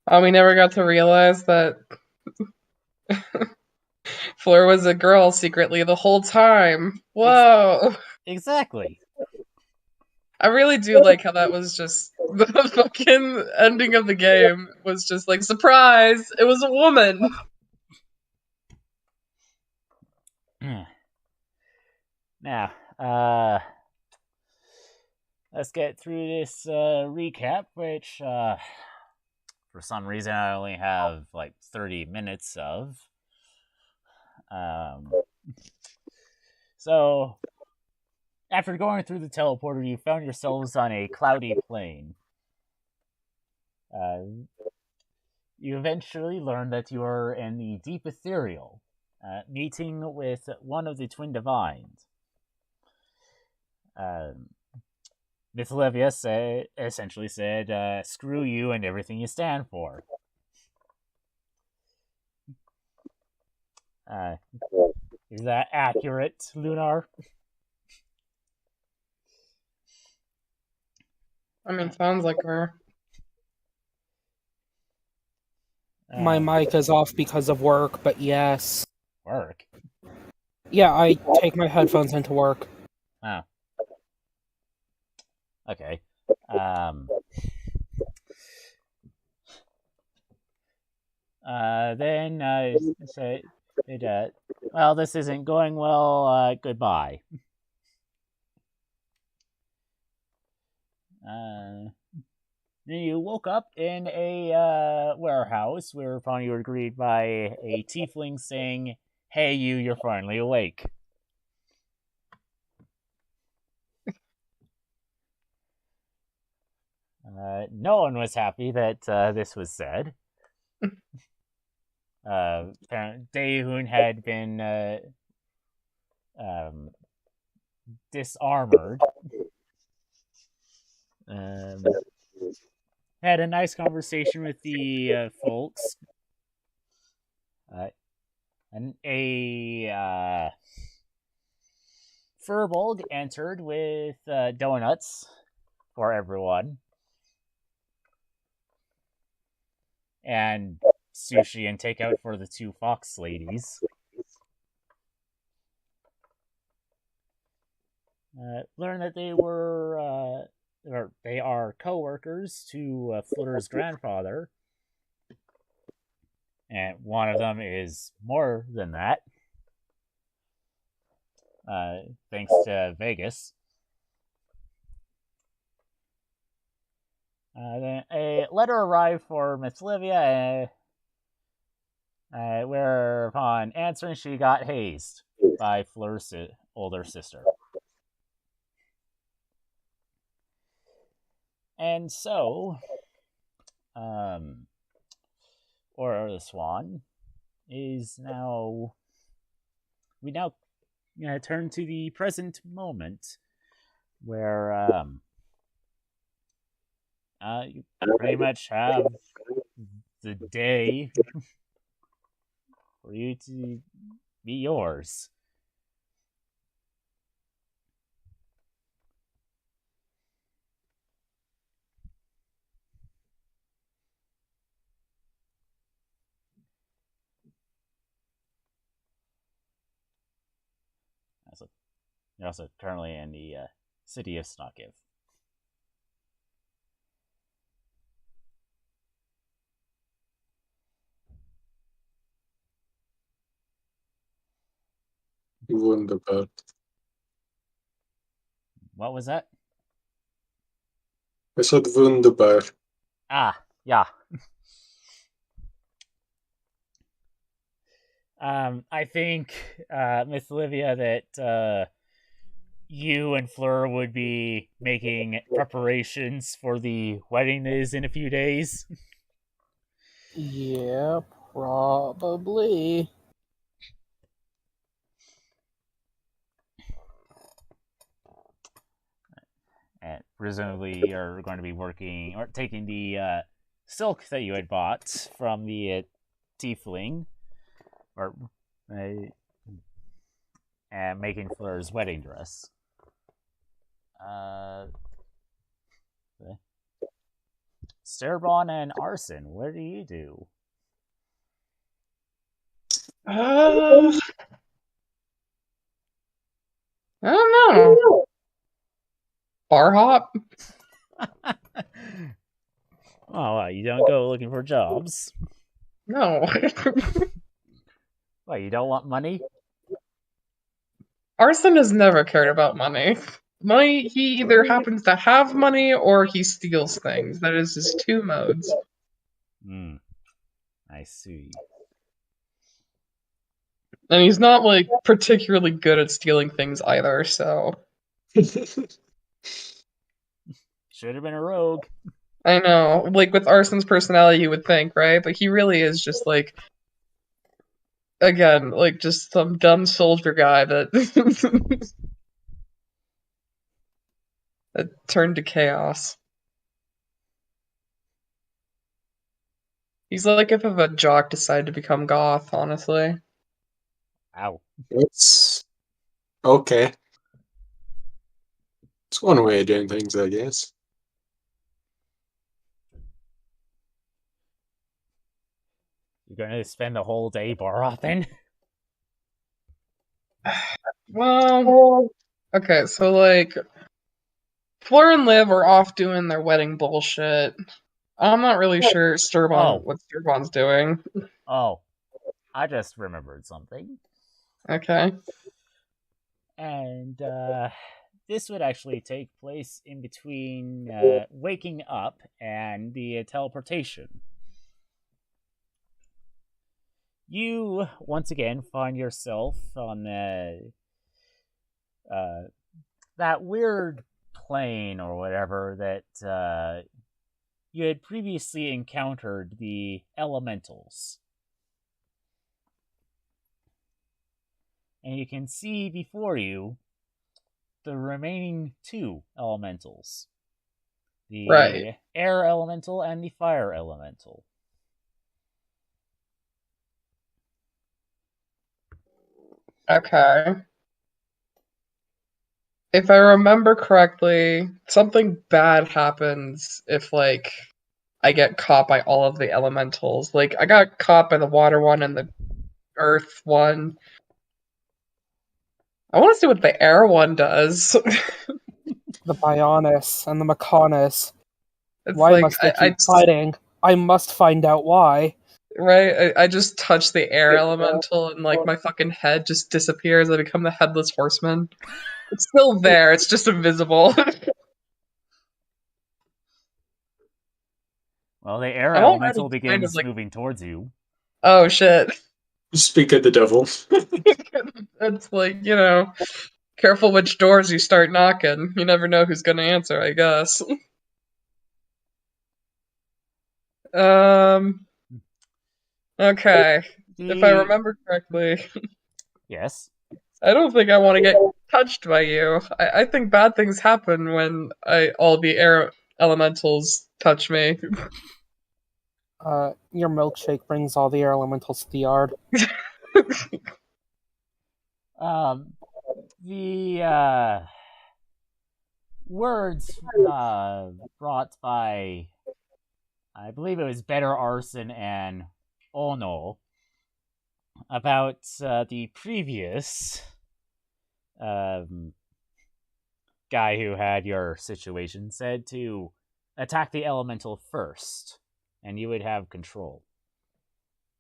Oh, we never got to realize that Fleur was a girl secretly the whole time. Ex- Whoa. exactly. I really do like how that was just the fucking ending of the game was just like, surprise, it was a woman. Now, let's get through this recap, which for some reason I only have like 30 minutes of. Um, so, after going through the teleporter, you found yourselves on a cloudy plain. Uh, you eventually learn that you are in the deep ethereal, meeting with one of the twin divines. Um, Miss Olivia essentially said, "Screw you and everything you stand for." Uh, is that accurate, Lunar? I mean, sounds like her. My Uh, mic is off because of work, but yes. Work. Yeah, I take my headphones into work. Oh, okay. Um, then say it. Well, this isn't going well. Goodbye. Then you woke up in a warehouse, whereupon you were greeted by a tiefling saying, "Hey, you're finally awake." No one was happy that this was said. Daehoon had been um, disarmored. Um, had a nice conversation with the folks. Uh, and a Furbolg entered with donuts for everyone and sushi and takeout for the two fox ladies. Learned that they are co-workers to Flutter's grandfather, and one of them is more than that, thanks to Vegas. Then a letter arrived for Miss Livia, whereupon answering, she got hazed by Fleur's older sister. And so, or the Swan is now. We now turn to the present moment, where you pretty much have the day for you to be yours. Also, you're also currently in the city of Snokiv. Wunderbar. What was that? I said wunderbar. Ah, yeah. I think, Miss Olivia, that you and Fleur would be making preparations for the wedding that is in a few days. Yeah, probably. And presumably, you're going to be working or taking the silk that you had bought from the tiefling, or and making Fleur's wedding dress. Uh, Sturbon and Arson, what do you do? I don't know. Bar hop? Oh, you don't go looking for jobs? No. What, you don't want money? Arson has never cared about money. Money, he either happens to have money or he steals things. That is his two modes. Hmm. I see. And he's not, like, particularly good at stealing things either, so... Should have been a rogue. I know. Like, with Arson's personality, you would think, right? But he really is just, like... Again, like, just some dumb soldier guy that... that turned to chaos. He's like if a jock decided to become goth, honestly. Ow. It's okay. It's one way of doing things, I guess. You're gonna spend the whole day bar hopping? Well, okay, so like, Fleur and Liv are off doing their wedding bullshit. I'm not really sure what Sturbon's doing. Oh, I just remembered something. Okay. And this would actually take place in between waking up and the teleportation. You once again find yourself on that weird plane or whatever that you had previously encountered the elementals. And you can see before you the remaining two elementals. The air elemental and the fire elemental. Okay. If I remember correctly, something bad happens if, like, I get caught by all of the elementals. Like, I got caught by the water one and the earth one. I want to see what the air one does. The Bionis and the Mechonis. It's Why like, must they keep fighting? I must find out why. Right? I just touch the air elemental and, like, my fucking head just disappears. I become the headless horseman. It's still there, it's just invisible. Well, the air I'm already elemental kind begins of, like... moving towards you. Oh, shit. Speak of the devil. It's like, you know, careful which doors you start knocking. You never know who's gonna answer, I guess. Okay. If I remember correctly, Yes. I don't think I want to get touched by you. I think bad things happen when all the air elementals touch me. Your milkshake brings all the air elementals to the yard. The words brought by, I believe it was Better Arson and Ono, about the previous guy who had your situation, said to attack the elemental first, and you would have control.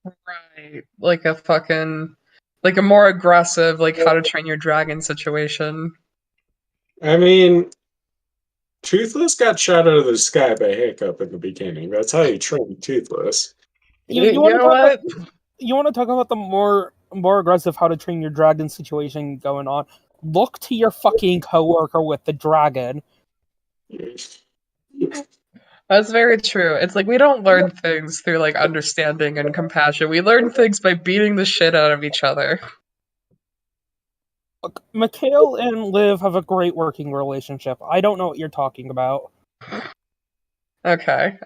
Right. Like a fucking... Like a more aggressive, like, How to Train Your Dragon situation. I mean, Toothless got shot out of the sky by Hiccup in the beginning. That's how you train Toothless. You want to talk about the more aggressive How to Train Your Dragon situation going on? Look to your fucking coworker with the dragon. That's very true. It's like we don't learn things through, like, understanding and compassion. We learn things by beating the shit out of each other. Look, Mikhail and Liv have a great working relationship. I don't know what you're talking about. Okay.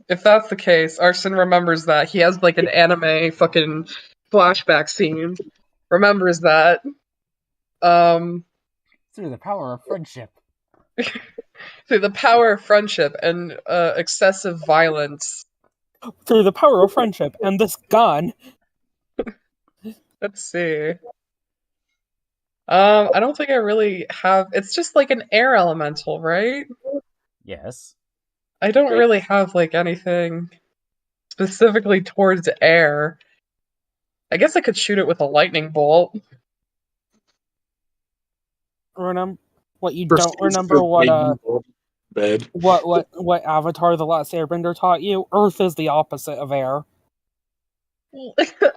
If that's the case, Arson remembers that. He has, like, an anime fucking flashback scene. Remembers that. Through the power of friendship. Through the power of friendship and excessive violence. Through the power of friendship and this gun. Let's see. I don't think I really have. It's just like an air elemental, right? Yes. I don't really have like anything specifically towards air. I guess I could shoot it with a lightning bolt. Remember what you don't remember? Bed. What Avatar: The Last Airbender taught you? Earth is the opposite of air.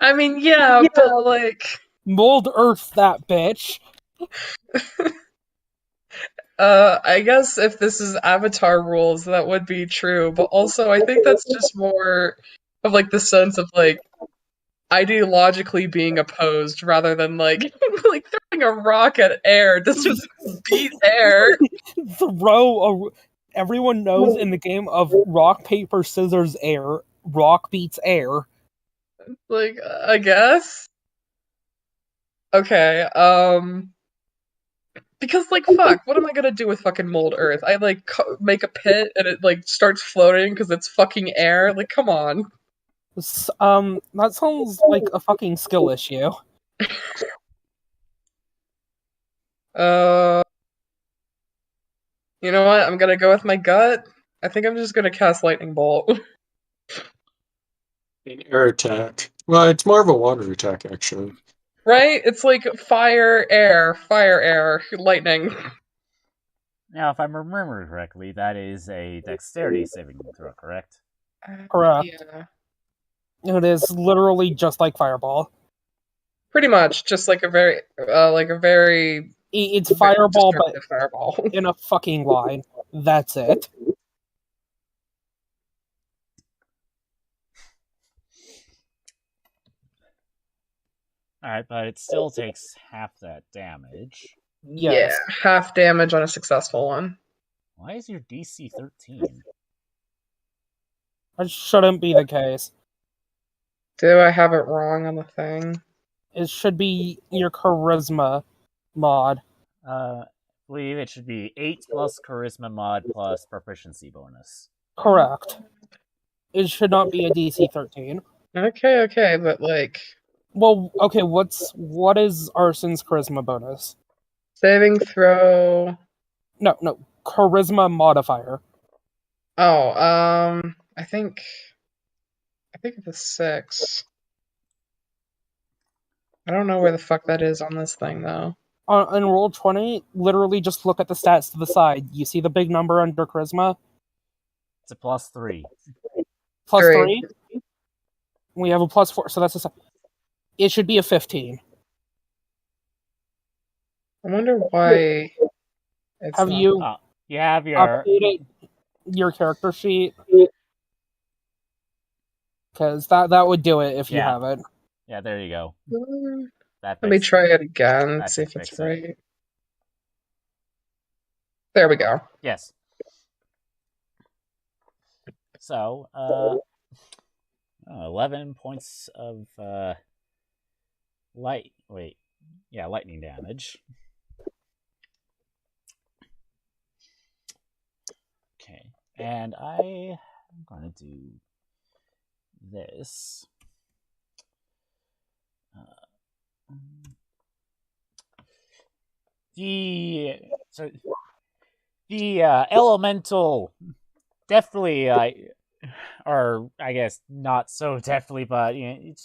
I mean, yeah, but like mold Earth that bitch. I guess if this is Avatar rules, that would be true. But also, I think that's just more of like the sense of like ideologically being opposed rather than like like throwing a rock at air. This just beat air. Everyone knows in the game of rock, paper, scissors, air, rock beats air. Like, I guess. Okay, because like fuck, what am I gonna do with fucking mold earth? I like make a pit and it like starts floating because it's fucking air. Like, come on. That sounds like a fucking skill issue. You know what? I'm gonna go with my gut. I think I'm just gonna cast lightning bolt. An air attack. Well, it's more of a water attack, actually. Right? It's like fire, air, lightning. Now, if I'm remembering correctly, that is a dexterity saving throw, correct? Correct. Yeah. It is literally just like Fireball. Pretty much, just like a very, It's Fireball, but fireball. in a fucking line. That's it. Alright, but it still takes half that damage. Yes. Yeah, half damage on a successful one. Why is your DC 13? That shouldn't be the case. Do I have it wrong on the thing? It should be your charisma mod. I believe it should be 8 plus charisma mod plus proficiency bonus. Correct. It should not be a DC 13. Okay, but like... Well, okay, what is Arson's charisma bonus? Saving throw... No, charisma modifier. Oh, I think it's a 6. I don't know where the fuck that is on this thing, though. On Roll20, literally just look at the stats to the side. You see the big number under charisma? It's a +3. Plus 3? We have a +4, so that's it should be a 15. I wonder why it's have not... you you have updated your character sheet? Because that would do it if you have it. Yeah, there you go. Let me try it again, see if it's right. There we go. Yes. So, 11 points of lightning damage. Okay, and I'm going to do this. The elemental definitely or I guess not so deftly, but it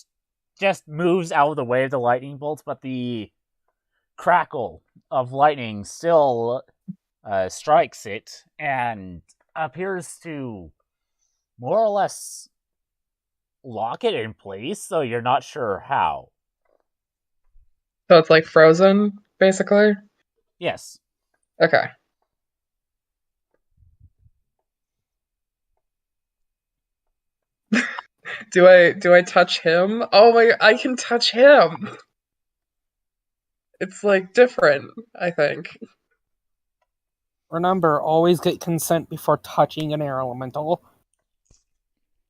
just moves out of the way of the lightning bolts, but the crackle of lightning still strikes it and appears to more or less lock it in place, so you're not sure how. So it's like frozen, basically? Yes. Okay. Do I touch him? Oh my, I can touch him! It's like different, I think. Remember, always get consent before touching an air elemental.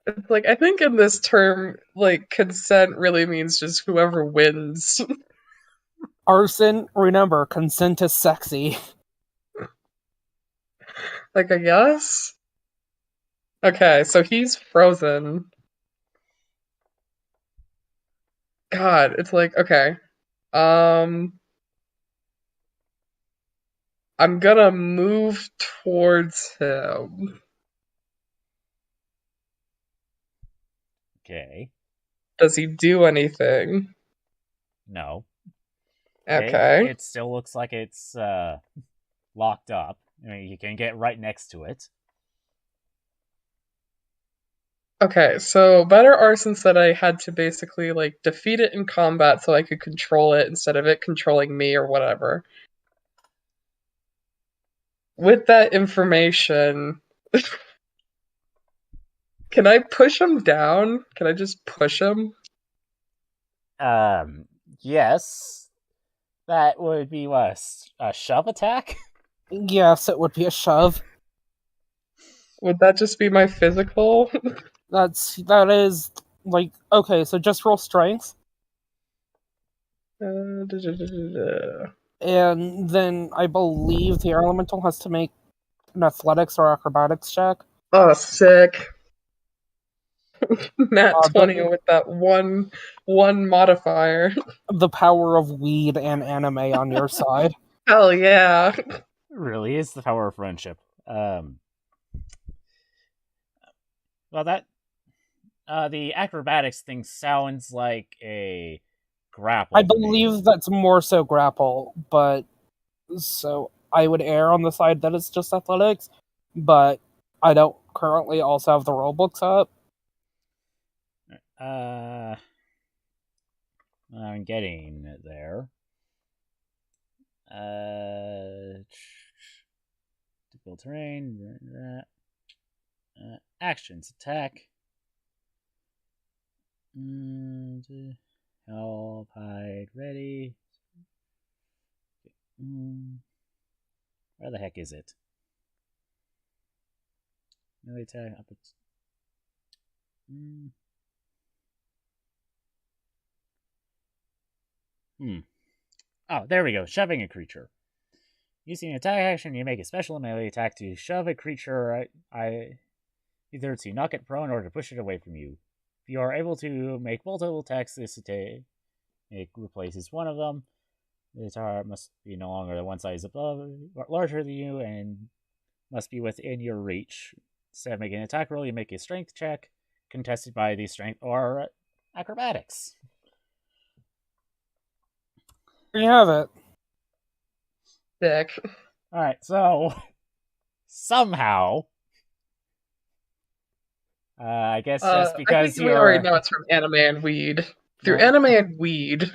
It's like, I think in this term, like, consent really means just whoever wins. Arson, remember, consent is sexy. Like, I guess? Okay, so he's frozen. God, it's like, okay. Um, I'm gonna move towards him. Okay. Does he do anything? No. Okay. It still looks like it's locked up. I mean, you can get right next to it. Okay, so Better Arson said I had to basically like defeat it in combat so I could control it instead of it controlling me or whatever. With that information, can I push him down? Can I just push him? Yes. That would be what, a shove attack? Yes, it would be a shove. Would that just be my physical? That is like okay. So just roll strength, and then I believe the air elemental has to make an athletics or acrobatics check. Oh, sick. Nat 20 with that one modifier. The power of weed and anime on your side. Hell yeah. It really is the power of friendship. Well, that the acrobatics thing sounds like a grapple. I believe that's more so grapple, but so I would err on the side that it's just athletics, but I don't currently also have the rulebooks up. I'm getting it there. Difficult terrain. Actions: attack. Help, hide, ready. Where the heck is it? Melee attack. Up its. Oh, there we go. Shoving a creature. Using an attack action, you make a special melee attack to shove a creature. Either to knock it prone or to push it away from you. If you are able to make multiple attacks, this attack it replaces one of them. The target must be no longer the one size above, larger than you, and must be within your reach. Instead of making an attack roll, you make a strength check, contested by the strength or acrobatics. There you have it. Sick. Alright, so somehow I guess just because I think we already know it's from anime and weed. Through anime and weed.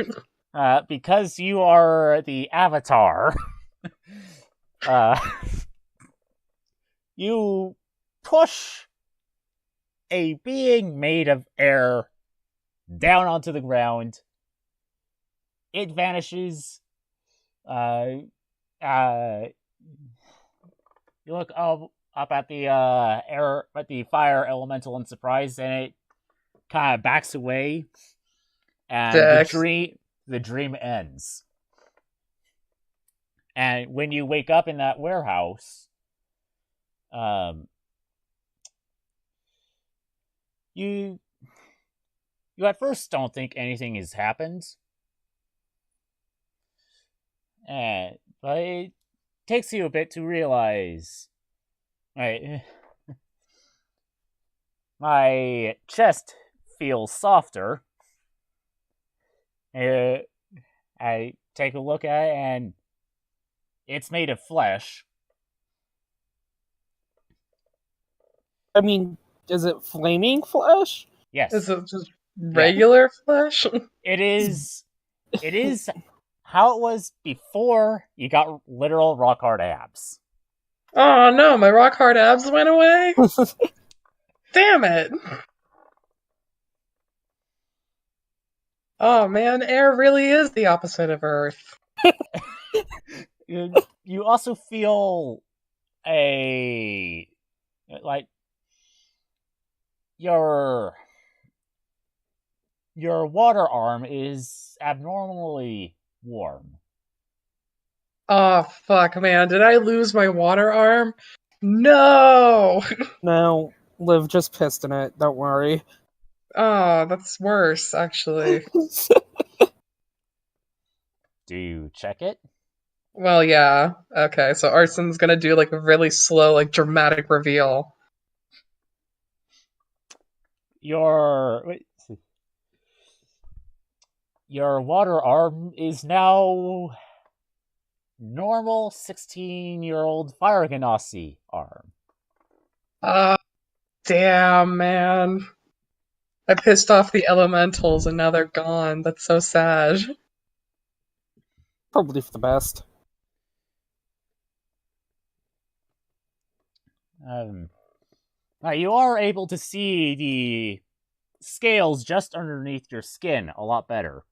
Because you are the avatar, you push a being made of air down onto the ground. It vanishes. You look up at the the fire elemental in surprise, and it kind of backs away, and the dream ends. And when you wake up in that warehouse, you at first don't think anything has happened, but it takes you a bit to realize, right? My chest feels softer. I take a look at it, and it's made of flesh. I mean, is it flaming flesh? Yes. Is it just regular flesh? It is how it was before you got literal rock hard abs. Oh no, my rock hard abs went away? Damn it. Oh man, air really is the opposite of earth. You also feel your water arm is abnormally warm. Oh fuck, man, did I lose my water arm? No! No, Liv just pissed in it. Don't worry. Oh, that's worse, actually. Do you check it? Well, yeah. Okay, so Arson's gonna do like a really slow, like dramatic reveal. Your water arm is now normal 16-year-old Fire Ganassi arm. Ah, damn, man. I pissed off the elementals and now they're gone. That's so sad. Probably for the best. Now you are able to see the scales just underneath your skin a lot better.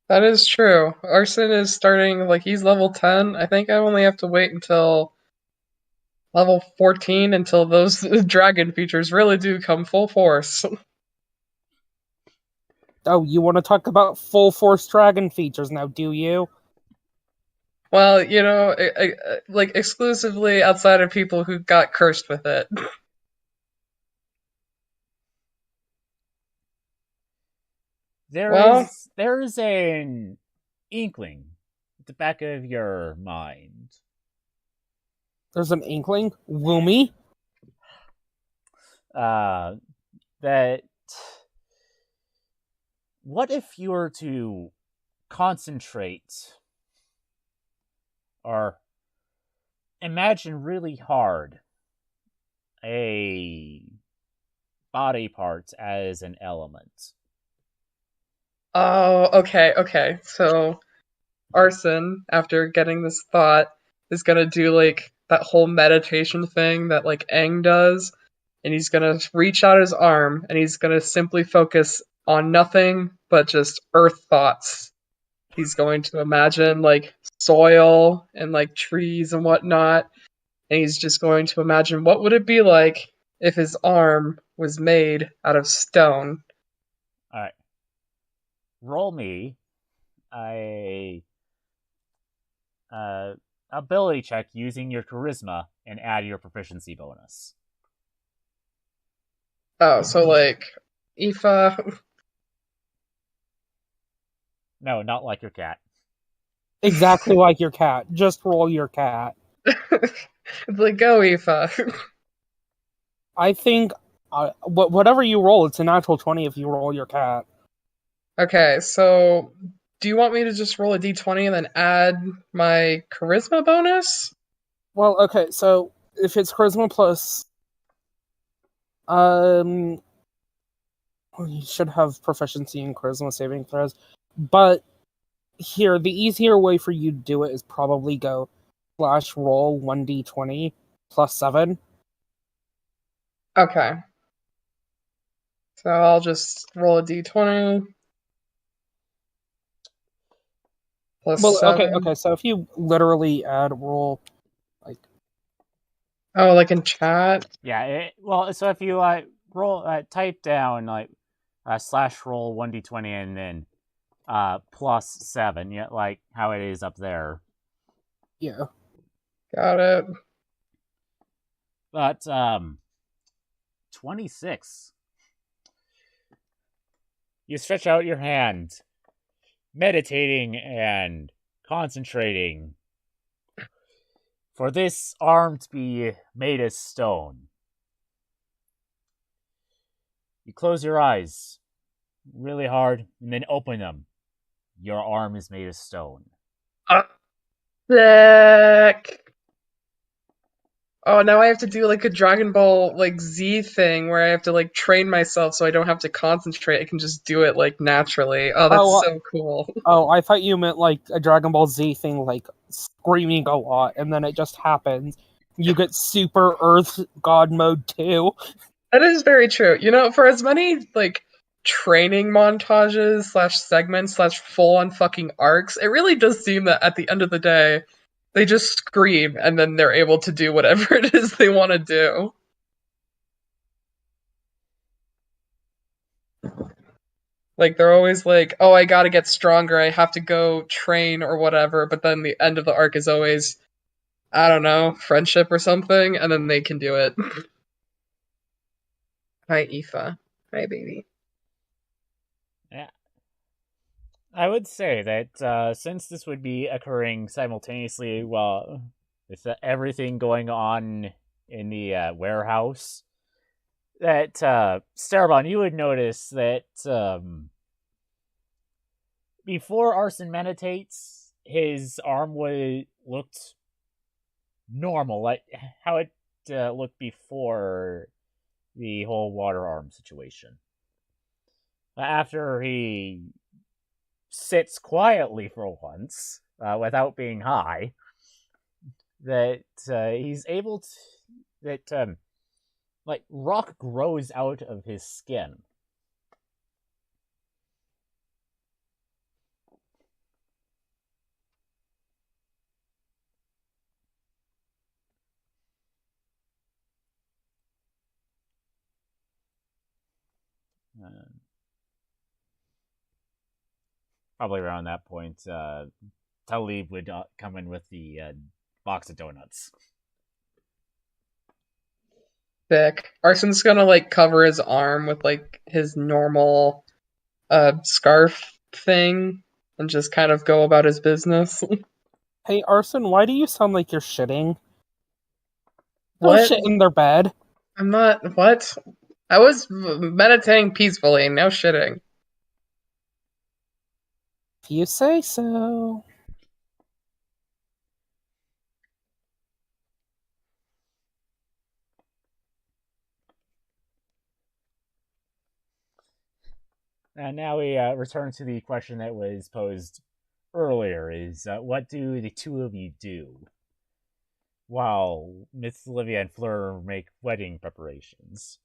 That is true. Arson is starting, like, he's level 10. I think I only have to wait until level 14 until those dragon features really do come full force. Oh, you want to talk about full force dragon features now, do you? Well, you know, like, exclusively outside of people who got cursed with it. Well, There is an inkling at the back of your mind. There's an inkling? Woomy? That what if you were to concentrate or imagine really hard a body part as an element? oh, okay. So Arson, after getting this thought, is gonna do like that whole meditation thing that like Aang does, and he's gonna reach out his arm and he's gonna simply focus on nothing but just earth thoughts. He's going to imagine like soil and like trees and whatnot, and he's just going to imagine what would it be like if his arm was made out of stone. All right, roll me a ability check using your charisma and add your proficiency bonus. Oh, so like Aoife. No, not like your cat. Exactly like your cat. Just roll your cat. It's like, go, Aoife. I think whatever you roll, it's a natural 20 if you roll your cat. Okay, so do you want me to just roll a d20 and then add my charisma bonus? Well, okay, so if it's charisma plus, well, you should have proficiency in charisma saving throws. But here, the easier way for you to do it is probably go slash roll 1d20 plus 7. Okay. So I'll just roll a d20 plus Well, 7. okay, so if you literally add roll, like, Oh, like in chat? Yeah, so if you type down slash roll 1d20 and then plus 7, yeah, like how it is up there. yeah. Got it. But 26. You stretch out your hand, meditating and concentrating for this arm to be made of stone. You close your eyes really hard and then open them. Your arm is made of stone. Sick. Oh, now I have to do like a Dragon Ball like Z thing where I have to like train myself so I don't have to concentrate. I can just do it like naturally. Oh, that's so cool. Oh, I thought you meant like a Dragon Ball Z thing, like screaming a lot, and then it just happens. You get Super Earth God Mode too. That is very true. You know, for as many like training montages slash segments slash full on fucking arcs, it really does seem that at the end of the day, they just scream and then they're able to do whatever it is they want to do. Like they're always like, "Oh, I got to get stronger. I have to go train or whatever." But then the end of the arc is always, I don't know, friendship or something, and then they can do it. Hi, Aoife. Hi, baby. Yeah. I would say that since this would be occurring simultaneously while with everything going on in the warehouse, that Starabon, you would notice that before Arson meditates, his arm looked normal, like how it looked before the whole water arm situation. After he sits quietly for once, without being high, that he's able to, that like rock grows out of his skin. Probably around that point, Talib would come in with the box of donuts. Thick. Arson's gonna like cover his arm with like his normal scarf thing and just kind of go about his business. Hey, Arson, why do you sound like you're shitting? Go What? shit in their bed. I'm not. What? I was meditating peacefully, no shitting. If you say so. And now we return to the question that was posed earlier: is what do the two of you do while Miss Olivia and Fleur make wedding preparations?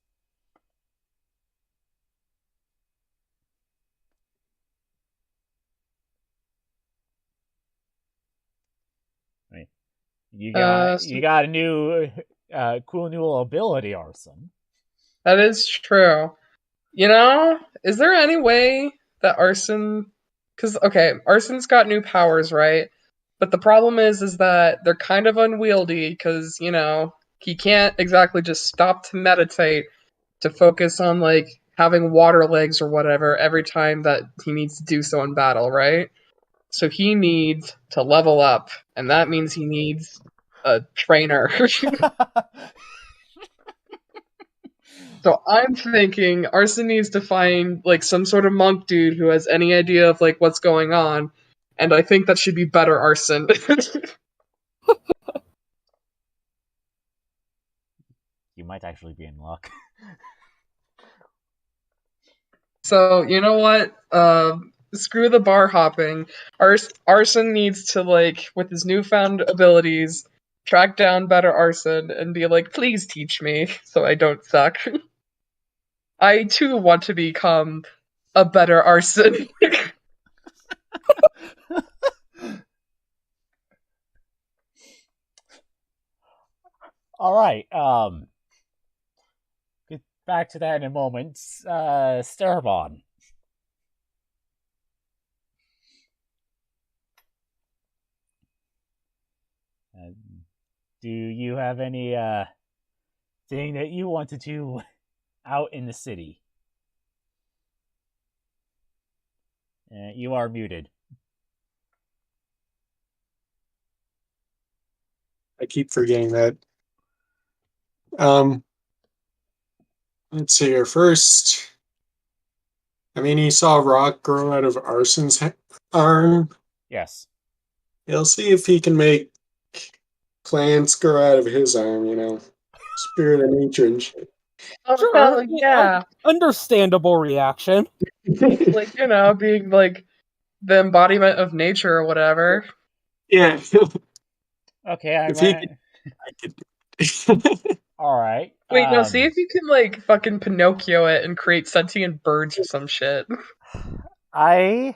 You got a new cool new ability, Arson. That is true. You know, is there any way that Arson, because okay, Arson's got new powers, right? But the problem is that they're kind of unwieldy because he can't exactly just stop to meditate to focus on like having water legs or whatever every time that he needs to do so in battle, right? So he needs to level up, and that means he needs a trainer. So I'm thinking Arson needs to find like some sort of monk dude who has any idea of like what's going on, and I think that should be better Arson. You might actually be in luck. So you know what? Screw the bar hopping. Arson needs to like, with his newfound abilities, track down better Arson and be like, please teach me so I don't suck. I too want to become a better Arson. All right. Get back to that in a moment. Starabon. Do you have any thing that you want to do out in the city? You are muted. I keep forgetting that. Let's see here. First, I mean, he saw a rock grow out of Arson's arm. Yes. He'll see if he can make plants grow out of his arm, Spirit of nature and shit. Oh Sure, hell yeah! Understandable reaction. Like being like the embodiment of nature or whatever. Yeah. Okay, I'm If he could, I could. all right. Wait, no, see if you can like fucking Pinocchio it and create sentient birds or some shit. I'm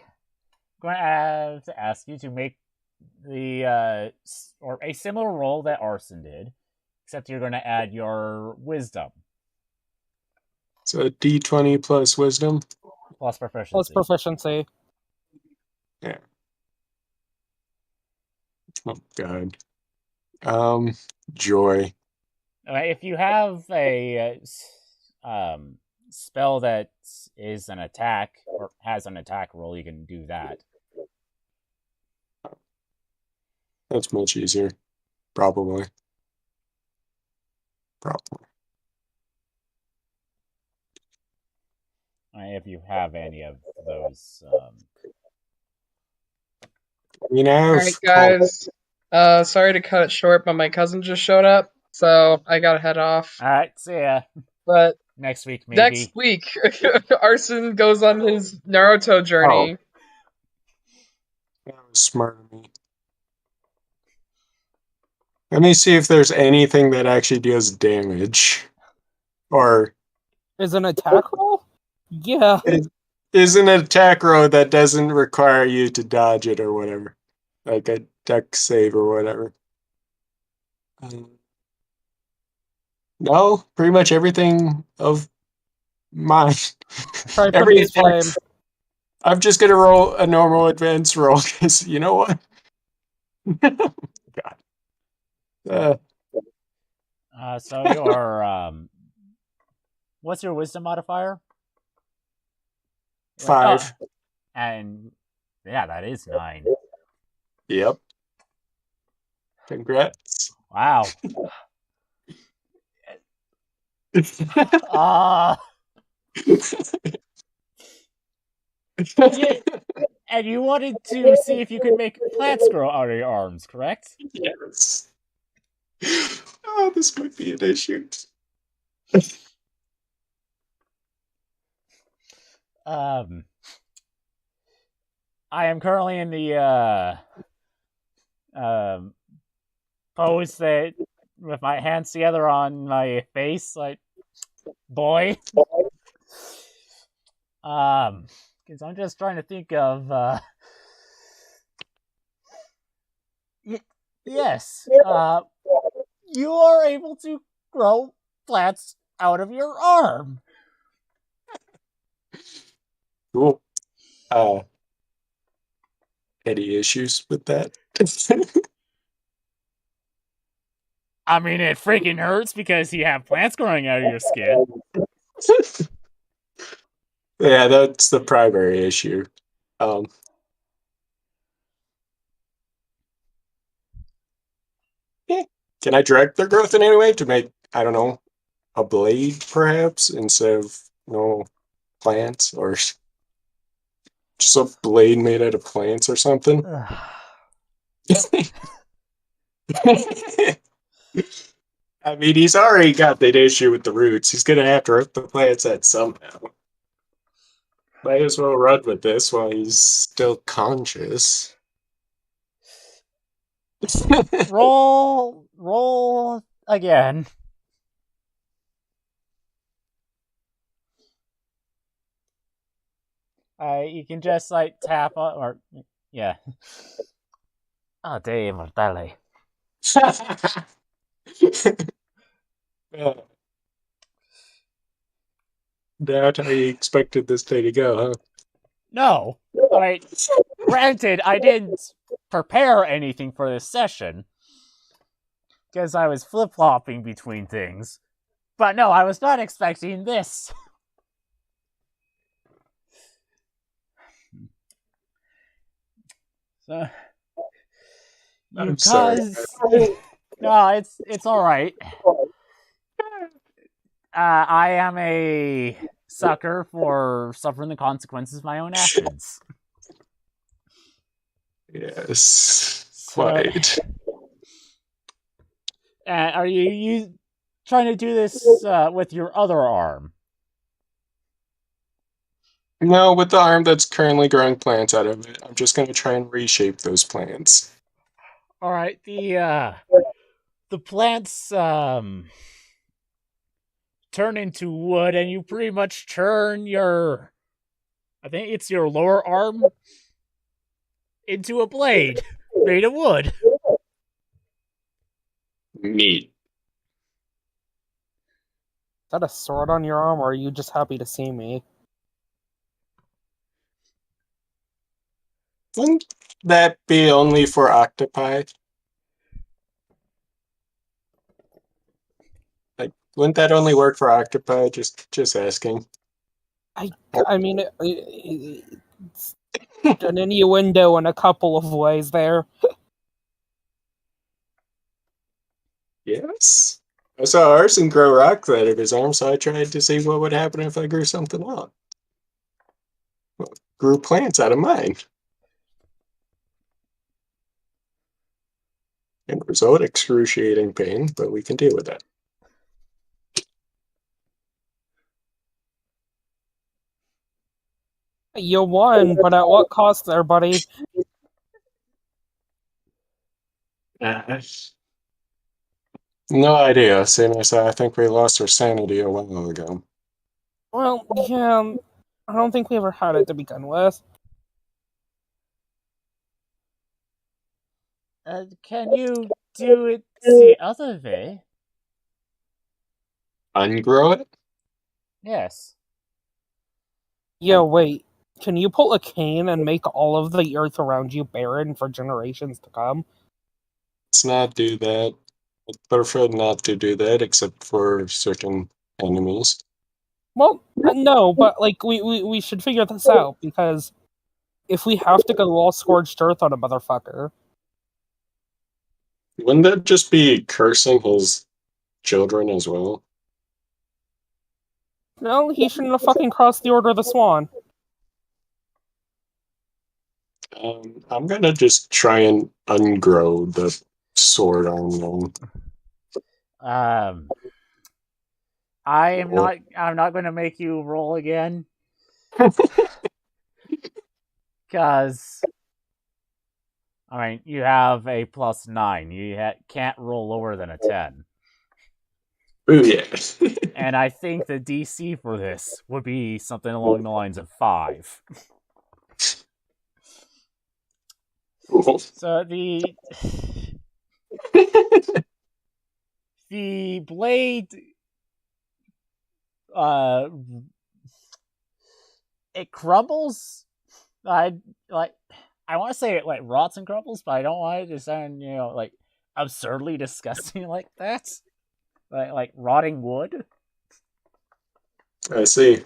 going to have to ask you to make the or a similar roll that Arson did, except you're going to add your wisdom So a D20 plus wisdom. plus proficiency. Plus proficiency. Yeah. Oh god. Joy. If you have a spell that is an attack or has an attack roll, you can do that. That's much easier. Probably. If you have any of those. All right, guys. Sorry to cut it short, but my cousin just showed up, so I gotta head off. All right, see ya. But next week, maybe. Next week, Arson goes on his Naruto journey. That was smart of me. Let me see if there's anything that actually deals damage. Or Is an attack roll? Yeah. Is an attack roll that doesn't require you to dodge it or whatever. Like a deck save or whatever. No, pretty much everything of mine. Try produce flame. I'm just gonna roll a normal advance roll because you know what? God. So your what's your wisdom modifier? 5. And yeah, that is 9. Yep. Congrats. Wow. And you wanted to see if you could make plants grow out of your arms, correct? Yes. Oh, this might be an issue. I am currently in the pose that with my hands together on my face, like boy. Because I'm just trying to think of yes. You are able to grow plants out of your arm. Cool. Any issues with that? I mean, it freaking hurts because you have plants growing out of your skin. Yeah, that's the primary issue. Yeah. Can I direct their growth in any way to make, I don't know, a blade perhaps instead of plants, or just a blade made out of plants or something? I mean, he's already got that issue with the roots. He's gonna have to rip the plants out somehow. Might as well run with this while he's still conscious. Roll again. You can just like tap on, or yeah. Oh, damn, mortale. That's how you expected this day to go, huh? No. I mean, granted, I didn't prepare anything for this session because I was flip-flopping between things. But no, I was not expecting this. So, I'm sorry. No, it's all right. I am a sucker for suffering the consequences of my own actions. Yes, quite. Are you trying to do this with your other arm? No, with the arm that's currently growing plants out of it. I'm just going to try and reshape those plants. All right, the plants turn into wood, and you pretty much turn your, I think it's your lower arm, into a blade made of wood. Neat. Is that a sword on your arm, or are you just happy to see me? Wouldn't that be only for octopi? Wouldn't that only work for octopi? Just asking. I mean, it's an innuendo in a couple of ways there. Yes. I saw Arson grow rocks out of his arm, so I tried to see what would happen if I grew something up. Well, grew plants out of mine. And result excruciating pain, but we can deal with that. You won, but at what cost there, buddy? No idea. Seeing as I think we lost our sanity a while ago. Well, yeah, I don't think we ever had it to begin with. Can you do it the other way? Ungrow it? Yes. Yeah, wait. Can you pull a cane and make all of the earth around you barren for generations to come? Let's not do that. I'd prefer not to do that, except for certain enemies. Well, no, but like we should figure this out because if we have to go all scorched earth on a motherfucker, Wouldn't that just be cursing his children as well? no, he shouldn't have fucking crossed the Order of the Swan. I'm gonna just try and ungrow the sword arm now. I'm not going to make you roll again. Because, I mean, you have a +9. You can't roll lower than a 10. Ooh, yeah. And I think the DC for this would be something along the lines of 5. Cool. So the blade, it crumbles. I want to say it like rots and crumbles, but I don't want it to sound like absurdly disgusting like that, like rotting wood. I see.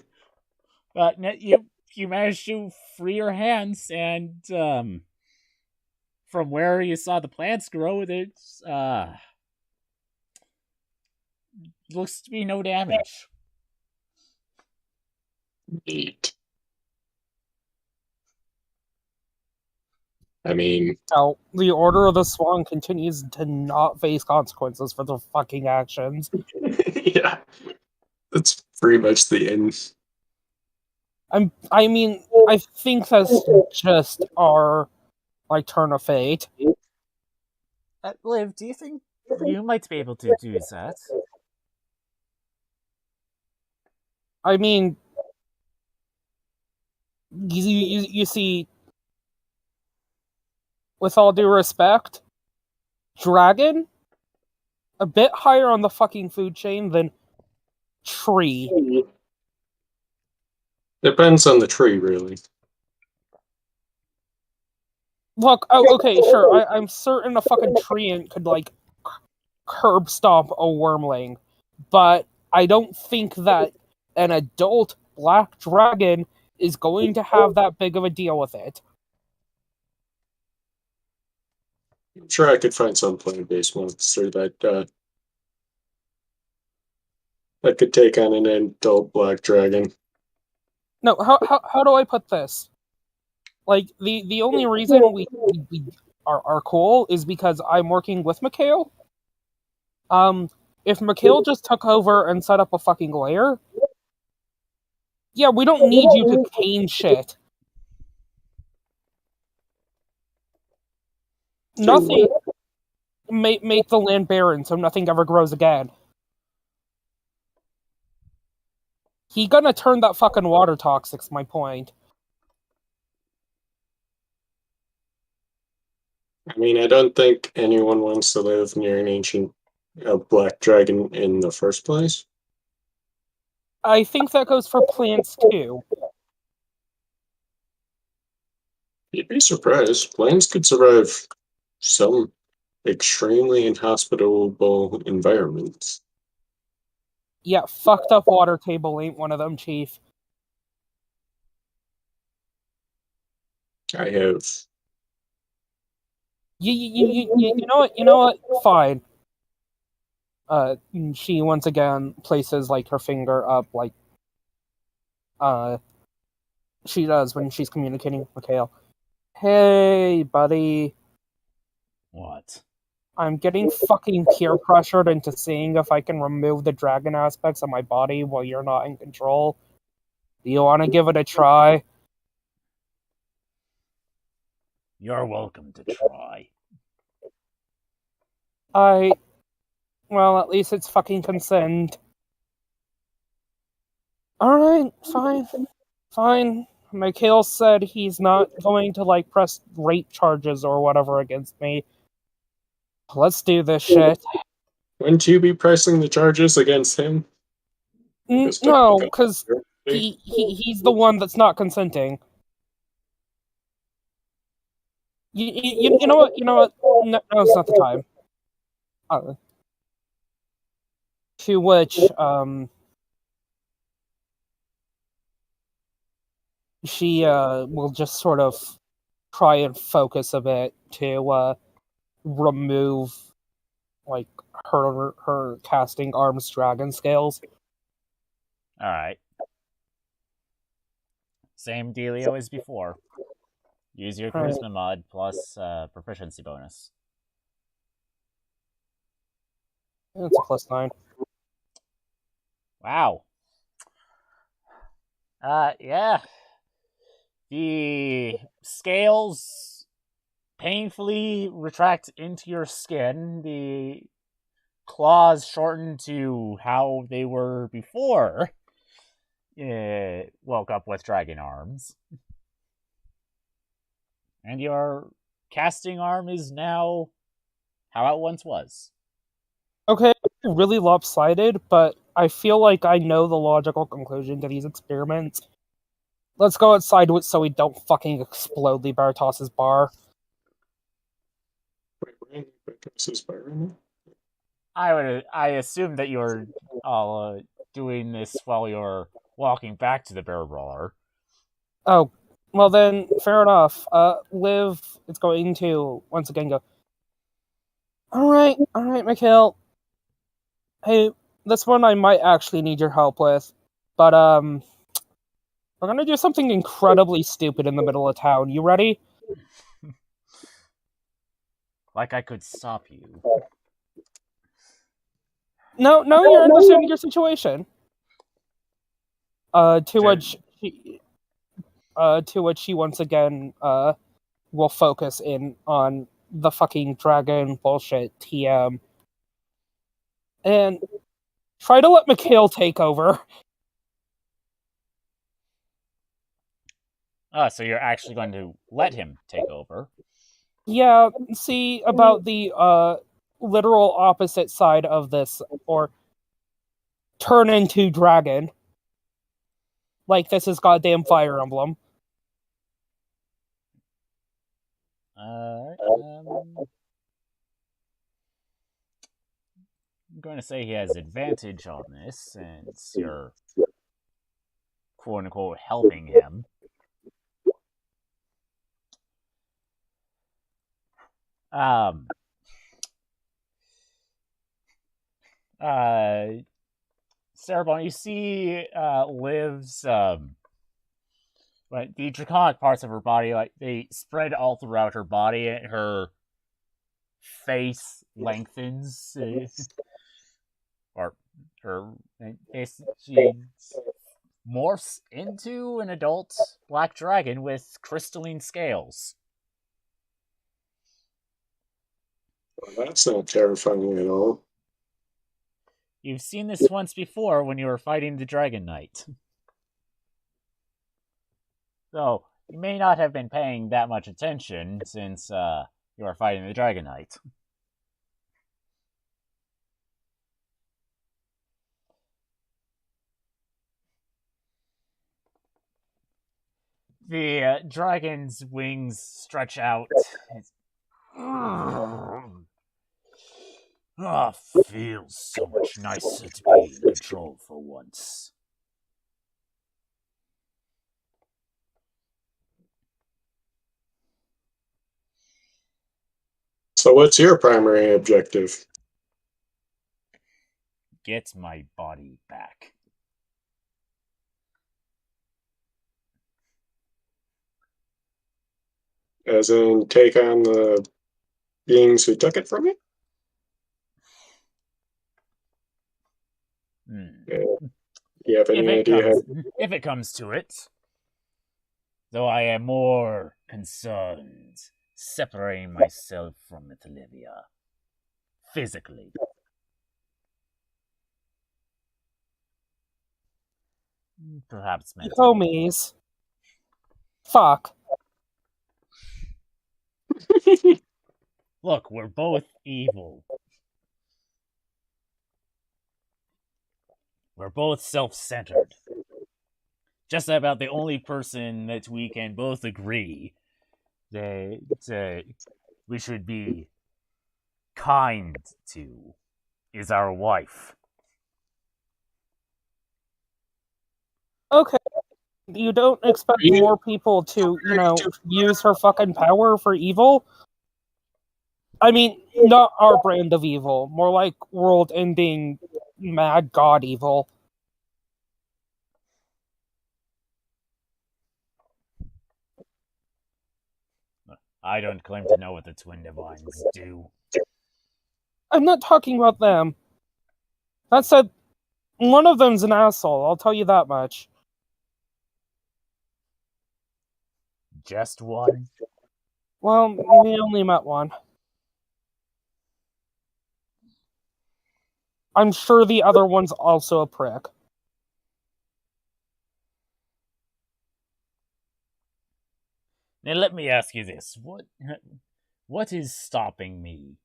But you managed to free your hands, and from where you saw the plants grow, it's looks to be no damage. Neat. I mean, Now, the Order of the Swan continues to not face consequences for their fucking actions. yeah, that's pretty much the end. I mean, I think that's just our like turn of fate. Liv, do you think you might be able to do that? I mean, you see, with all due respect, dragon a bit higher on the fucking food chain than tree. Depends on the tree, really. Look, oh, okay, sure. I'm certain a fucking treant could like curb stomp a wormling, but I don't think that an adult black dragon is going to have that big of a deal with it. I'm sure I could find some plant-based monster that could take on an adult black dragon. No, how do I put this? Like the only reason we are cool is because I'm working with Mikhail. If Mikhail just took over and set up a fucking lair, yeah, we don't need you to cane shit. Nothing. Make the land barren so nothing ever grows again. He gonna turn that fucking water toxic's my point. I mean, I don't think anyone wants to live near an ancient black dragon in the first place. I think that goes for plants too. You'd be surprised. Plants could survive some extremely inhospitable environments. Yeah, fucked up water table ain't one of them, Chief. I have. You know what? You know what? Fine. She once again places like her finger up, like she does when she's communicating with Mikhail. Hey, buddy. What? I'm getting fucking peer pressured into seeing if I can remove the dragon aspects of my body while you're not in control. Do you want to give it a try? You're welcome to try. Well, at least it's fucking consent. Alright, fine. Fine. Mikhail said he's not going to, like, press rape charges or whatever against me. Let's do this shit. Wouldn't you be pressing the charges against him? No, because he's the one that's not consenting. You know what? You know what? No, it's not the time. To which, she, will just sort of try and focus a bit to, remove, like, her casting arms dragon scales. Alright. Same dealio as before. Use your charisma mod plus proficiency bonus. It's a +9. Wow. Yeah. The scales painfully retract into your skin. The claws shorten to how they were before you woke up with dragon arms. And your casting arm is now how it once was. Okay, really lopsided, but I feel like I know the logical conclusion to these experiments. Let's go outside so we don't fucking explode Libertas's bar. Wait, this is Byron. I assume that you're doing this while you're walking back to the bear brawler. Oh, well then, fair enough. Liv is going to once again go. Alright, Mikhail. Hey, this one I might actually need your help with. But, we're gonna do something incredibly stupid in the middle of town. You ready? Like I could stop you. No, you're understanding your situation. To which she once again, will focus in on the fucking dragon bullshit TM. And try to let Mikhail take over. So you're actually going to let him take over. Yeah, see about the literal opposite side of this, or turn into dragon. Like this is goddamn Fire Emblem. I'm going to say he has advantage on this since you're quote unquote helping him. Cerebon, you see Liv's like the draconic parts of her body, like they spread all throughout her body, and her face lengthens, or her face, she morphs into an adult black dragon with crystalline scales. Well, that's not terrifying at all. You've seen this once before when you were fighting the Dragon Knight. So, you may not have been paying that much attention since you are fighting the Dragon Knight. The dragon's wings stretch out. Ah, feels so much nicer to be in control for once. So what's your primary objective? Get my body back. As in, take on the beings who took it from you? You have any idea how... If it comes to it. Though I am more concerned separating myself from Olivia. Physically. Perhaps mentally. Homies. Fuck. Look, we're both evil. We're both self-centered. Just about the only person that we can both agree that we should be kind to is our wife. Okay. You don't expect more people to, use her fucking power for evil? I mean, not our brand of evil. More like world-ending, mad god evil. I don't claim to know what the Twin Divines do. I'm not talking about them. That said, one of them's an asshole, I'll tell you that much. Just one? Well, we only met one. I'm sure the other one's also a prick. Now let me ask you this. What is stopping me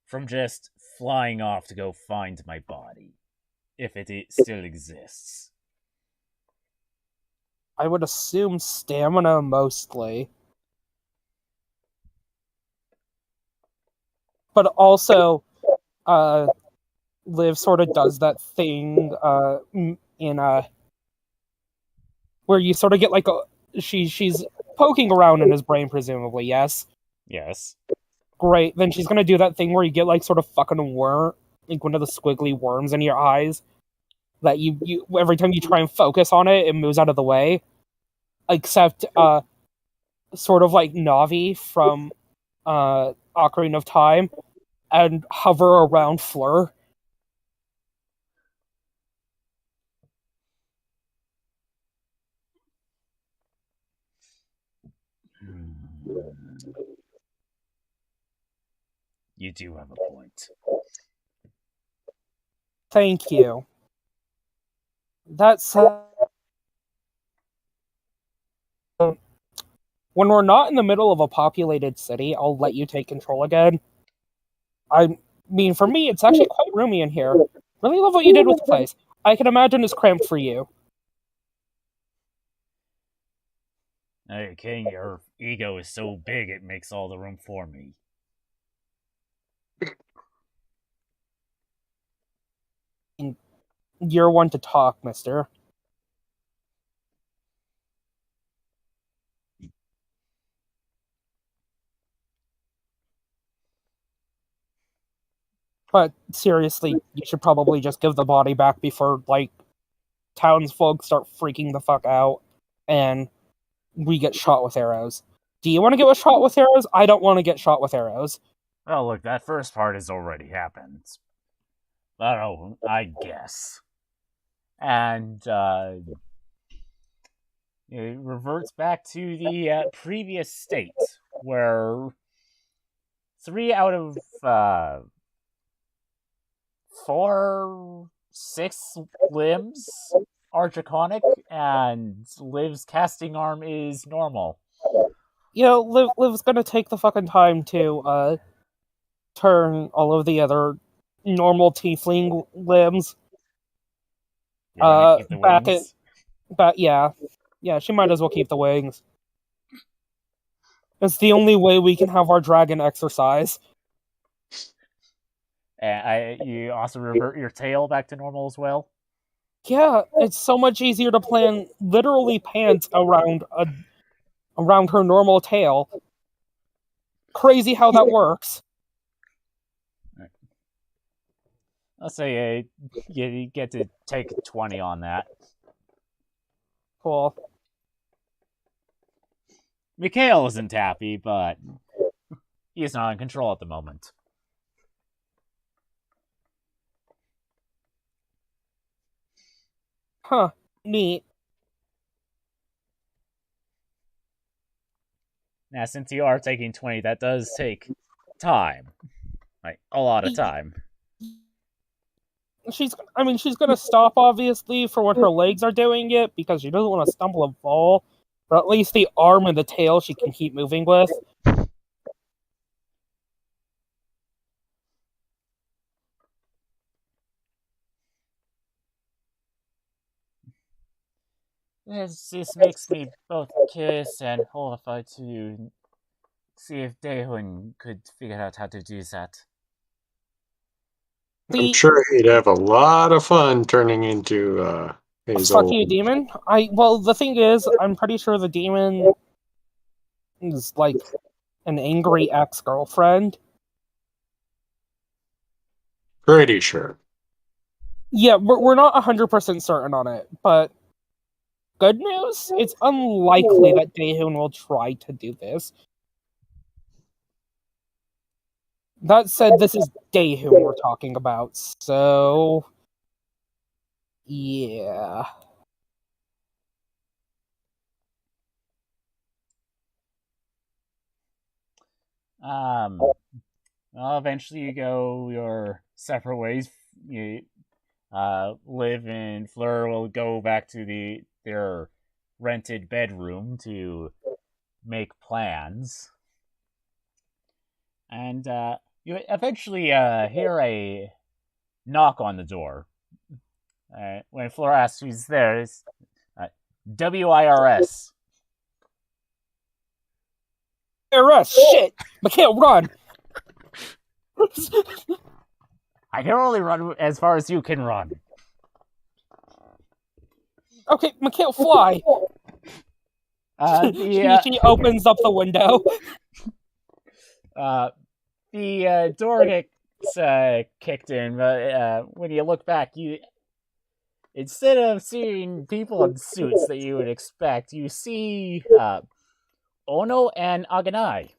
from just flying off to go find my body? If it still exists. I would assume stamina mostly. But also, Liv sort of does that thing in where you sort of get like she's poking around in his brain, presumably, yes? Yes. Great, then she's gonna do that thing where you get like sort of fucking worm, like one of the squiggly worms in your eyes. That you every time you try and focus on it, it moves out of the way. Except sort of like Navi from Ocarina of Time and hover around Fleur. You do have a point. Thank you. That's when we're not in the middle of a populated city, I'll let you take control again. I mean, for me, it's actually quite roomy in here. Really love what you did with the place. I can imagine it's cramped for you. Hey, King, your ego is so big it makes all the room for me. You're one to talk, mister. But seriously, you should probably just give the body back before, like, townsfolk start freaking the fuck out and we get shot with arrows. Do you want to get shot with arrows? I don't want to get shot with arrows. Well, look, that first part has already happened. Oh, I guess. And it reverts back to the previous state, where 3 out of 4, 6 limbs are draconic, and Liv's casting arm is normal. Liv's gonna take the fucking time to turn all of the other normal tiefling limbs Keep the back wings? yeah, she might as well keep the wings. It's the only way we can have our dragon exercise. And you also revert your tail back to normal as well. Yeah, it's so much easier to plan literally pants around her normal tail. Crazy how that works. Let's say you get to take 20 on that. Cool. Mikhail isn't happy, but he's not in control at the moment. Huh. Neat. Now, since you are taking 20, that does take time. Like, a lot of time. She's gonna stop, obviously, for when her legs are doing it, because she doesn't want to stumble and fall. But at least the arm and the tail she can keep moving with. This makes me both curious and horrified to see if Daehun could figure out how to do that. I'm sure he'd have a lot of fun turning into his Fuck old. you, demon. Well, the thing is, I'm pretty sure the demon is like an angry ex-girlfriend. Pretty sure. Yeah, we're not 100% certain on it, but good news, it's unlikely that Daehun will try to do this. That said, this is Daehun we're talking about, so yeah. Well, eventually you go your separate ways. You Liv and Fleur will go back to their rented bedroom to make plans. And you eventually hear a knock on the door. When Fleur asks who's there, it's WIRS. Arrest! Shit! Mikhail, run! I can only run as far as you can run. Okay, Mikhail, fly! She opens up the window. The door gets kicked in, but when you look back, instead of seeing people in suits that you would expect, you see Ono and Aganai.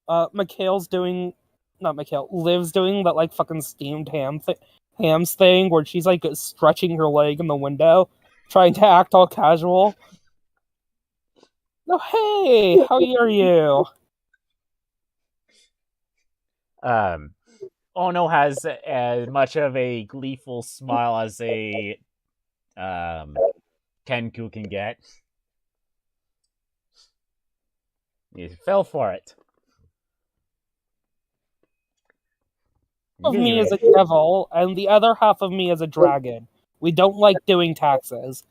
Liv's doing that like fucking steamed hams thing where she's like stretching her leg in the window, trying to act all casual. Oh, hey, how are you? Ono has as much of a gleeful smile as a Kenku can get. He fell for it. Half of me is a devil, and the other half of me is a dragon. We don't like doing taxes.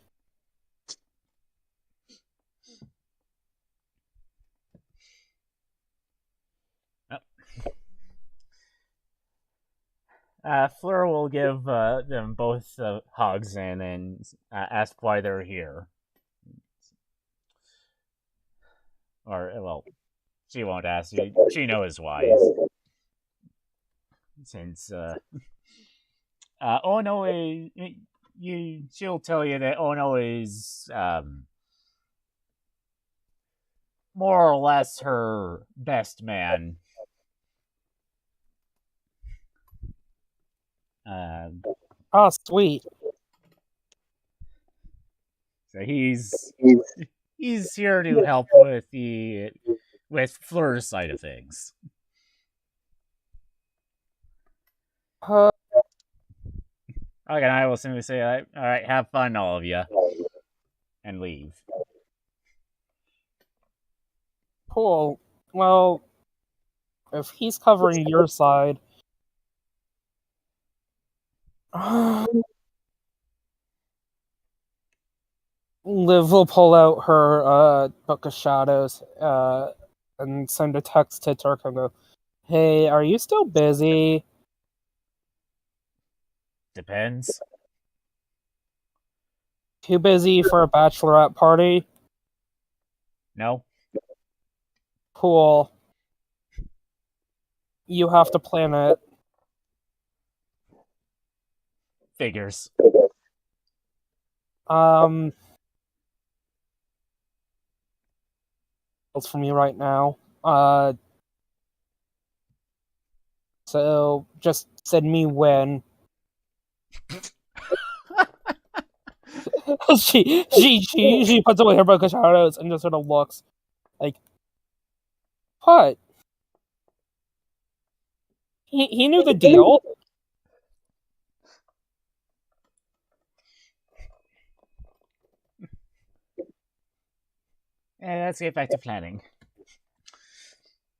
Fleur will give them both hugs and then ask why they're here. Or, well, she won't ask you. She knows why. Since Ono is... she'll tell you that Ono is more or less her best man. Oh, sweet. So he's here to help with Fleur's side of things. Okay, I will simply say, all right, have fun, all of you, and leave. Cool. Well, if he's covering your side, Liv will pull out her Book of Shadows and send a text to Turk and go, Hey, are you still busy? Depends. Too busy for a bachelorette party? No? Cool. You have to plan it. Figures. What's for me right now? So just send me when. she puts away her book of shadows and just sort of looks like, what? He knew the deal. Let's get back to planning.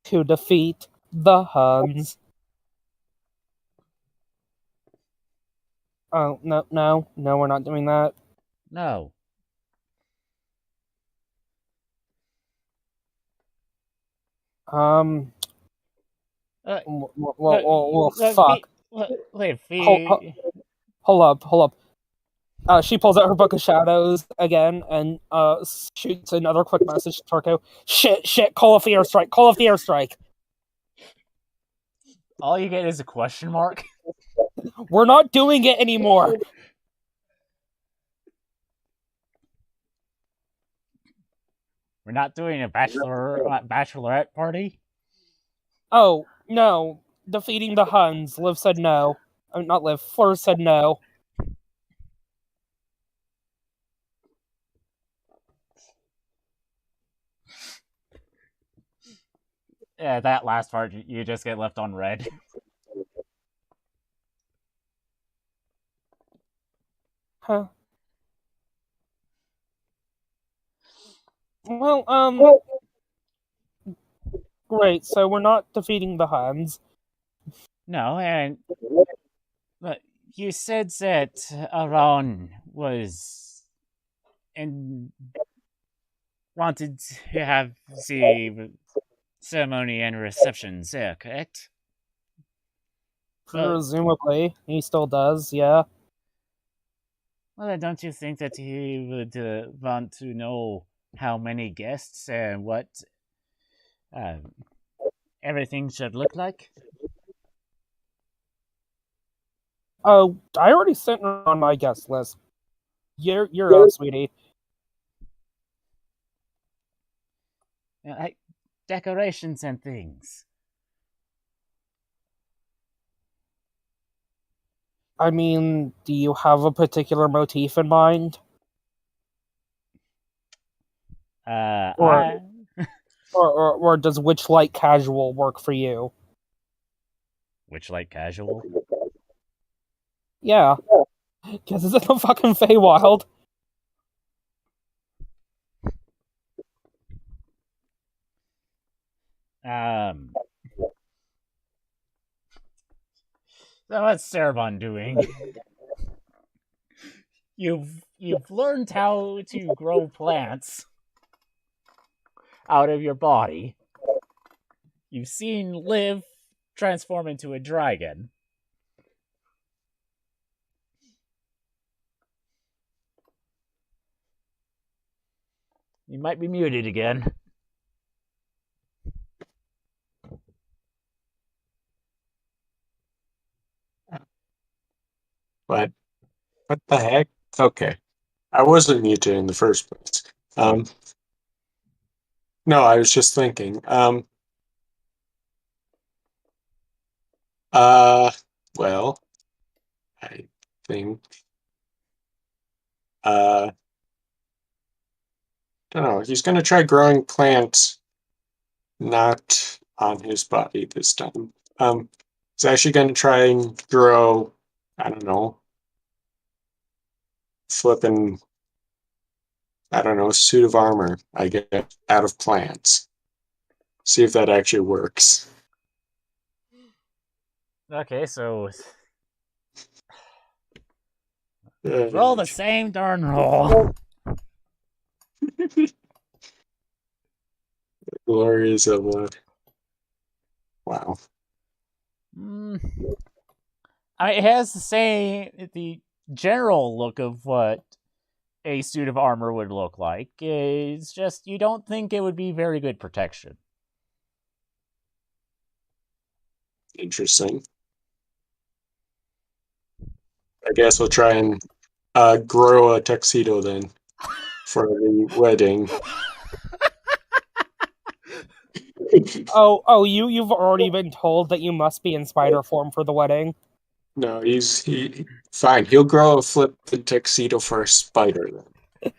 To defeat the Huns. Oh, no, we're not doing that. No. Well, fuck. Hold up. She pulls out her book of shadows again and shoots another quick message to Turco. Shit, call off the airstrike. All you get is a question mark? We're not doing it anymore. We're not doing a bachelorette party? Oh, no. Defeating the Huns. Liv said no. I mean, not Liv. Fleur said no. Yeah, that last part, you just get left on red. Huh. Well, great. So we're not defeating the Huns. No, and but you said that Aran was and wanted to have the ceremony and receptions there, correct? Presumably, he still does. Yeah. Well, then don't you think that he would want to know how many guests and what everything should look like? Oh, I already sent her on my guest list. You're up, sweetie. Decorations and things. I mean, do you have a particular motif in mind? Or does Witchlight Casual work for you? Witchlight Casual? Yeah. Because it's in the fucking Feywild. So what's Cerebon doing? You've learned how to grow plants out of your body. You've seen Liv transform into a dragon. You might be muted again. What the heck? Okay. I wasn't muted in the first place. No, I was just thinking. Well, I think, don't know. He's gonna try growing plants not on his body this time. He's actually gonna try and grow, I don't know, flipping, I don't know, suit of armor, I get out of plants. See if that actually works. Okay, so roll the same darn roll. Glories of wow. It has the general look of what a suit of armor would look like. It's just you don't think it would be very good protection. Interesting. I guess we'll try and grow a tuxedo then for the wedding. You've already been told that you must be in spider form for the wedding. No, he fine. He'll grow a flipped tuxedo for a spider then.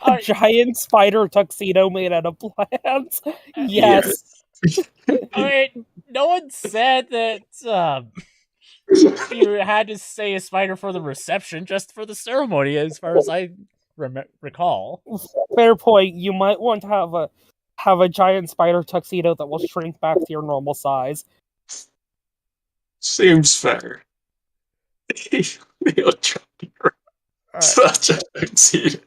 A giant spider tuxedo made out of plants. Yes. No one said that you had to say a spider for the reception, just for the ceremony, as far as I recall. Fair point. You might want to have a giant spider tuxedo that will shrink back to your normal size. Seems fair. He'll try to grow such a tuxedo.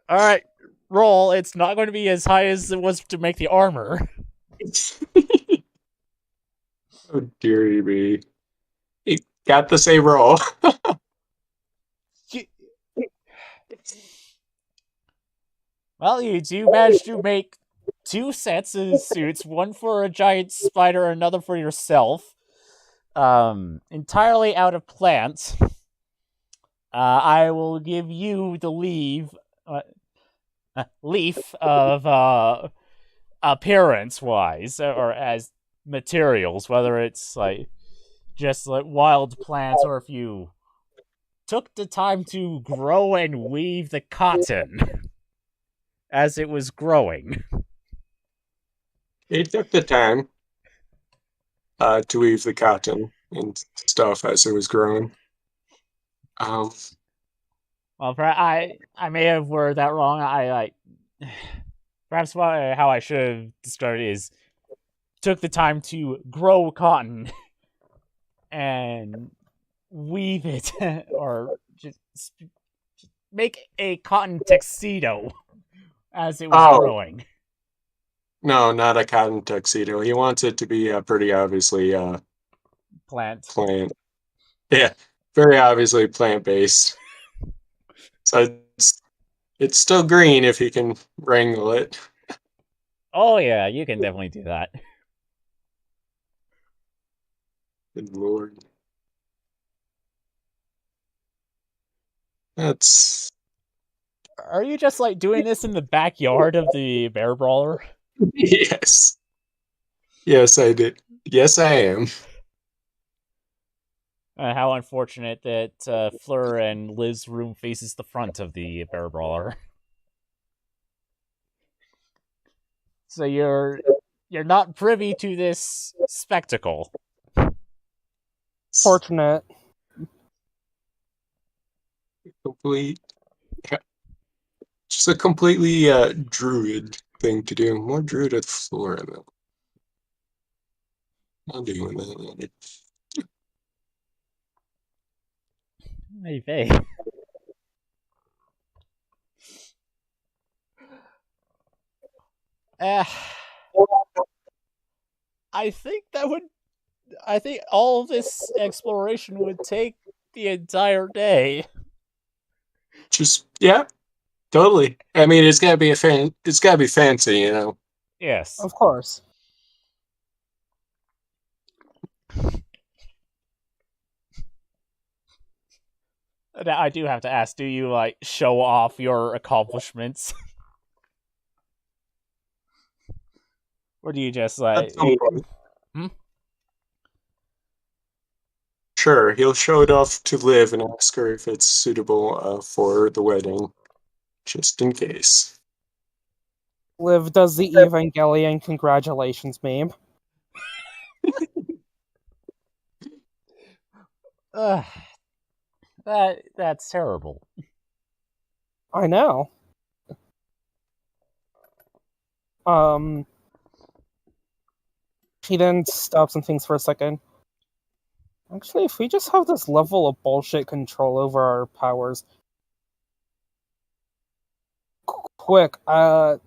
All right, roll. It's not going to be as high as it was to make the armor. Oh dearie me! He got the same roll. Well, you do manage to make 2 sets of suits, one for a giant spider, another for yourself. Entirely out of plants. I will give you the leaf of appearance-wise, or as materials, whether it's like just like wild plants, or if you took the time to grow and weave the cotton as it was growing. He took the time to weave the cotton and stuff as it was growing. Well, I may have worded that wrong. Perhaps how I should have described it is took the time to grow cotton and weave it, or just make a cotton tuxedo as it was growing. No, not a cotton tuxedo. He wants it to be pretty obviously plant. Yeah, very obviously plant-based. So it's still green if he can wrangle it. Oh yeah, you can definitely do that. Good lord. That's... Are you just like doing this in the backyard of the bear brawler? Yes. Yes, I did. Yes, I am. How unfortunate that Fleur and Liv's room faces the front of the bear brawler. So you're not privy to this spectacle. Fortunate. Just a completely druid thing to do. More druid at the floor, though. I'm doing that. Maybe. I think all of this exploration would take the entire day. Just yeah, totally. I mean, it's gotta be it's gotta be fancy, you know. Yes, of course. Now, I do have to ask: do you like show off your accomplishments, or do you just like? Sure, he'll show it off to Liv and ask her if it's suitable for the wedding, just in case. Liv does the Evangelion congratulations meme. That's terrible. I know. She then stops and thinks for a second. Actually, if we just have this level of bullshit control over our powers. Quick, I'm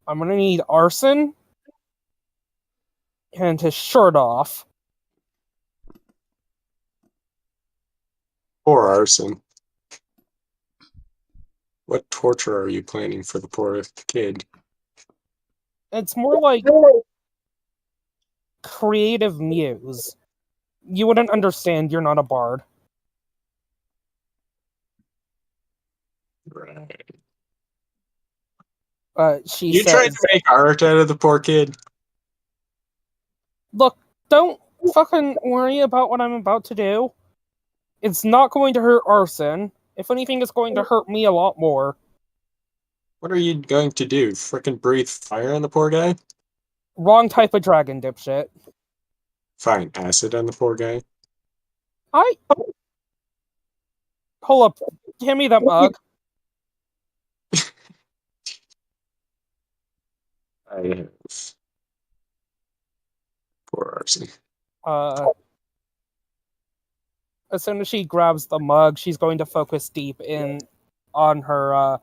gonna need arson. and his shirt off. Poor Arson. What torture are you planning for the poor kid? It's more like creative muse. You wouldn't understand, you're not a bard. Right. She You tried says, to make art out of the poor kid? look, don't fucking worry about what I'm about to do. It's not going to hurt Arson. If anything, it's going to hurt me a lot more. What are you going to do? Frickin' breathe fire on the poor guy? Wrong type of dragon, dipshit. Fine, acid on the poor guy. Hold up. Hand me that mug. I have poor Arson. As soon as she grabs the mug, she's going to focus deep in on her,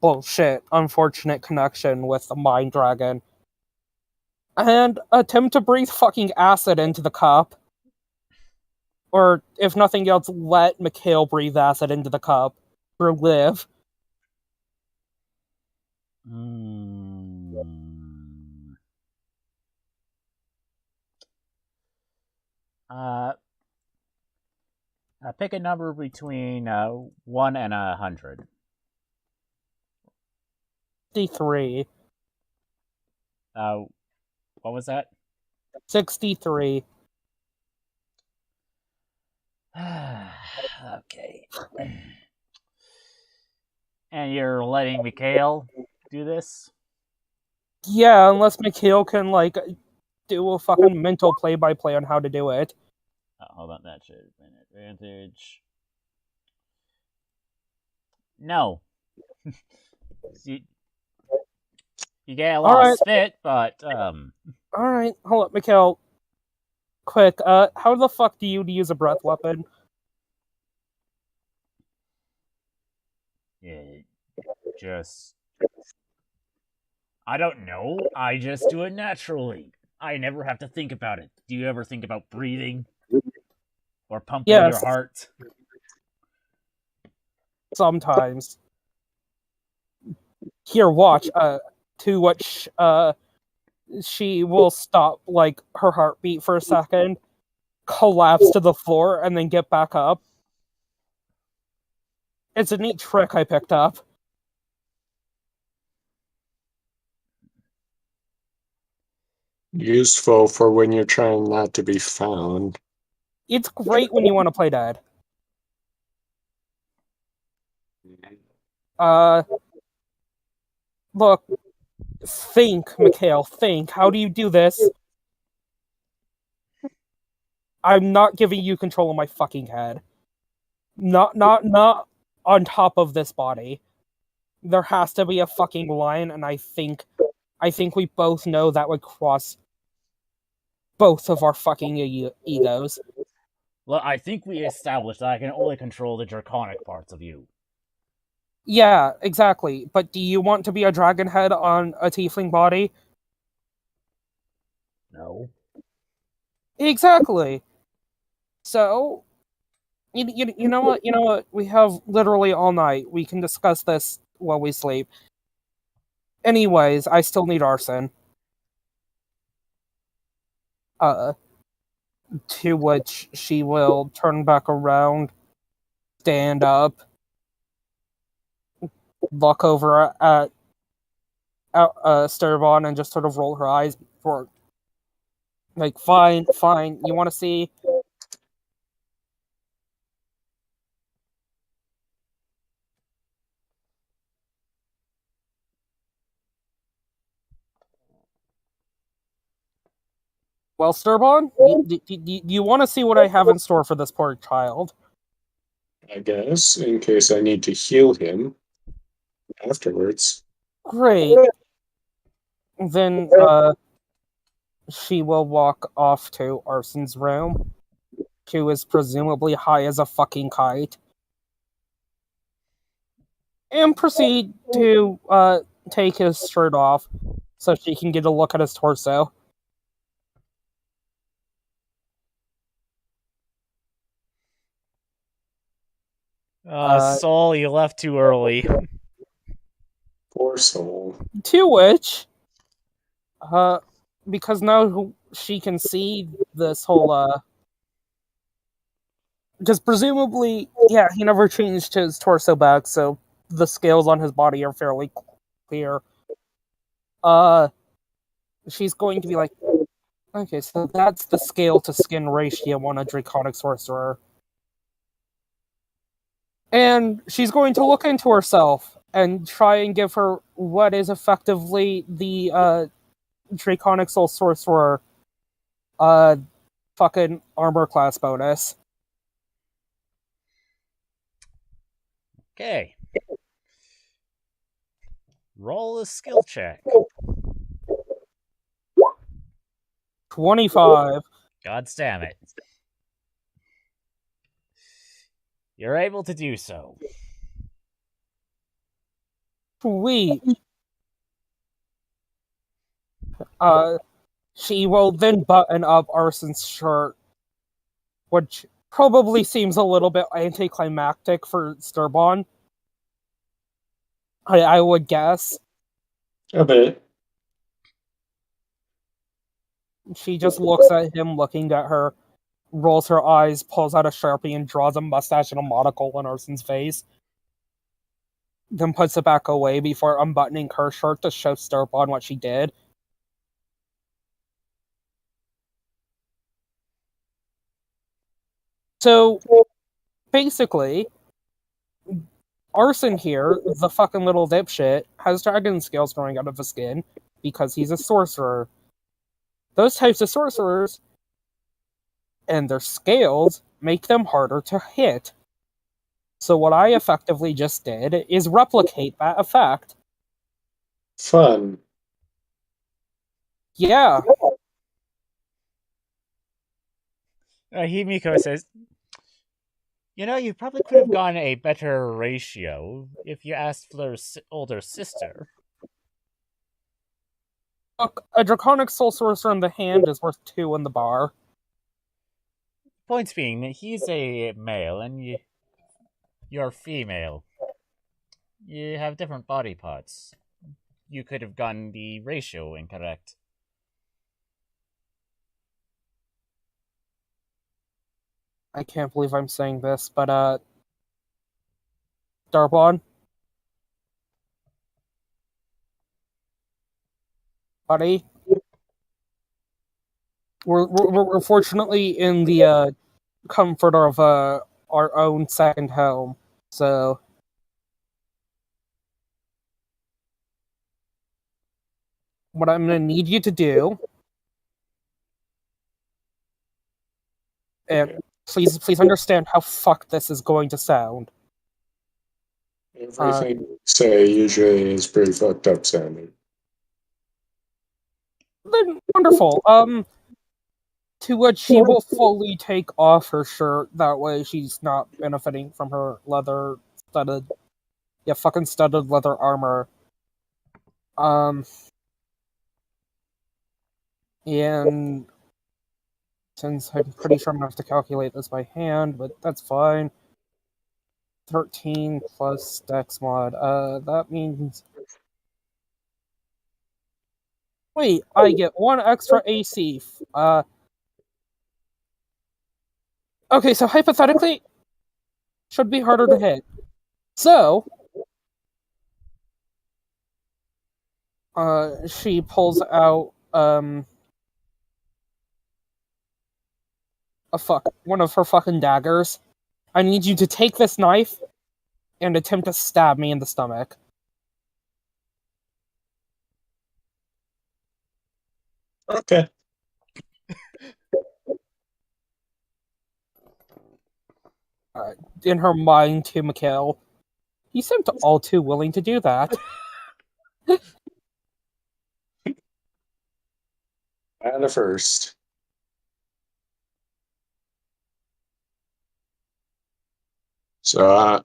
bullshit, unfortunate connection with the mind dragon. And attempt to breathe fucking acid into the cup. Or, if nothing else, let Mikhail breathe acid into the cup. Through Liv. Pick a number between 1 and 100. 63. What was that? 63. Okay. And you're letting Mikhail do this? Yeah, unless Mikhail can, like, do a fucking mental play-by-play on how to do it. Hold on, that should have been advantage. No. you get a lost fit, but Alright, hold up, Mikhail. Quick, how the fuck do you use a breath weapon? Yeah, I don't know. I just do it naturally. I never have to think about it. Do you ever think about breathing? Or pumping your heart? Sometimes. Here, watch. To which, she will stop, like, her heartbeat for a second, collapse to the floor, and then get back up. It's a neat trick I picked up. Useful for when you're trying not to be found. It's great when you want to play dead. Look. Think, Mikhail, think. How do you do this? I'm not giving you control of my fucking head. Not on top of this body. There has to be a fucking line, and I think we both know that would cross both of our fucking egos. Well, I think we established that I can only control the draconic parts of you. Yeah, exactly. But do you want to be a dragon head on a tiefling body? No. Exactly. So, you know what? We have literally all night. We can discuss this while we sleep. Anyways, I still need Arson. To which she will turn back around, stand up, look over at Stervon, and just sort of roll her eyes for, like, fine, you want to see? Well, Stervon, do you want to see what I have in store for this poor child? I guess, in case I need to heal him afterwards. Great. Then, she will walk off to Arson's room, who is presumably high as a fucking kite, and proceed to, take his shirt off so she can get a look at his torso. Soul, you left too early. Poor soul. To which, because now she can see this whole, because presumably, yeah, he never changed his torso back, so the scales on his body are fairly clear. She's going to be like, okay, so that's the scale to skin ratio on a Draconic Sorcerer. And she's going to look into herself and try and give her what is effectively the Draconic Soul Sorcerer fucking armor class bonus. Okay. Roll a skill check. 25. God damn it. You're able to do so. Sweet. She will then button up Arson's shirt, which probably seems a little bit anticlimactic for Sturbon. I would guess. A bit. She just looks at him, looking at her, rolls her eyes, pulls out a Sharpie, and draws a mustache and a monocle on Arson's face. Then puts it back away before unbuttoning her shirt to show Sturbon what she did. So, basically, Arson here, the fucking little dipshit, has dragon scales growing out of his skin because he's a sorcerer. Those types of sorcerers and their scales make them harder to hit. So what I effectively just did is replicate that effect. Fun. Yeah. Himiko says, you know, you probably could have gotten a better ratio if you asked Fleur's older sister. Look, a Draconic Soul Sorcerer in the hand is worth 2 in the bar. Point being that he's a male and you're female. You have different body parts. You could have gotten the ratio incorrect. I can't believe I'm saying this, but Darbon? Buddy? We're fortunately in the comfort of our own second home, so what I'm gonna need you to do, and please understand how fucked this is going to sound. Everything you say usually is pretty fucked up sounding. Then wonderful. To which she will fully take off her shirt. That way, she's not benefiting from her leather studded, fucking studded leather armor. And since I'm pretty sure I'm gonna have to calculate this by hand, but that's fine. 13 plus Dex mod. That means. Wait, I get 1 extra AC. Okay, so hypothetically, should be harder to hit. So, she pulls out, one of her fucking daggers. I need you to take this knife and attempt to stab me in the stomach. Okay. In her mind to Mikhail, he seemed all too willing to do that. And the first. So,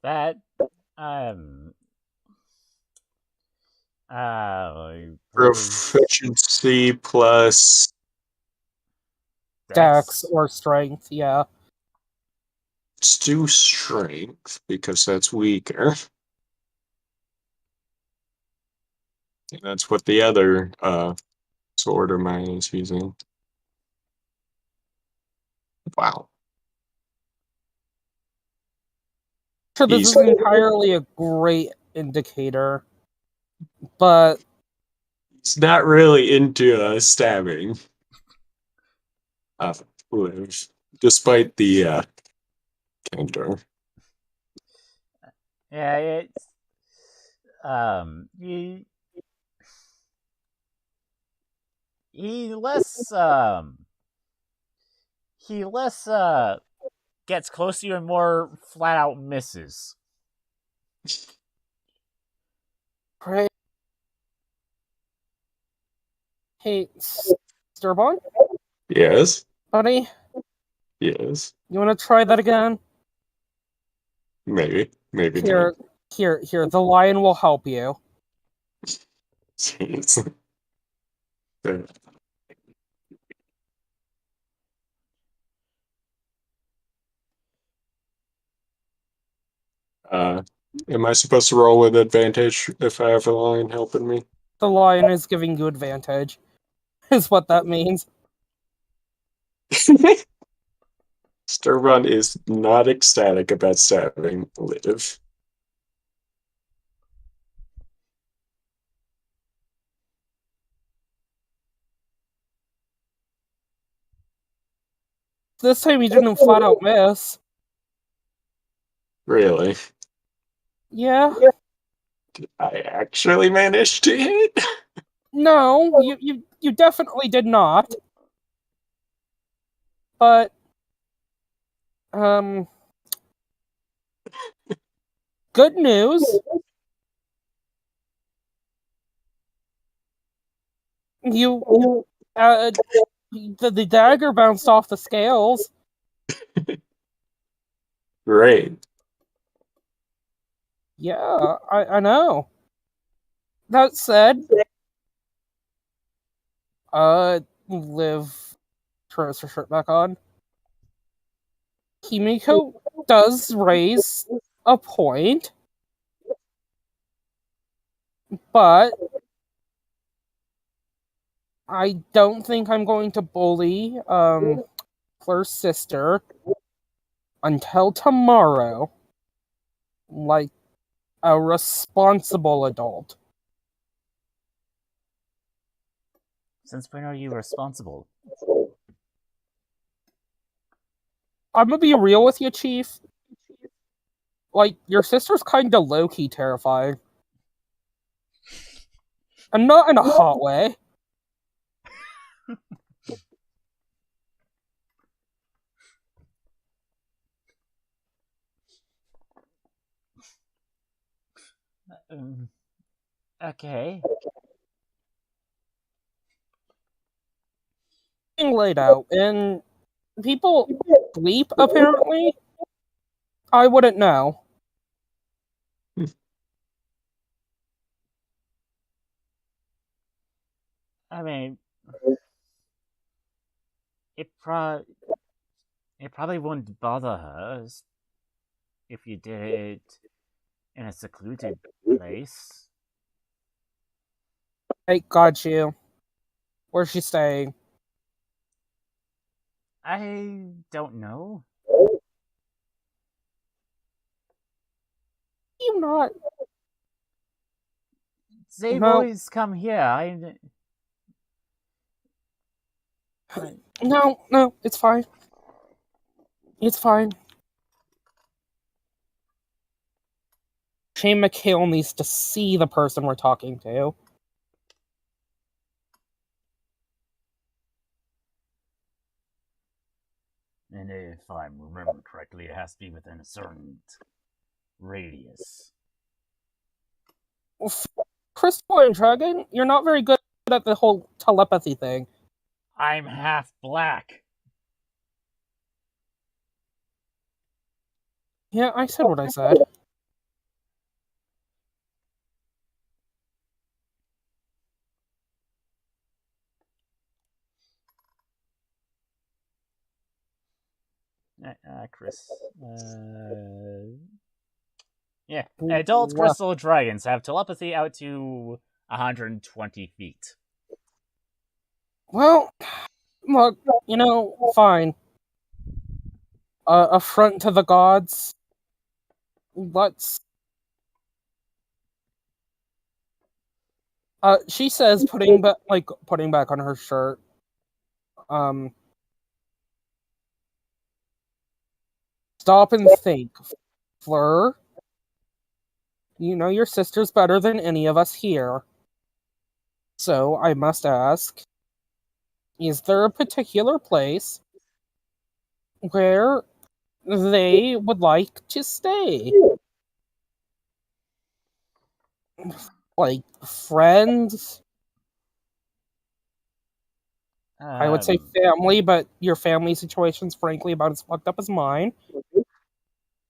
That, proficiency plus Dex or strength, yeah. Let's do strength because that's weaker. And that's what the other sword of mine is using. Wow. Sure, this is entirely a great indicator, but he's not really into stabbing. Lives, despite the candor. Yeah, it's he less gets close to you and more flat out misses. right. Hey, Sturbon? Yes. Buddy? Yes. You want to try that again? Maybe. Maybe Here, here. The lion will help you. not. Am I supposed to roll with advantage if I have a lion helping me? The lion is giving you advantage, is what that means. Sturban is not ecstatic about stabbing Liv. This time he didn't flat out miss. Really? Yeah. Did I actually manage to hit? No, you definitely did not. But good news. You the dagger bounced off the scales. Great. Yeah, I know. That said, Liv throws her shirt back on. Himiko does raise a point, but I don't think I'm going to bully Flir's sister until tomorrow, like a responsible adult. Since when are you responsible? I'm gonna be real with you, Chief. Like, your sister's kinda low-key terrifying. And not in a hot way. Okay. Being laid out, and people sleep, apparently? I wouldn't know. I mean, it probably wouldn't bother her if you did it in a secluded place. Hey, got you. Where's she staying? I don't know. You not? They No. always come here. No, it's fine. It's fine. Shane McHale needs to see the person we're talking to. And if I remember correctly, it has to be within a certain radius. Crystal and Dragon, you're not very good at the whole telepathy thing. I'm half black. Yeah, I said what I said. Chris. Yeah, adult What? crystal dragons have telepathy out to 120 feet. Well, look, fine. Affront to the gods. Let's. She says, putting back on her shirt. Stop and think, Fleur. You know your sister's better than any of us here. So I must ask, is there a particular place where they would like to stay? Like friends? I would say family, but your family situation's frankly about as fucked up as mine.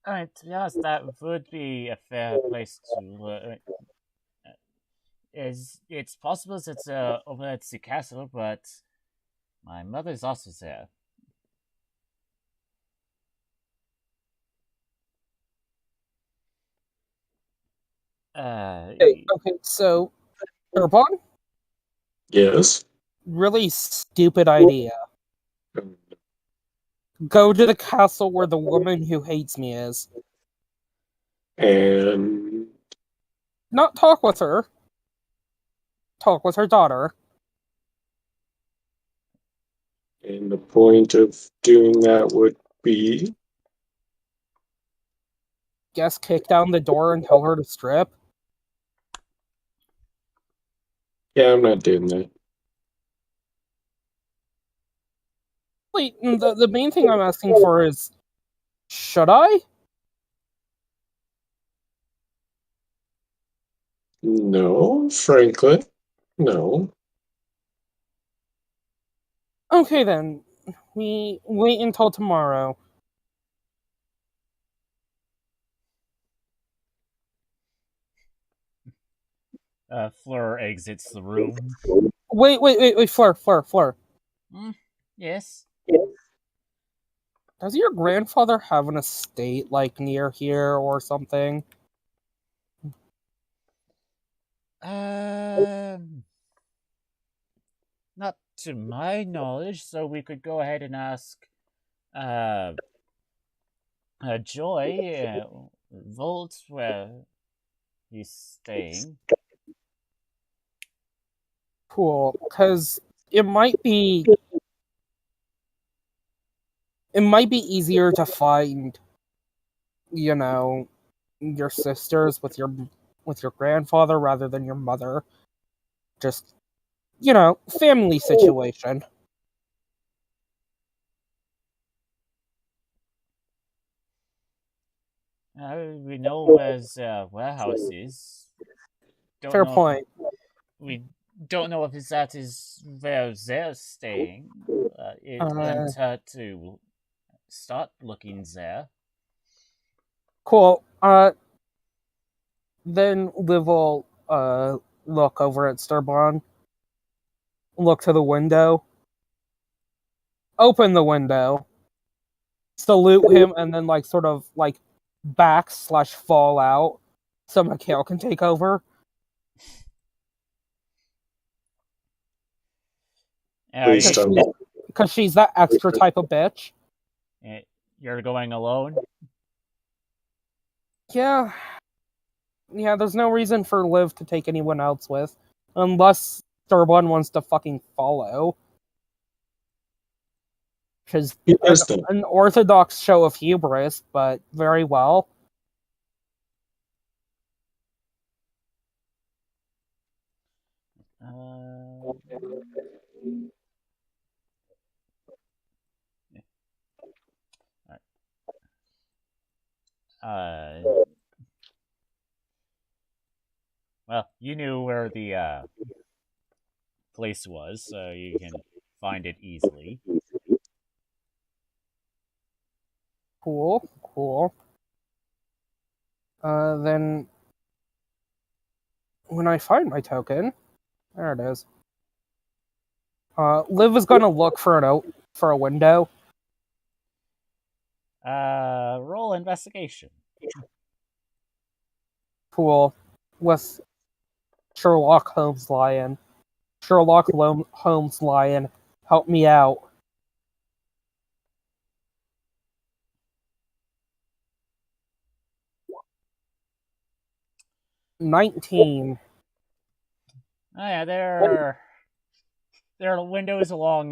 To be honest, that would be a fair place to. It's possible it's over at the castle, but my mother's also there. Okay, so Urbon, Yes. really stupid idea. Go to the castle where the woman who hates me is. And Not talk with her. Talk with her daughter. the point of doing that would be, Guess kick down the door and tell her to strip. yeah, I'm not doing that. Wait, the main thing I'm asking for is, should I? No, frankly, no. Okay then. We wait until tomorrow. Fleur exits the room. Wait, Fleur. Yes. Does your grandfather have an estate, like, near here or something? Not to my knowledge, so we could go ahead and ask Joy, Volt, where he's staying. Cool, because it might be easier to find, your sisters with your grandfather rather than your mother. Just, family situation. We know where the warehouse is. Fair point. We don't know if that is where they're staying. It wouldn't hurt to start looking there. Cool. Then Liv will look over at Sturbon. Look to the window. Open the window. Salute him, and then sort of back/fall out so Mikhail can take over. Please don't. Because she's that extra type of bitch. You're going alone? Yeah, there's no reason for Liv to take anyone else with. Unless Sturbon wants to fucking follow. Which is an orthodox show of hubris, but very well. Well, you knew where the place was, so you can find it easily. Cool. Then when I find my token, there it is. Liv is gonna look for a window. Roll investigation. Cool. With Sherlock Holmes lion. Holmes lion, help me out. 19. Oh yeah, there are windows along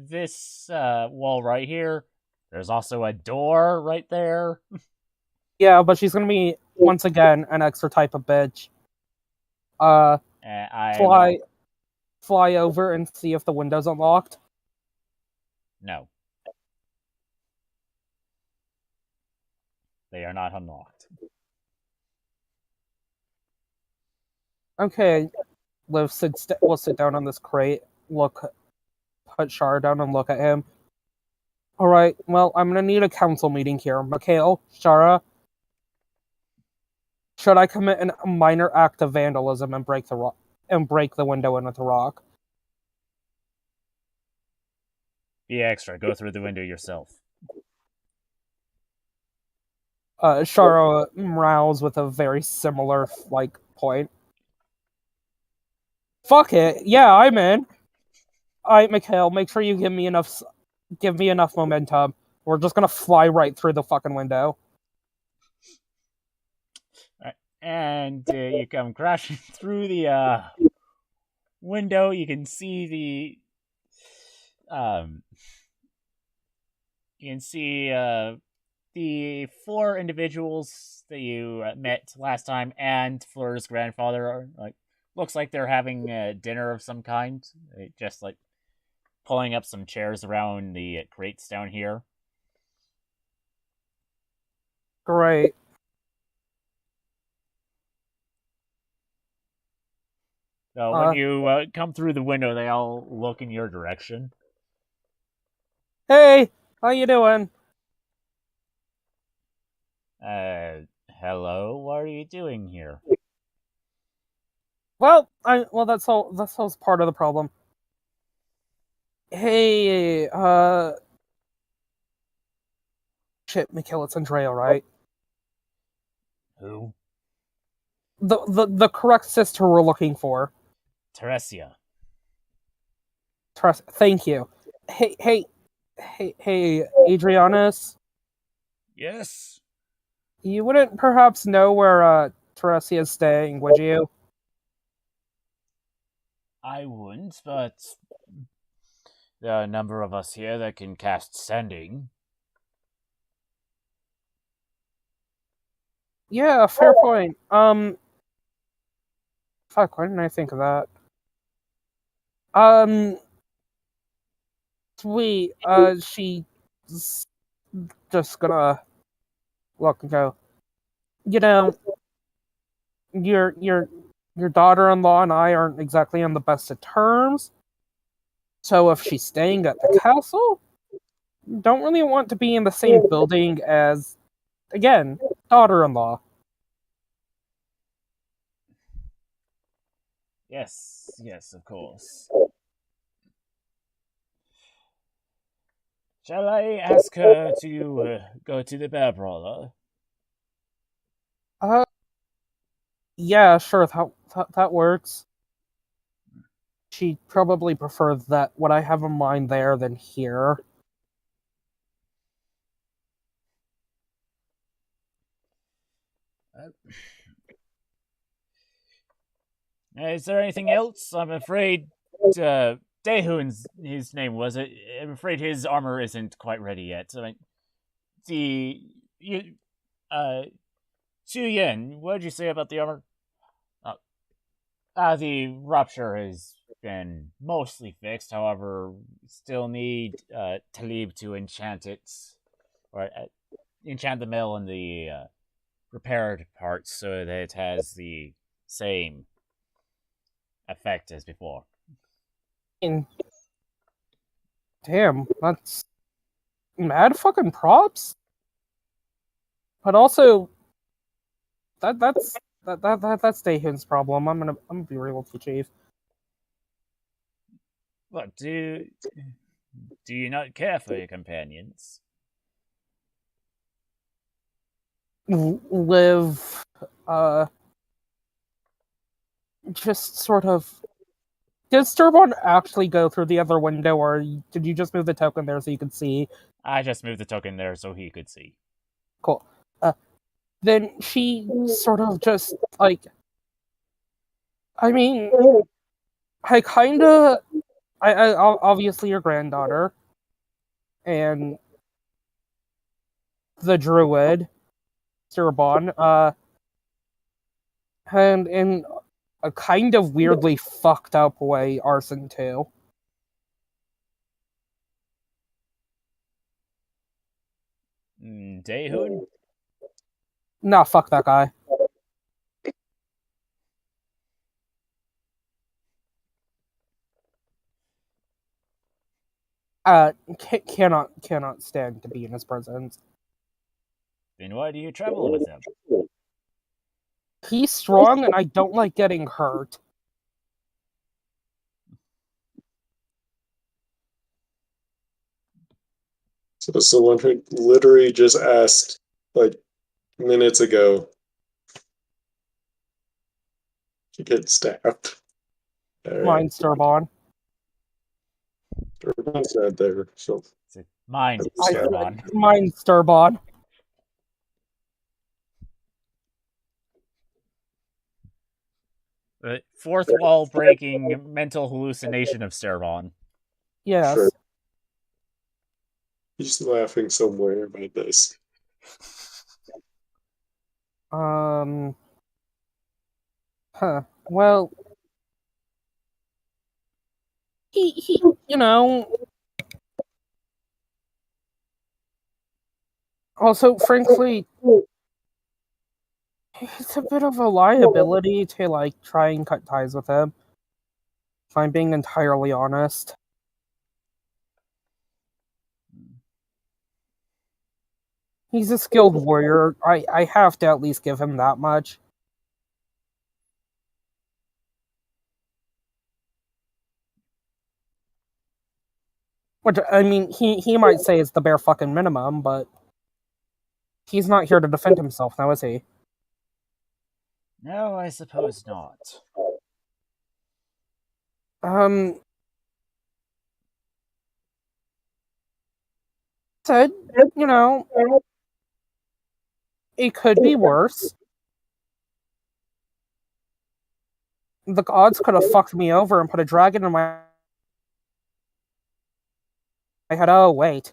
this wall right here. There's also a door right there. Yeah, but she's gonna be once again an extra type of bitch. I will. Fly over and see if the window's unlocked. No. They are not unlocked. Okay, Liv will sit down on this crate, put Shara down and look at him. Alright, well, I'm gonna need a council meeting here. Mikhail, Shara, should I commit a minor act of vandalism and break the window into the rock? Be extra. Go through the window yourself. Shara rows with a very similar point. Fuck it, yeah, I'm in. Alright, Mikhail, make sure you give me enough momentum. We're just gonna fly right through the fucking window. And you come crashing through the window. You can see the four individuals that you met last time, and Fleur's grandfather are looks like they're having dinner of some kind. Just pulling up some chairs around the crates down here. Great. So when you come through the window, they all look in your direction. Hey, how you doing? Hello. What are you doing here? Well, that's all. That's all part of the problem. Hey, shit, Mikhail, it's Andrea, right? Who? The correct sister we're looking for. Teresia. Thank you. Hey, Adrianus. Yes. You wouldn't perhaps know where Teresia is staying, would you? I wouldn't, but there are a number of us here that can cast sending. Yeah, fair point. Fuck, why didn't I think of that? Sweet. She's just gonna look and go. You know, your daughter-in-law and I aren't exactly on the best of terms. So if she's staying at the castle, don't really want to be in the same building as, again, daughter-in-law. Yes, of course. Shall I ask her to go to the bear brawler? Yeah, sure, that works. She'd probably prefer that what I have in mind there than here. Is there anything else? I'm afraid Dehun's his name was it. I'm afraid his armor isn't quite ready yet. I mean, Su Yin, what did you say about the armor? The rupture has been mostly fixed. However, still need Talib to enchant it, or enchant the mill and the repaired parts so that it has the same effect as before. Damn, that's mad fucking props. But also, that's Dahun's problem. I'm gonna be real with you, Chief. What do you not care for your companions? Liv, just sort of. Did Sturbon actually go through the other window, or did you just move the token there so you could see? I just moved the token there so he could see. Cool. Then she sort of just, like... I mean, I kinda... I obviously your granddaughter, and the druid, Sturbon, and in a kind of weirdly fucked up way, Arson too. Daehoon? Nah, fuck that guy. Cannot stand to be in his presence. Then why do you travel with him? He's strong, and I don't like getting hurt. So someone who literally just asked, like, minutes ago to get stabbed. Mine, Sturbon. Everyone's not there, so... Mind, Sturbon. Mine, Sturbon. The fourth wall breaking mental hallucination of Sturbon. Yes. Sure. He's laughing somewhere about this. Well, he, you know. Also, frankly, it's a bit of a liability to, like, try and cut ties with him. If I'm being entirely honest. He's a skilled warrior. I have to at least give him that much. Which, I mean, he might say it's the bare fucking minimum, but he's not here to defend himself now, is he? No, I suppose not. Said, you know, it could be worse. The gods could have fucked me over and put a dragon in my head. Oh, wait.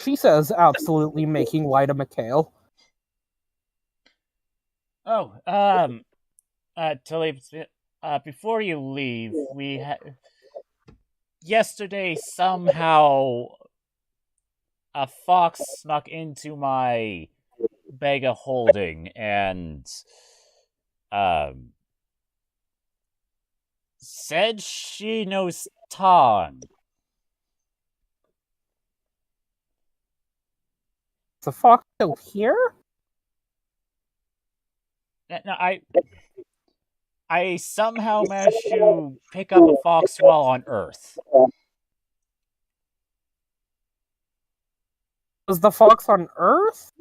She says absolutely making light of Mikhail. Oh, Tully, before you leave, yesterday somehow a fox snuck into my bag of holding and said she knows Tan. Is the fox still here? No, I somehow managed to pick up a fox while on Earth. Was the fox on Earth?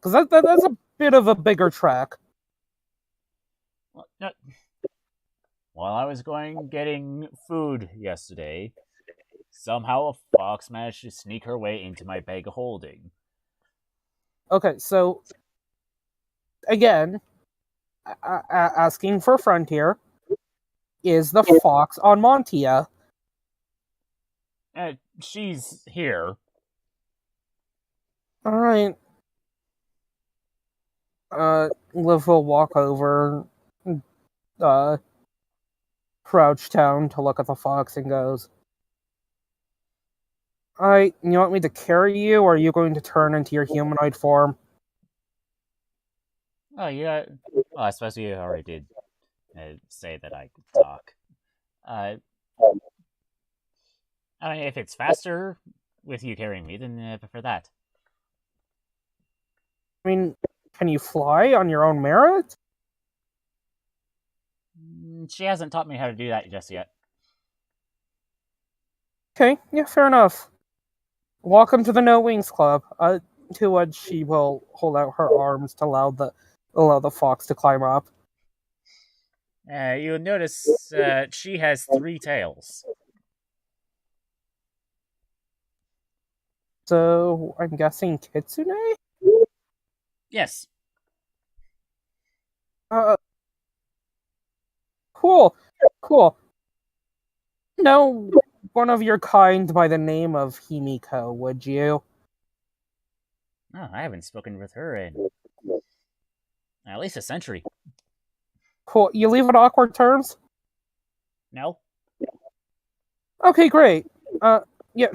Because that's a bit of a bigger track. While I was getting food yesterday, somehow a fox managed to sneak her way into my bag of holding. Okay, so again, asking for Frontier, is the fox on Montia? She's here. Alright. Liv will walk over, crouch down to look at the fox and goes, Alright, you want me to carry you, or are you going to turn into your humanoid form? Oh, yeah. Well, I suppose you already did say that I could talk. I mean, if it's faster with you carrying me, then I prefer that. I mean, can you fly on your own merit? She hasn't taught me how to do that just yet. Okay, yeah, fair enough. Welcome to the No Wings Club. To which she will hold out her arms to allow the fox to climb up. You'll notice she has 3 tails. So I'm guessing Kitsune? Yes. Cool. Cool. No one of your kind by the name of Himiko, would you? Oh, I haven't spoken with her in at least a century. Cool. You leave it awkward terms? No? Okay, great. Yeah,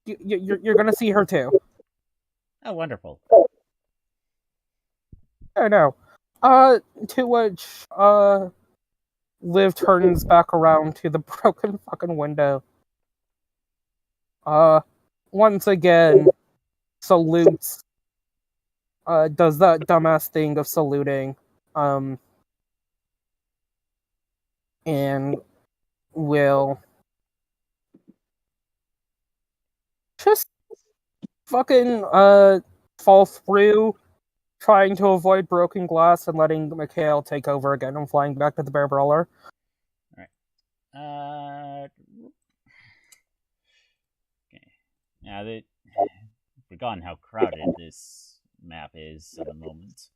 you're gonna see her too. Oh, wonderful. I know. To which, Liv turns back around to the broken fucking window. Once again, salutes. Does that dumbass thing of saluting. And will just fucking, fall through, trying to avoid broken glass and letting Mikhail take over again and flying back to the bear brawler. Okay. Now that I've forgotten how crowded this map is at the moment.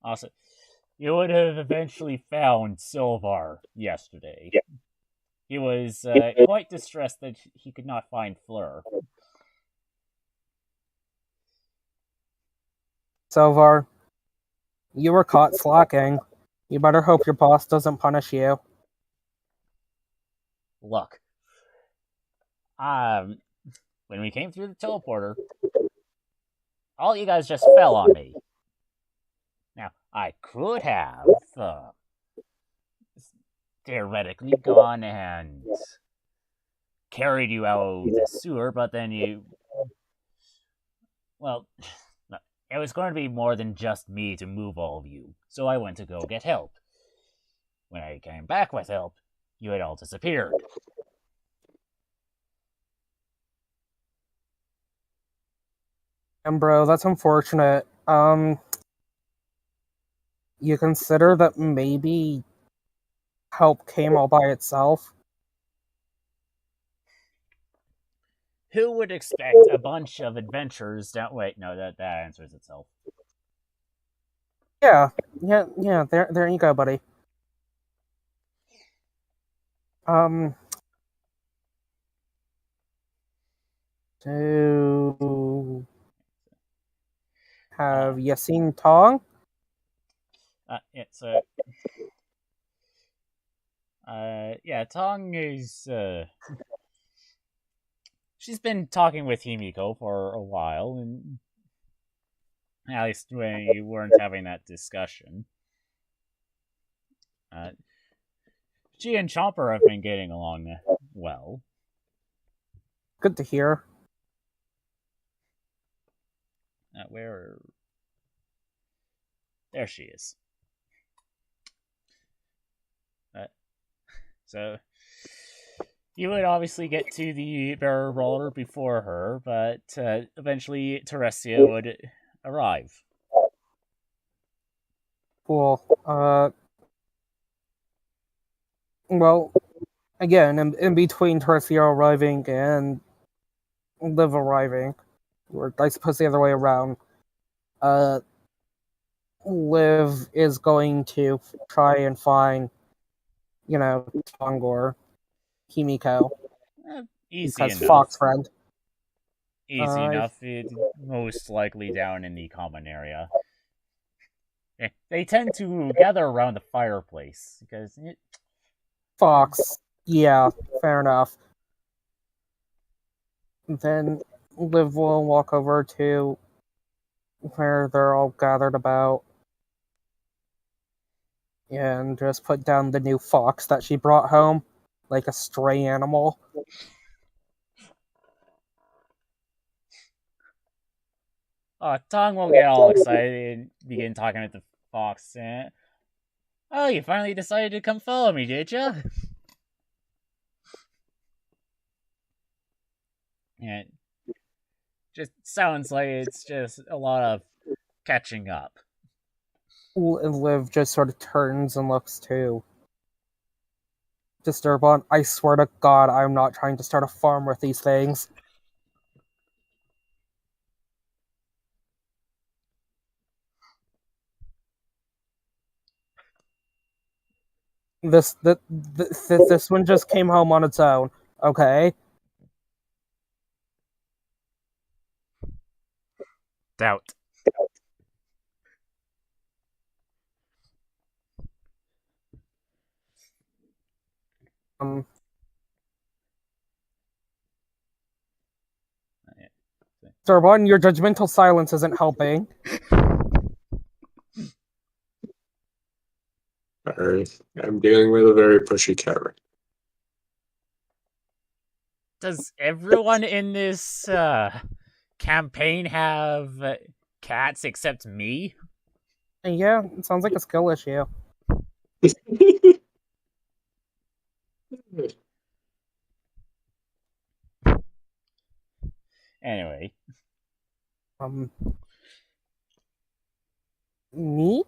Also, you would have eventually found Silvar yesterday. He was quite distressed that he could not find Fleur. Silvar, you were caught slacking. You better hope your boss doesn't punish you. Look, when we came through the teleporter, all you guys just fell on me. Now, I could have theoretically gone and carried you out of the sewer, but then you... Well, it was going to be more than just me to move all of you, so I went to go get help. When I came back with help, you had all disappeared. And bro, that's unfortunate. You consider that maybe help came all by itself? Who would expect a bunch of adventurers down... Wait, no, that answers itself. Yeah, there you go, buddy. So... Have you seen Tong? Yeah, so... yeah, Tong is, she's been talking with Himiko for a while, and at least when you weren't having that discussion. She and Chomper have been getting along well. Good to hear. Where... There she is. So, you would obviously get to the bear roller before her, but eventually Teresia would arrive. Cool. Well, again, in between Teresia arriving and Liv arriving, or I suppose the other way around, Liv is going to try and find, Tong or Himiko, Easy because enough. Fox friend. Easy enough. It's most likely down in the common area. They tend to gather around the fireplace because... Fox. Yeah, fair enough. Then Liv will walk over to where they're all gathered about and just put down the new fox that she brought home, like a stray animal. Tong will get all excited and begin talking with the fox. Oh, you finally decided to come follow me, did ya? Yeah, just sounds like it's just a lot of catching up. And Liv just sort of turns and looks too. Disturbon, I swear to God, I'm not trying to start a farm with these things. This one just came home on its own. Okay. Doubt. Disturbon, your judgmental silence isn't helping. Sorry, I'm dealing with a very pushy cat right Does everyone in this campaign have cats except me? Yeah, it sounds like a skill issue. Anyway. Neat.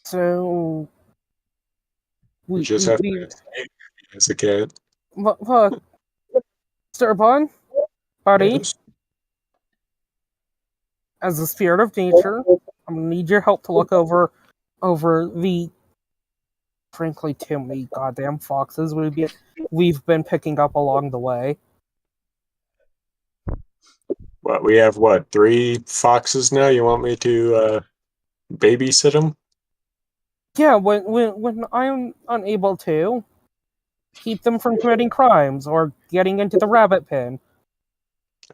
So You we just we, have we to as a cat. look, Disturbon, buddy, Yes. as a spirit of nature, I'm gonna need your help to look over the frankly too many goddamn foxes we've been picking up along the way. What we have? What 3 foxes now? You want me to babysit them? Yeah, when I'm unable to keep them from committing crimes or getting into the rabbit pen.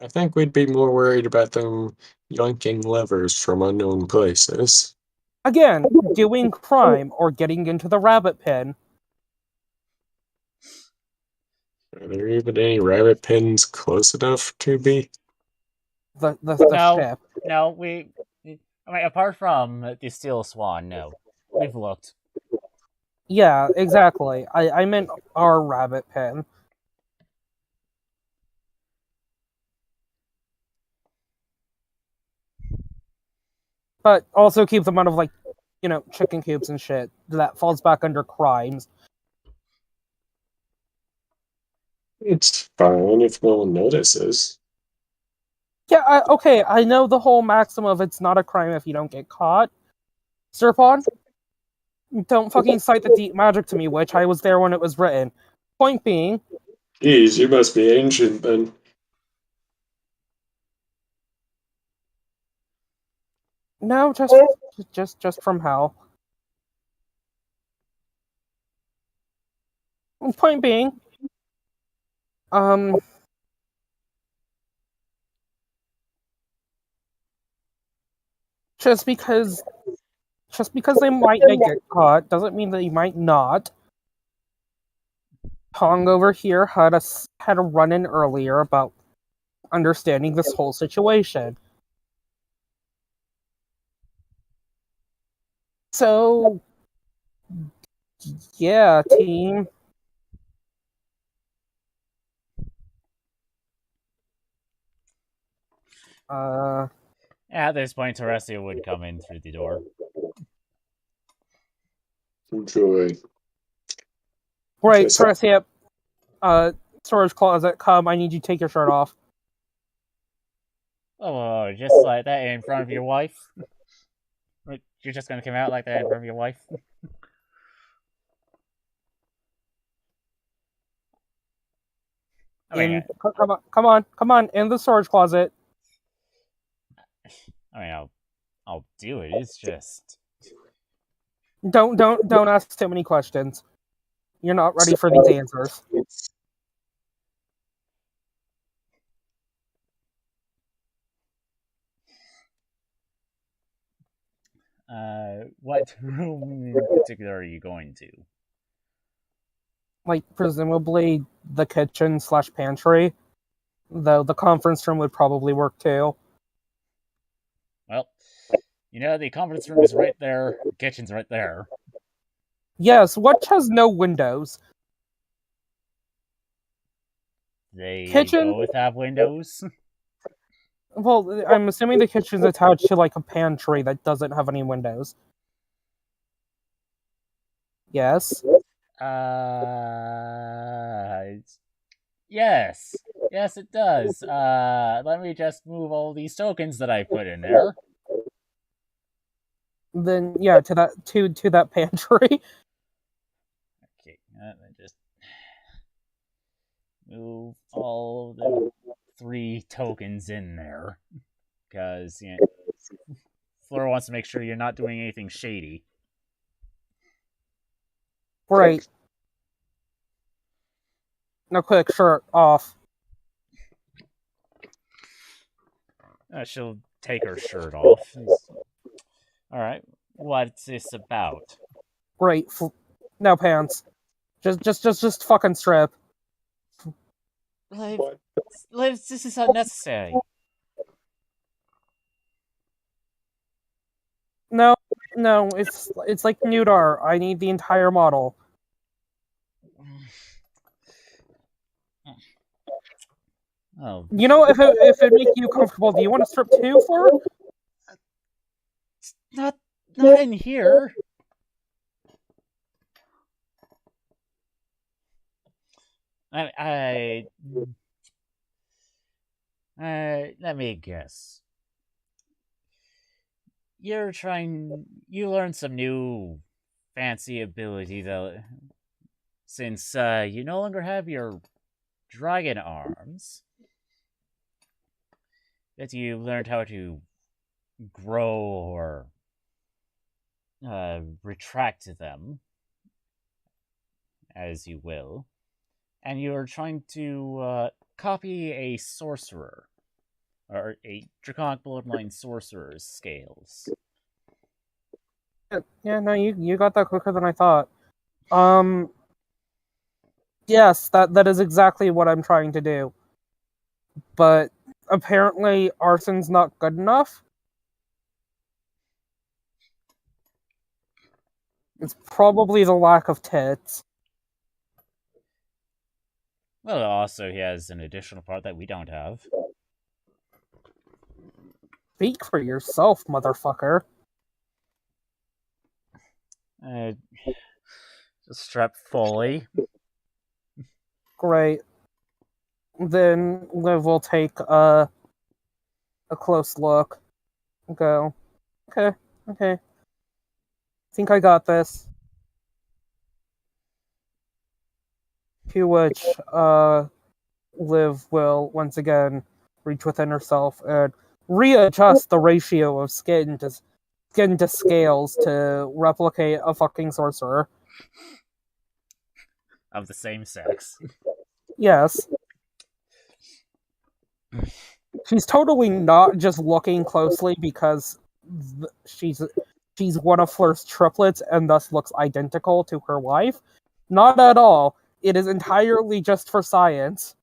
I think we'd be more worried about them yoinking levers from unknown places. Again, doing crime or getting into the rabbit pen. Are there even any rabbit pens close enough to be? The No, ship. no, I mean, apart from the Steel Swan, no. We've looked. Yeah, exactly. I meant our rabbit pen. But also keep them out of, like, chicken coops and shit. That falls back under crimes. It's fine if no one notices. Yeah, okay, I know the whole maxim of it's not a crime if you don't get caught. Serpon, don't fucking cite the deep magic to me, witch. I was there when it was written. Point being, Geez, you must be ancient then. no, just from hell. Point being, um, just because they might not get caught doesn't mean they might not. Pong over here had a run in earlier about understanding this whole situation. So, yeah, team. At this point, Teresia would come in through the door. Enjoy. Right, Just Teresia, storage closet, come, I need you to take your shirt off. Oh, just like that in front of your wife? You're just gonna come out like that in front of your wife? Come on, in the storage closet. I mean, I'll do it. It's just Don't ask too many questions. You're not ready for these answers. what room in particular are you going to? Like, presumably the kitchen/pantry. Though the conference room would probably work too. Well, the conference room is right there. The kitchen's right there. Yes, which has no windows. They Kitchen? both have windows. Well, I'm assuming the kitchen's attached to like a pantry that doesn't have any windows. Yes. Yes. Yes, it does. Let me just move all these tokens that I put in there. Then yeah, to that pantry. Okay, let me just move all the 3 tokens in there. Because, Fleur wants to make sure you're not doing anything shady. Right. Now quick, shirt off. She'll take her shirt off. Alright, what's this about? Great. No pants. Just fucking strip. Liv, this is unnecessary. No, it's like Nudar. I need the entire model. Oh, If it makes you comfortable, do you want to strip too, Fleur? not in here. Let me guess. You learned some new fancy ability though, since you no longer have your dragon arms. That you learned how to grow or retract them, as you will, and you're trying to copy a sorcerer, or a draconic bloodline sorcerer's scales. Yeah, no, you got that quicker than I thought. Yes, that is exactly what I'm trying to do. But apparently arson's not good enough. It's probably the lack of tits. Well, also he has an additional part that we don't have. Speak for yourself, motherfucker. Just strap fully. Great. Then Liv will take a close look. Go. Okay. Think I got this. To which Liv will once again reach within herself and readjust the ratio of skin to scales to replicate a fucking sorcerer. Of the same sex. Yes. She's totally not just looking closely because she's one of Fleur's triplets and thus looks identical to her wife. Not at all. It is entirely just for science.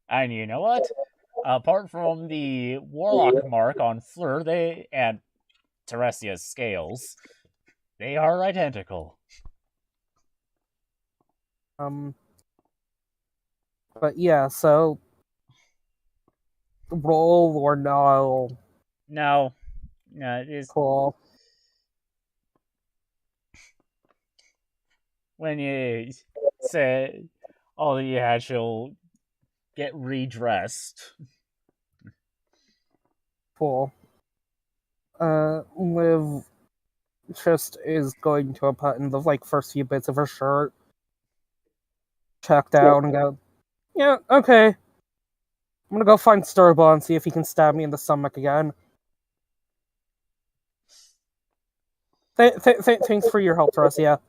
And you know what? Apart from the warlock mark on Fleur, and Teresia's scales, they are identical. But yeah, so roll or no? No, it is Cool. When you say all you had, she'll get redressed. Cool. Liv just is going to put in the first few bits of her shirt, check down, and go, yeah, okay. I'm gonna go find Sturba and see if he can stab me in the stomach again. Thanks for your help, Teresia.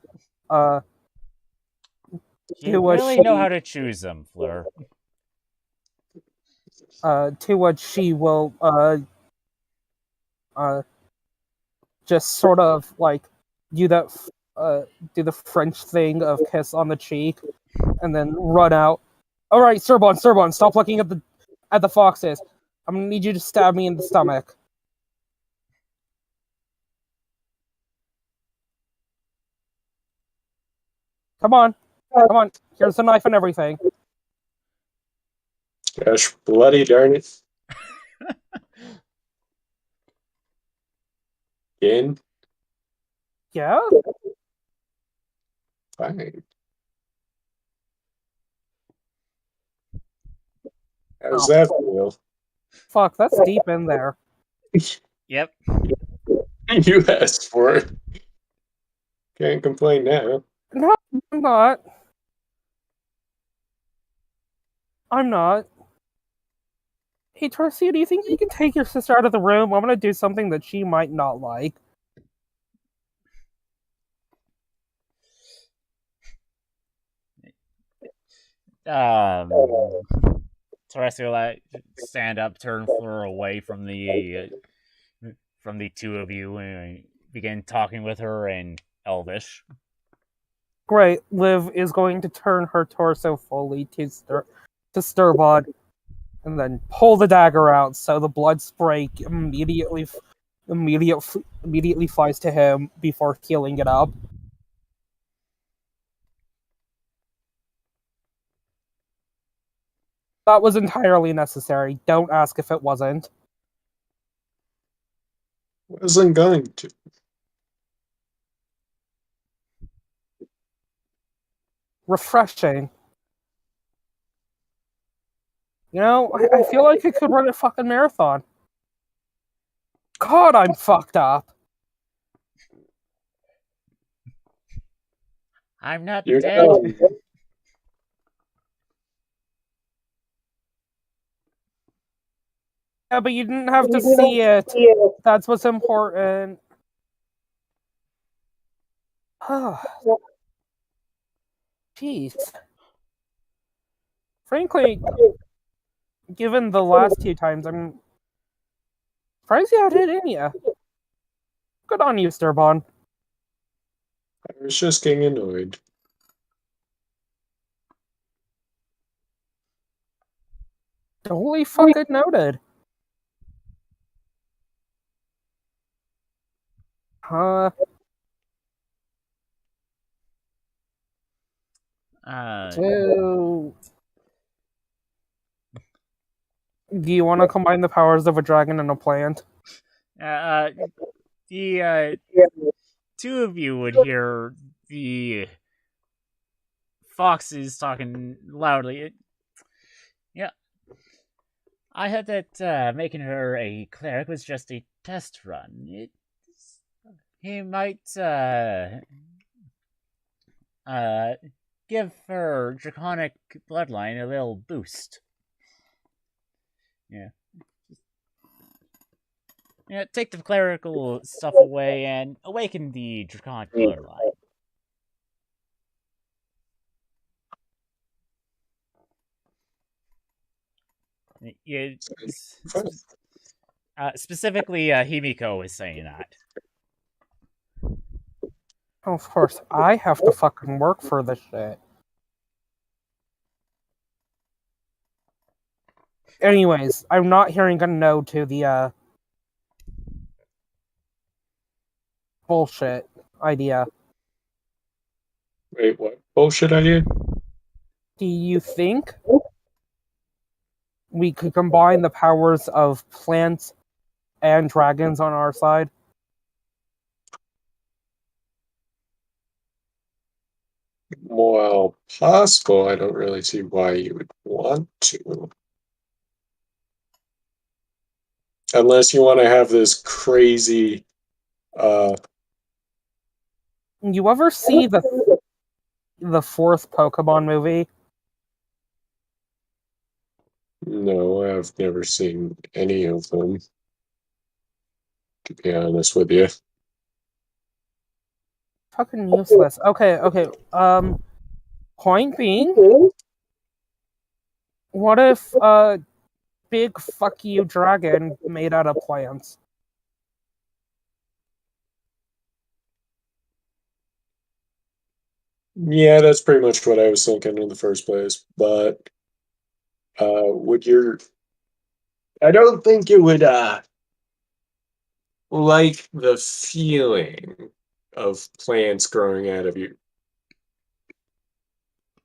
You really know how to choose them, Fleur. To what she will just sort of do the French thing of kiss on the cheek and then run out. All right, Sturbon, stop looking at the foxes. I'm gonna need you to stab me in the stomach. Come on. Come on. Here's the knife and everything. Gosh, bloody darn it. Again? Yeah? Fine. How's that feel? Fuck, that's deep in there. Yep. You asked for it. Can't complain now. No, I'm not. I'm not. Hey, Tarsia, do you think you can take your sister out of the room? I'm gonna do something that she might not like. Terrestrial like stand up, turn Fleur away from the two of you, and begin talking with her in Elvish. Great. Liv is going to turn her torso fully to Sturbod, and then pull the dagger out so the blood spray immediately flies to him before healing it up. That was entirely necessary. Don't ask if it wasn't. Wasn't going to. Refreshing. You know, I feel like I could run a fucking marathon. God, I'm fucked up. I'm not You're dead. Yeah, but you didn't have to see it. That's what's important. Jeez. Frankly, given the last two times, I'm surprised you had it in you. Good on you, Sturbon. I was just getting annoyed. Totally fucking noted. So, do you want to combine the powers of a dragon and a plant? The two of you would hear the foxes talking loudly. Yeah, I heard that making her a cleric was just a test run. He might give her draconic bloodline a little boost. Yeah. Yeah, take the clerical stuff away and awaken the draconic bloodline. Yeah, specifically, Himiko is saying that. Of course, I have to fucking work for this shit. Anyways, I'm not hearing a no to the bullshit idea. Wait, what bullshit idea? Do you think we could combine the powers of plants and dragons on our side? Well, possible. I don't really see why you would want to. Unless you want to have this crazy You ever see the fourth Pokemon movie? No, I've never seen any of them, to be honest with you. Fucking useless. Okay. Point being, what if big fuck you dragon made out of plants? Yeah, that's pretty much what I was thinking in the first place. But would your I don't think it would like the feeling of plants growing out of you.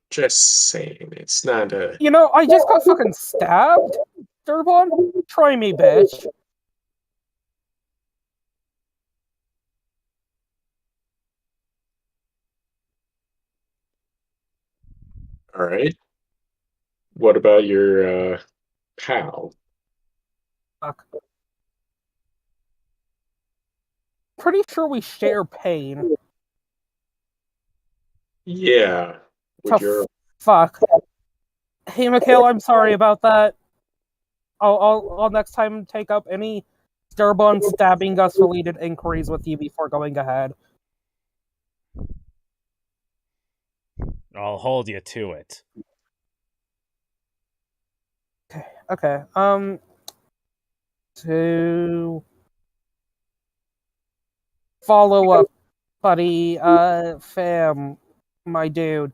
Just saying, it's not a. You know, I just got fucking stabbed. Durbon, try me, bitch. All right. What about your pal? Fuck. Pretty sure we share pain. Yeah. Would your Fuck. Hey, Mikhail, I'm sorry about that. I'll next time take up any Durbon stabbing us related inquiries with you before going ahead. I'll hold you to it. Okay. To follow up, buddy, fam, my dude.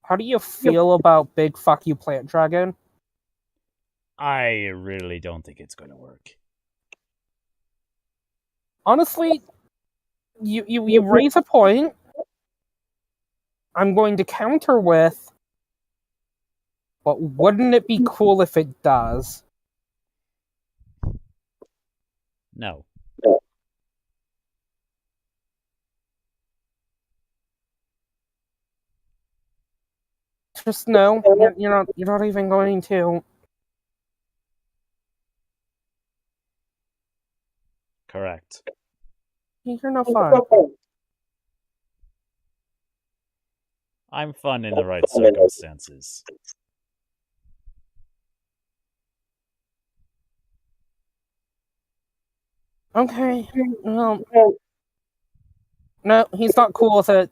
How do you feel about Big Fuck You Plant Dragon? I really don't think it's going to work. Honestly, you raise a point. I'm going to counter with, but wouldn't it be cool if it does? No. Just no, you're not even going to. Correct. You're no fun. I'm fun in the right circumstances. Okay, well, no, he's not cool with it.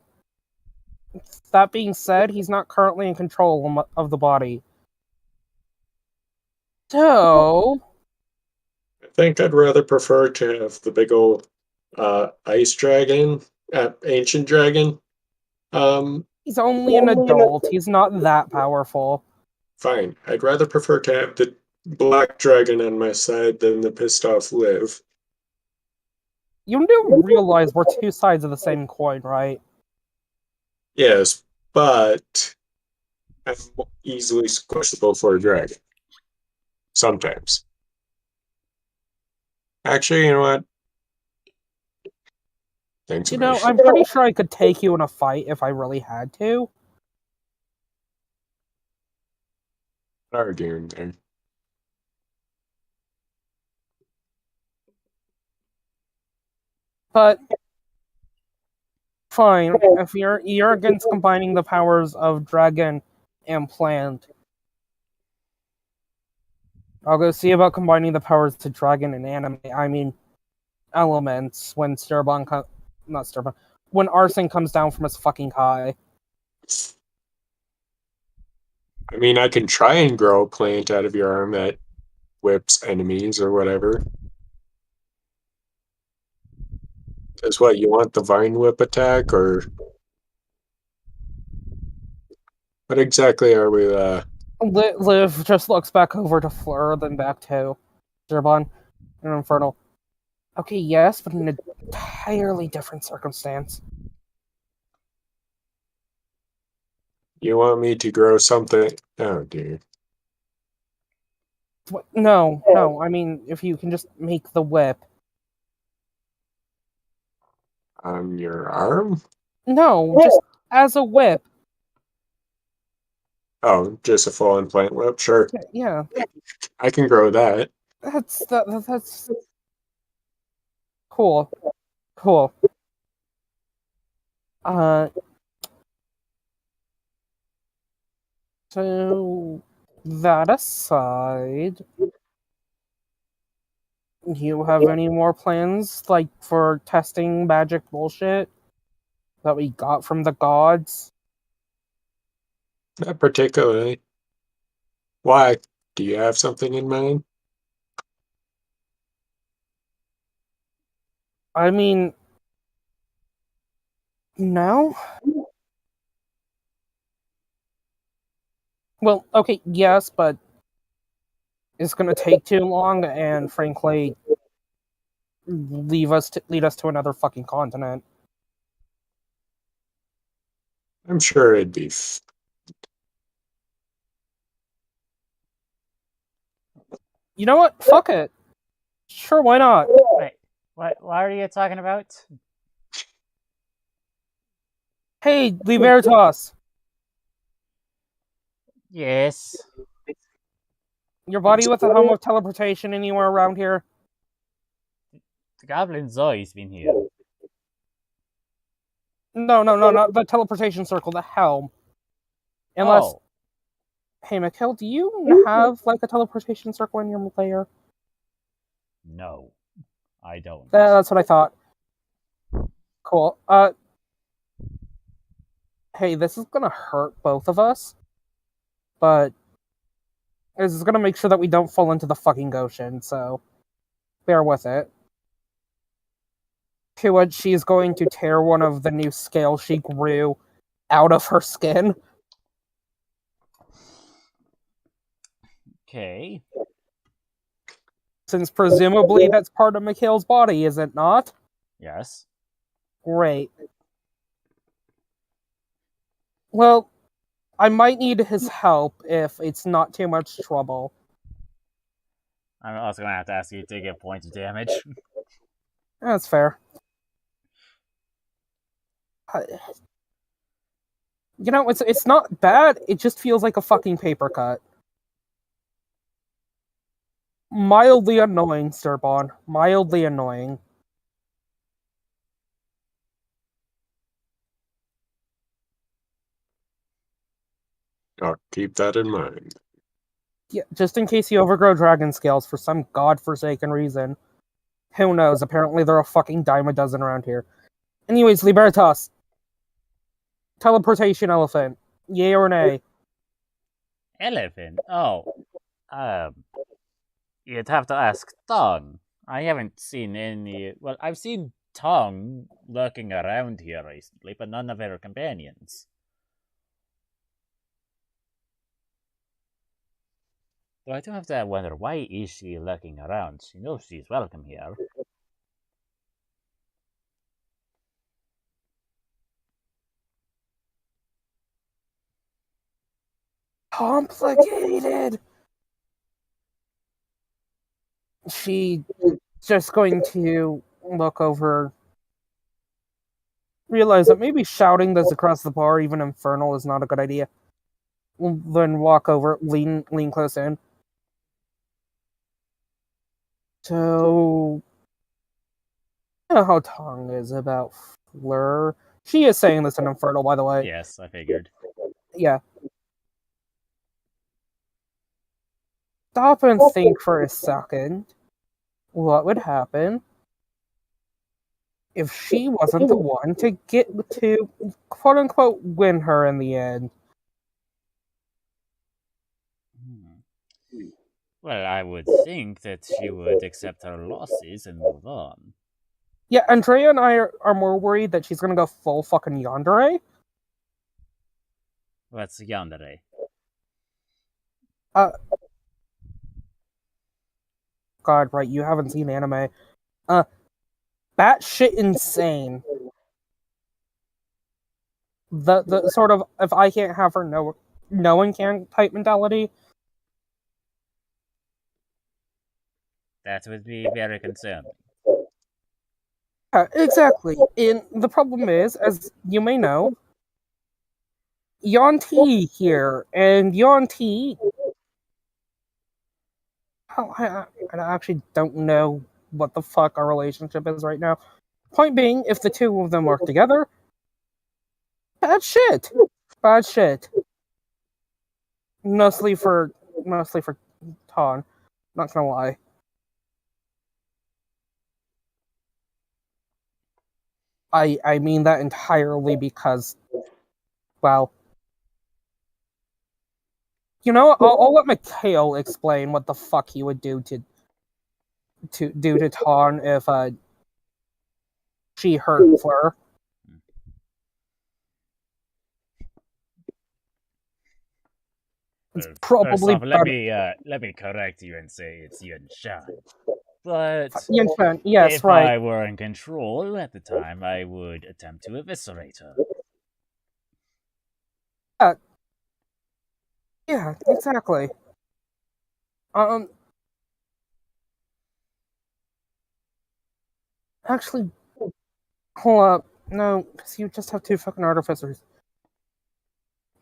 That being said, he's not currently in control of the body. So, I think I'd rather prefer to have the big old ice dragon, ancient dragon. he's only an adult. He's not that powerful. Fine. I'd rather prefer to have the black dragon on my side than the pissed off Liv. You do realize we're two sides of the same coin, right? Yes, but I'm easily squishable for a dragon. Sometimes. Actually, you know what? Thanks, You man. know, I'm pretty sure I could take you in a fight if I really had to. Arguing there. But fine, if you're against combining the powers of dragon and plant, I'll go see about combining the powers to dragon and anime. I mean, elements when not Sturbon, when Arson comes down from his fucking high. I mean, I can try and grow a plant out of your arm that whips enemies or whatever. Is what you want, the vine whip attack, or what exactly are we Liv just looks back over to Fleur, then back to Sturbon and Infernal. Okay, yes, but in an entirely different circumstance. you want me to grow something? Oh dear. No, I mean, if you can just make the whip. On your arm? No, just as a whip. Oh, just a full on plant whip? Sure. Yeah, I can grow that. that's cool. Cool. Uh, so that aside, do you have any more plans, like, for testing magic bullshit that we got from the gods? Not particularly. Why? Do you have something in mind? I mean, no? Well, okay, yes, but is going to take too long, and frankly, lead us to another fucking continent. I'm sure it'd be. You know what? Fuck it. Sure, why not? Wait, what are you talking about? Hey, Libertas! Yes. Your body with a home of teleportation anywhere around here? The Goblin Zoe's been here. No, not the teleportation circle, the helm. Unless, Oh, hey, Mikhail, do you have like a teleportation circle in your layer? no, I don't. That's what I thought. Cool. Hey, this is gonna hurt both of us, but this is gonna make sure that we don't fall into the fucking ocean, so bear with it. To which she's going to tear one of the new scales she grew out of her skin. Okay. Since presumably that's part of Mikhail's body, is it not? Yes. Great. Well, I might need his help if it's not too much trouble. I'm also gonna have to ask you to get points of damage. That's fair. You know, it's not bad, it just feels like a fucking paper cut. Mildly annoying, Sturbon. Mildly annoying. I'll keep that in mind. Yeah, just in case you overgrow dragon scales for some godforsaken reason. Who knows? Apparently there are a fucking dime a dozen around here. Anyways, Libertas. Teleportation elephant. Yay or nay? Elephant? Oh. You'd have to ask Tongue. I haven't seen any. Well, I've seen Tongue lurking around here recently, but none of her companions. Though I do have to wonder, why is she lurking around? She knows she's welcome here. Complicated! She's just going to look over, realize that maybe shouting this across the bar, even infernal, is not a good idea. Then walk over, lean close in. So, you know how Tong is about Fleur. She is saying this in infernal, by the way. Yes, I figured. Yeah. Stop and think for a second. What would happen if she wasn't the one to get to, quote unquote, win her in the end? Well, I would think that she would accept her losses and move on. Yeah, Andrea and I are more worried that she's gonna go full fucking yandere. What's yandere? God, right, you haven't seen anime. Batshit insane. The sort of, if I can't have her, no one can type mentality. That would be very concerning. Exactly. And the problem is, as you may know, Yanti here, and Yanti. I actually don't know what the fuck our relationship is right now. Point being, if the two of them work together, bad shit. Bad shit. Mostly for Ton. Not gonna lie. I mean that entirely because, well, you know, I'll let Mikhail explain what the fuck he would do to Ton if she hurt Fleur. It's First probably off, better. let me correct you and say it's Yuan Shan. But Yin Fen, yes, if right. I were in control at the time, I would attempt to eviscerate her. Yeah, exactly. Actually, hold up. No, because you just have two fucking artificers.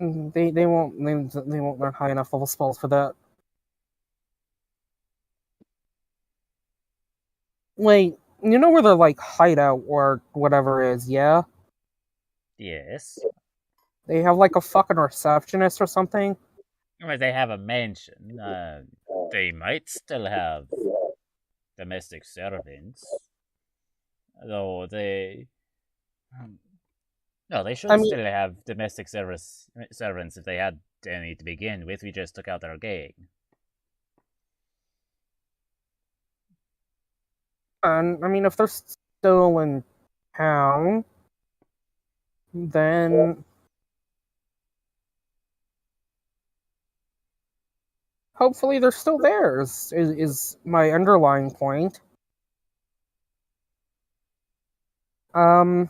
They won't learn high enough level spells for that. Wait, you know where their like hideout or whatever is, yeah? Yes. They have like a fucking receptionist or something. Well, they have a mansion. They might still have domestic servants. Though they. No, they should I mean, still have domestic servants if they had any to begin with. We just took out their gang. if they're still in town, then hopefully they're still there. Is my underlying point. And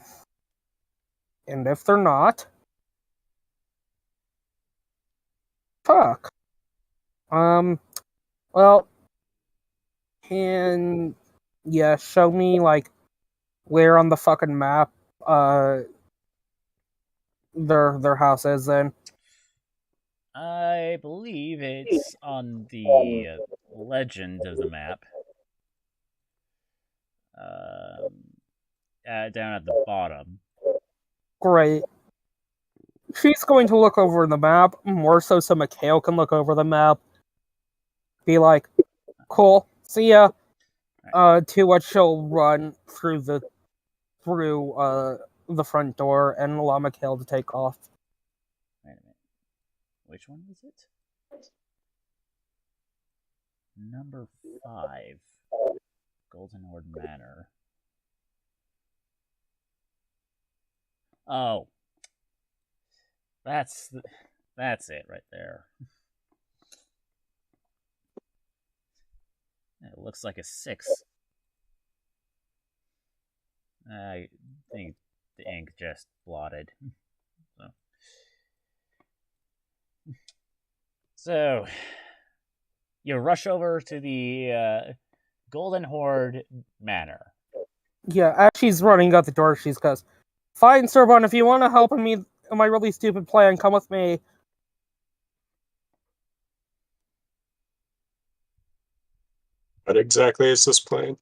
if they're not, fuck. Well, can yeah, show me like where on the fucking map their house is then. I believe it's on the legend of the map. Down at the bottom. Great. She's going to look over the map, more so Mikhail can look over the map. Be like, cool, see ya. To what she'll run through the front door and allow Mikhail to take off. Wait a minute. Which one was it? Number 5. Golden Horde Manor. Oh. That's it right there. It looks like a 6. I think the ink just blotted. So you rush over to the Golden Horde Manor. Yeah, as she's running out the door, she's goes, "Fine, Serban, if you want to help me in my really stupid plan, come with me." What exactly is this plan?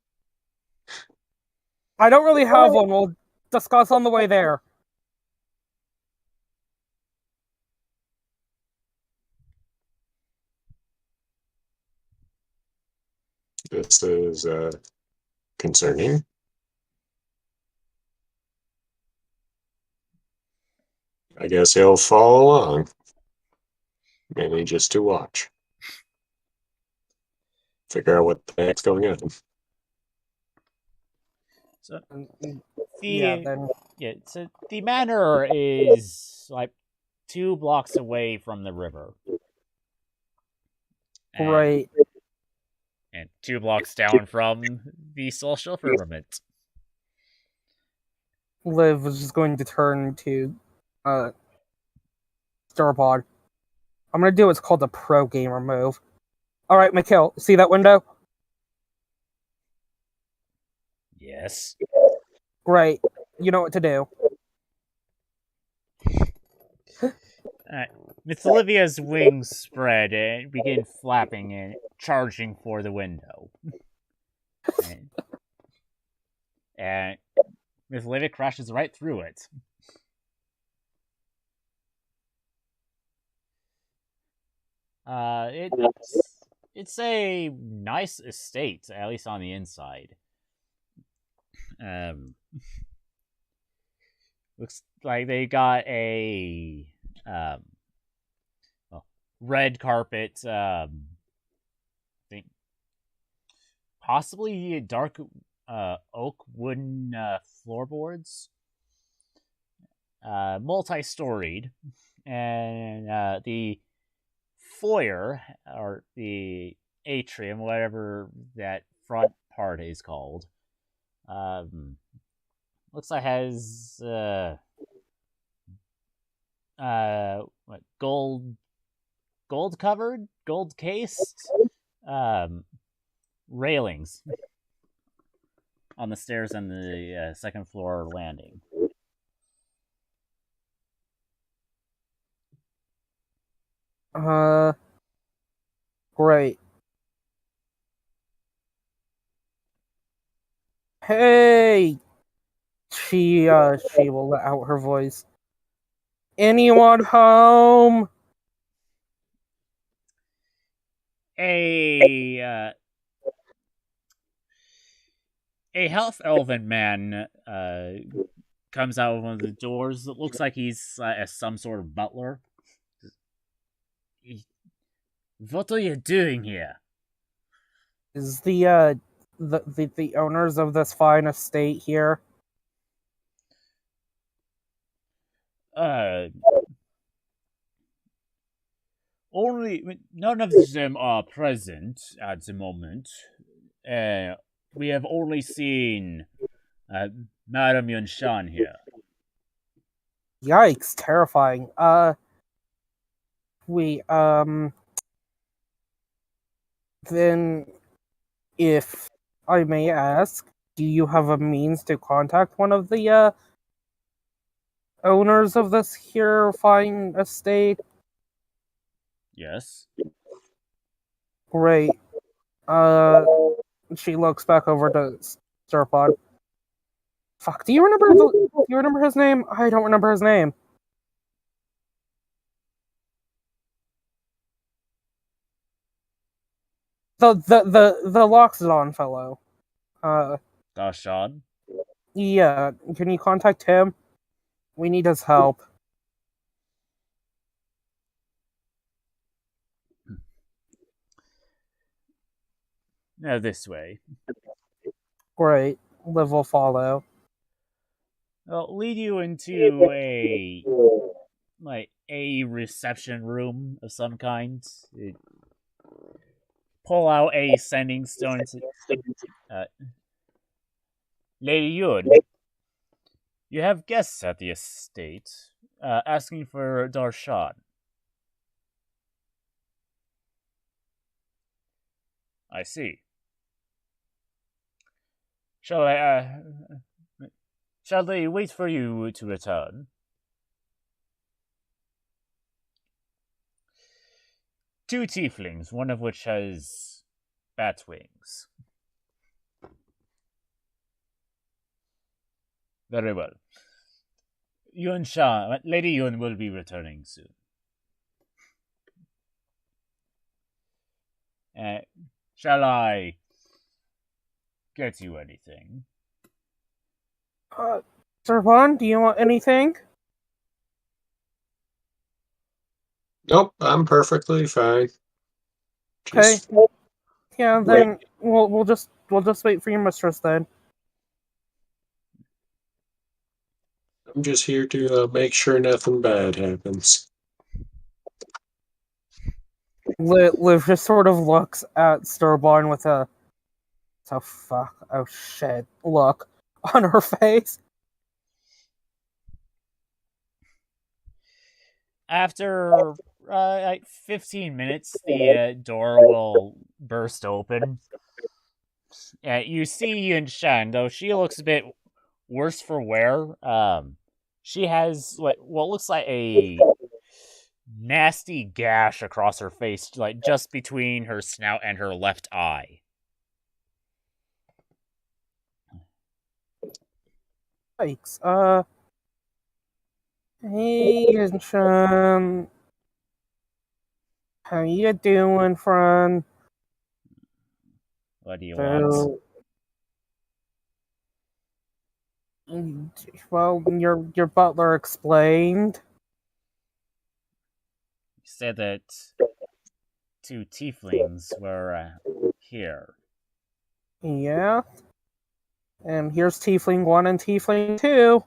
I don't really have one. We'll discuss on the way there. This is concerning. I guess he'll follow along, mainly just to watch. Figure out what the heck's going on. So Yeah, so the manor is like 2 blocks away from the river. Right. And 2 blocks down from the social firmament. Liv is just going to turn to Starpod. I'm gonna do what's called the pro gamer move. Alright, Mikhail, see that window? Yes. Great. You know what to do. Alright. Miss Olivia's wings spread and begin flapping and charging for the window. and Miss Olivia crashes right through it. It's a nice estate, at least on the inside. Looks like they got a red carpet. I think possibly dark oak wooden floorboards, multi-storied, and the foyer, or the atrium, whatever that front part is called, looks like has what, gold covered, gold cased railings on the stairs and the second floor landing. Great. Hey! She will let out her voice. Anyone home? A half elven man comes out of one of the doors. It looks like he's some sort of butler. What are you doing here? Is the owners of this fine estate here? Only none of them are present at the moment. We have only seen Madame Yunshan here. Yikes, terrifying. Then, if I may ask, do you have a means to contact one of the owners of this here fine estate? Yes. Great. She looks back over to Sturpon. Fuck, do you remember his name? I don't remember his name. The Loxodon fellow. Gashad? Yeah, can you contact him? We need his help. Now this way. Great. Liv will follow. I'll lead you into a reception room of some kind. Pull out a sending stone. Lady Yun, you have guests at the estate asking for Darshan. I see. Shall they wait for you to return? Two tieflings, one of which has bat wings. Very well. Lady Yun will be returning soon. Shall I get you anything? Sir Vaughn, do you want anything? Nope, I'm perfectly fine. Okay. Just Yeah, then we'll just wait for your mistress then. I'm just here to make sure nothing bad happens. Liv just sort of looks at Sturborn with a oh shit look on her face. After 15 minutes, the door will burst open. You see Yun Shan, though she looks a bit worse for wear. She has what looks like a nasty gash across her face, like just between her snout and her left eye. Yikes. Hey, Yun Shan. How you doing, friend? What do you want? Well, your butler explained. You said that two tieflings were here. Yeah. And here's Tiefling 1 and Tiefling 2.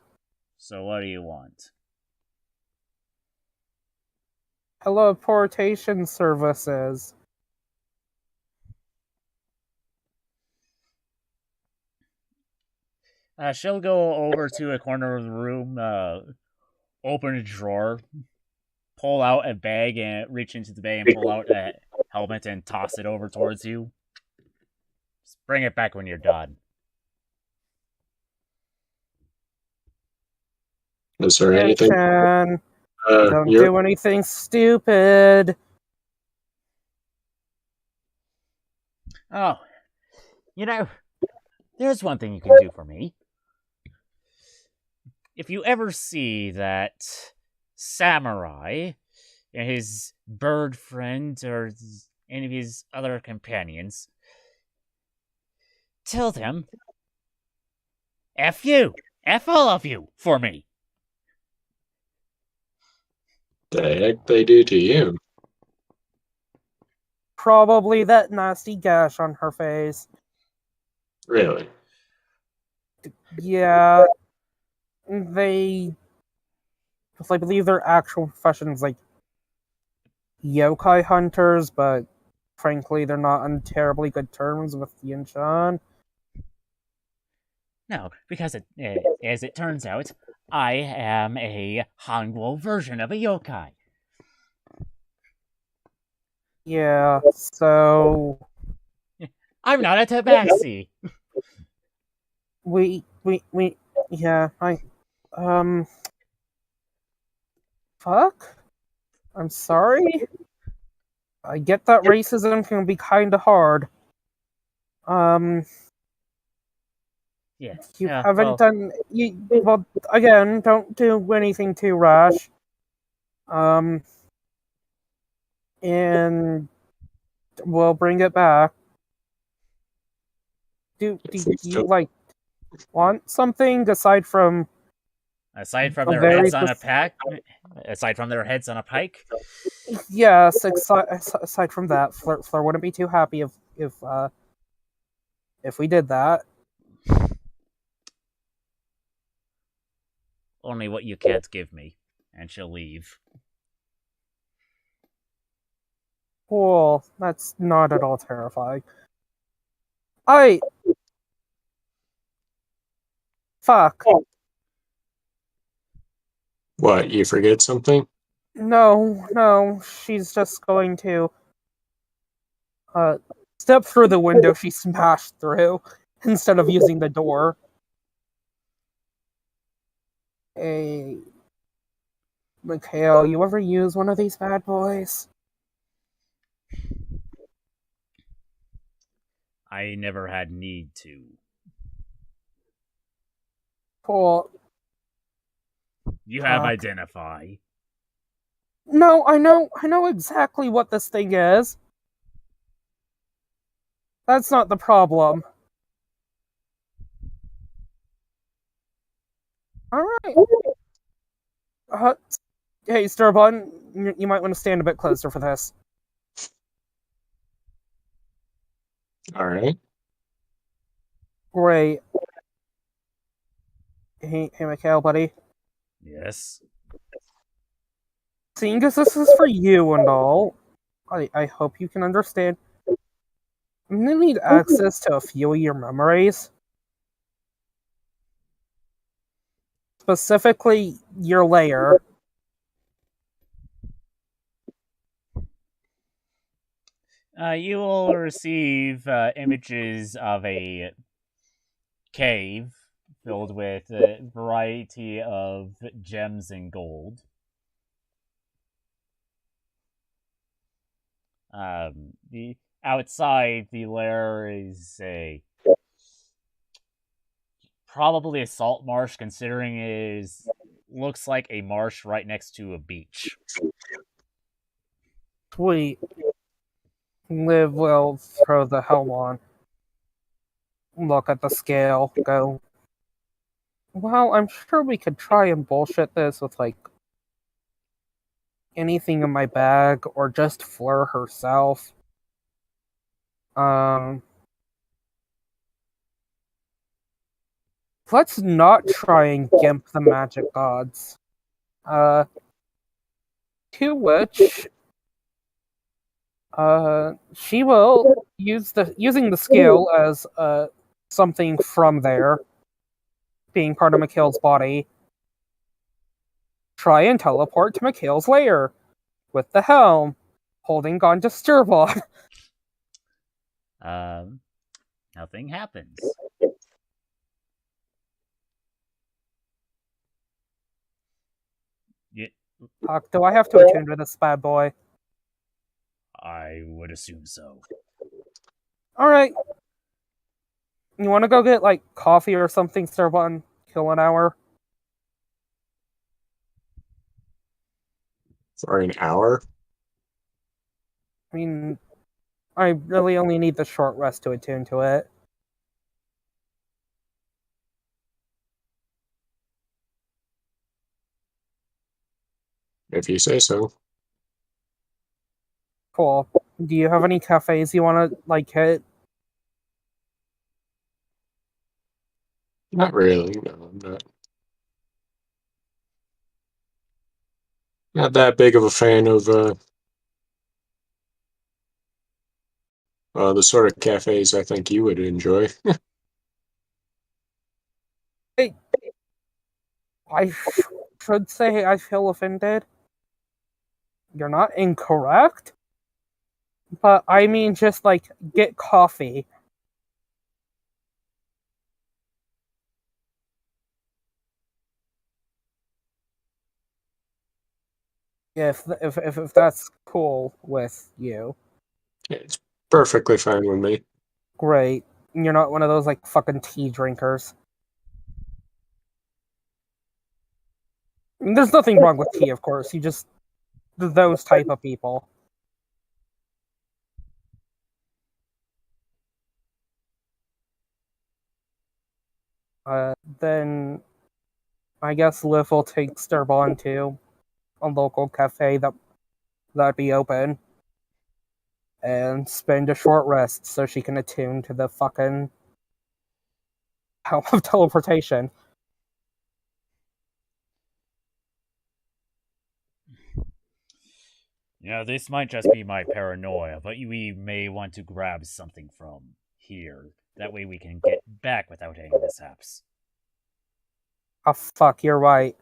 So what do you want? teleportation services. She'll go over to a corner of the room, open a drawer, pull out a bag, and reach into the bag and pull out a helmet and toss it over towards you. Just bring it back when you're done. Is there anything? Action. Don't do anything stupid. Oh, there's one thing you can do for me. If you ever see that samurai and his bird friend or any of his other companions, tell them, F you, F all of you, for me. The heck they do to you? Probably that nasty gash on her face. Really? Yeah. I believe their actual profession's like yokai hunters, but frankly, they're not on terribly good terms with Yinshan. No, because as it turns out, I am a Hangul version of a yokai. Yeah, so I'm not a tabaxi. Fuck? I'm sorry? I get that racism can be kinda hard. Yeah. You haven't done... Well, again, don't do anything too rash. And we'll bring it back. Do you, like, want something aside from... Aside from their heads on a pack? Aside from their heads on a pike? Yes, aside from that, Fleur wouldn't be too happy if we did that. Only what you can't give me, and she'll leave. Cool, that's not at all terrifying. Fuck. What, you forget something? No, she's just going to step through the window she smashed through instead of using the door. Hey, Mikhail, you ever use one of these bad boys? I never had need to. Cool. You have identify. No, I know exactly what this thing is. That's not the problem. Alright. Hey, Sturbun, you might want to stand a bit closer for this. Alright. Great. Hey, Mikhail, buddy. Yes? Seeing as this is for you and all, I hope you can understand. I'm gonna need access to a few of your memories. Specifically, your lair. You will receive images of a cave filled with a variety of gems and gold. The outside the lair is probably a salt marsh, considering it looks like a marsh right next to a beach. Sweet. Liv will throw the helm on. Look at the scale. Go. Well, I'm sure we could try and bullshit this with, like, anything in my bag, or just Fleur herself. Let's not try and gimp the magic gods. To which, she will using the skill as something from there, being part of Mikhail's body. Try and teleport to Mikhail's lair with the helm, holding on to Sturbon. Nothing happens. Fuck, do I have to attune to this bad boy? I would assume so. Alright. You want to go get, like, coffee or something, Sturbon? Kill an hour? For an hour? I mean, I really only need the short rest to attune to it. If you say so. Cool. Do you have any cafes you want to, like, hit? Not really. No, I'm not that big of a fan of the sort of cafes I think you would enjoy. Hey, I should say I feel offended. You're not incorrect. But I mean, just, like, get coffee. If that's cool with you. It's perfectly fine with me. Great. You're not one of those, like, fucking tea drinkers. I mean, there's nothing wrong with tea, of course. You just... those type of people. Then... I guess Liv will take Sturbon to a local cafe that'd be open. And spend a short rest so she can attune to the fucking... helm of teleportation. This might just be my paranoia, but we may want to grab something from here. That way we can get back without any mishaps. Oh fuck, you're right.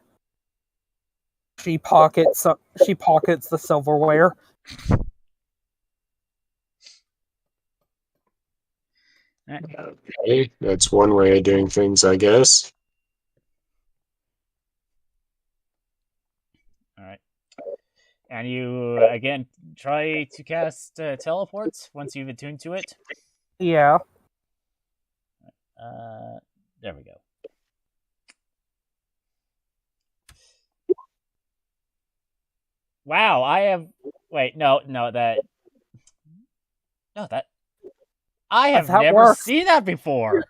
She pockets the silverware. Okay, that's one way of doing things, I guess. Alright. And you, again, try to cast teleport once you've attuned to it. Yeah. There we go. Wow, I have... Wait, no, that... No, that... I have never seen that before!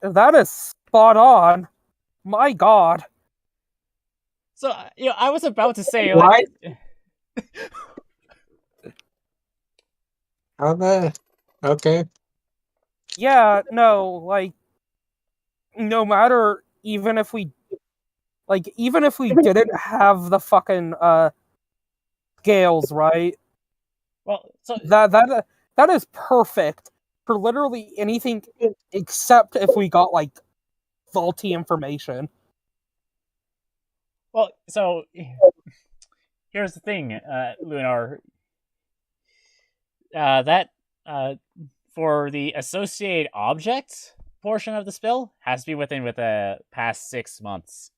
That is spot on. My god. So, I was about to say, What? like... How the... Okay. Yeah, no, like, no matter, even if we didn't have the fucking, scales, right? Well, so... That is perfect for literally anything except if we got, like, faulty information. Well, so... Here's the thing, Lunar. For the associated object portion of the spell, has to be within the past 6 months.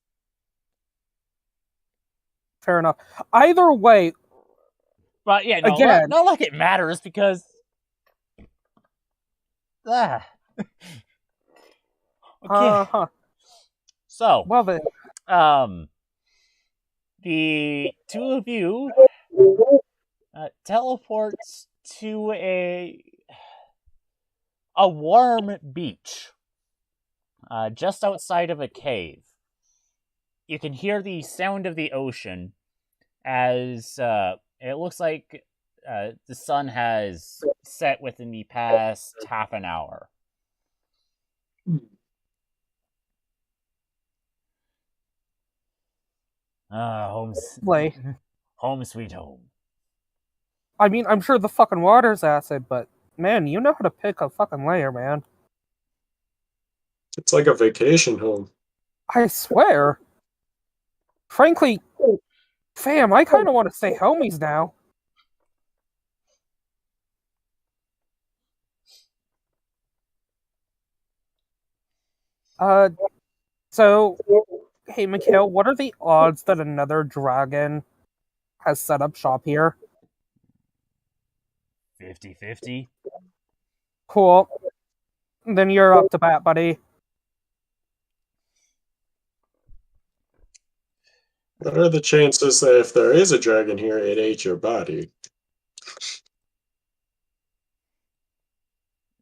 Fair enough. Either way... But yeah, no, again... not like it matters, because... Okay. So... Well then... the two of you teleports to a warm beach just outside of a cave. You can hear the sound of the ocean as it looks like the sun has set within the past half an hour. Home sweet home. I mean, I'm sure the fucking water's acid, but man, you know how to pick a fucking layer, man. It's like a vacation home. I swear. Frankly, fam, I kind of want to stay homies now. Uh, so, hey, Mikhail, what are the odds that another dragon has set up shop here? 50-50. Cool. Then you're up to bat, buddy. What are the chances that if there is a dragon here, it ate your body?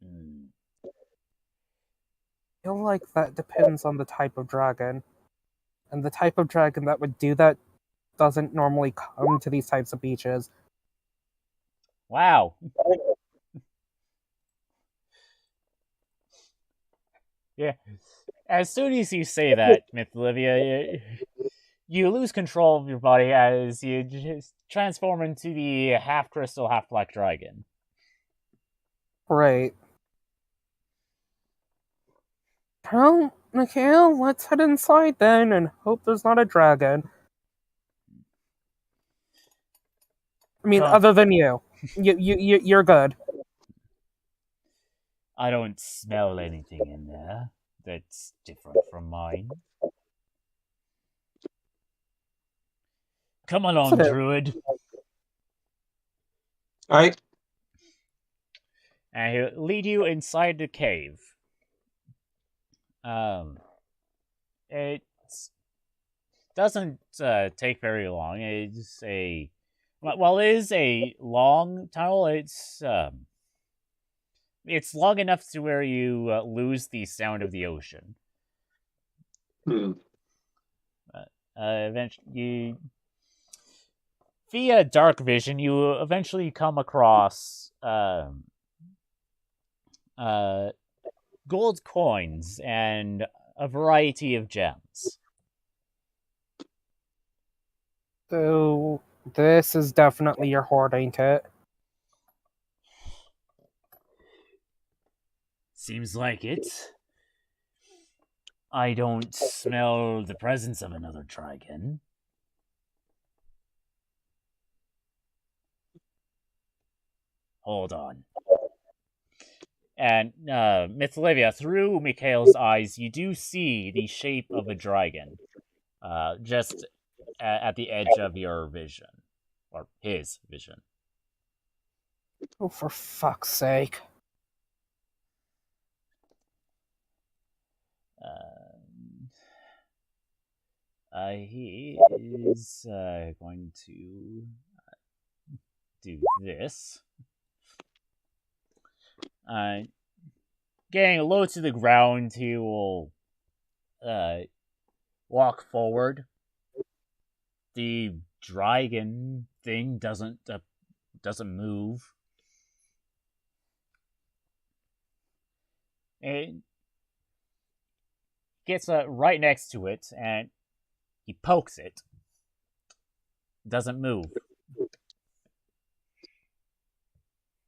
I feel like that depends on the type of dragon. And the type of dragon that would do that doesn't normally come to these types of beaches. Wow. Yeah. As soon as you say that, Myth Olivia, you lose control of your body as you just transform into the half crystal, half black dragon. Right. Well, Mikhail, let's head inside then and hope there's not a dragon. I mean, other than you. You're good. I don't smell anything in there that's different from mine. Come along, Druid. I And he'll lead you inside the cave. It doesn't take very long. It's a well, it is a long tunnel. It's long enough to where you lose the sound of the ocean. Eventually, via dark vision, you eventually come across gold coins and a variety of gems. So, this is definitely your hoard, ain't it? Seems like it. I don't smell the presence of another dragon. Hold on. And Myth Olivia, through Mikhail's eyes, you do see the shape of a dragon, just at the edge of your vision, or his vision. Oh, for fuck's sake! He is going to do this. Getting low to the ground, he will walk forward. The dragon thing doesn't move. It gets right next to it, and he pokes it. Doesn't move.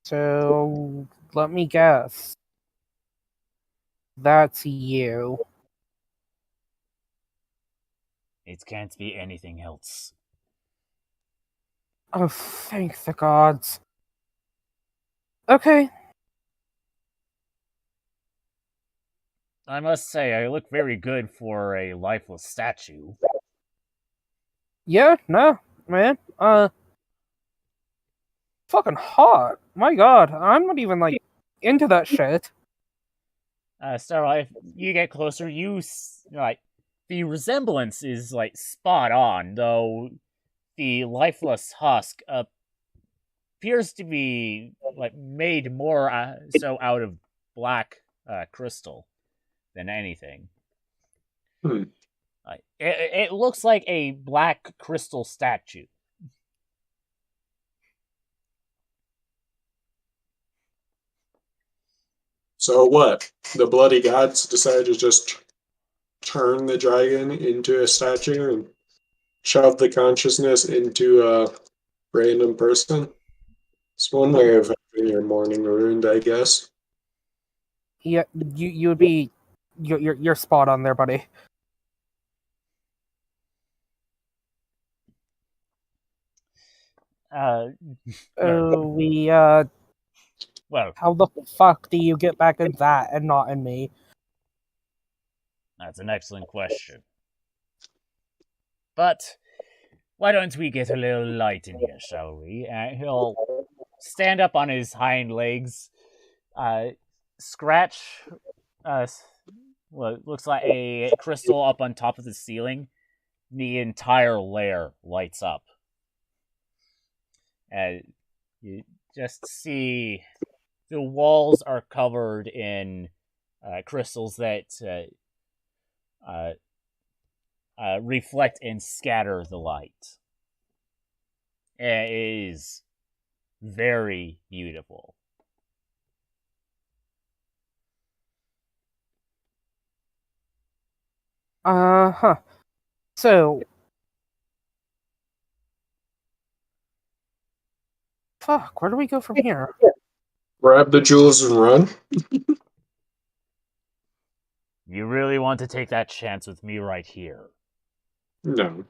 So, let me guess. That's you. It can't be anything else. Oh, thank the gods. Okay. I must say, I look very good for a lifeless statue. Yeah, no, man. Fucking hot. My god, I'm not even, like, into that shit. Starlight, if you get closer, the resemblance is, spot on, though the lifeless husk appears to be, made more so out of black crystal than anything. It looks like a black crystal statue. So what? The bloody gods decided to just turn the dragon into a statue and shove the consciousness into a random person. It's one way of having your morning ruined, I guess. Yeah, you'd be you're spot on there, buddy. Well, How the fuck do you get back in that and not in me? that's an excellent question. But why don't we get a little light in here, shall we? He'll stand up on his hind legs, scratch what looks like a crystal up on top of the ceiling. The entire lair lights up. And you just see the walls are covered in crystals that reflect and scatter the light. It is very beautiful. Huh. So, fuck, where do we go from here? Grab the jewels and run? You really want to take that chance with me right here? No.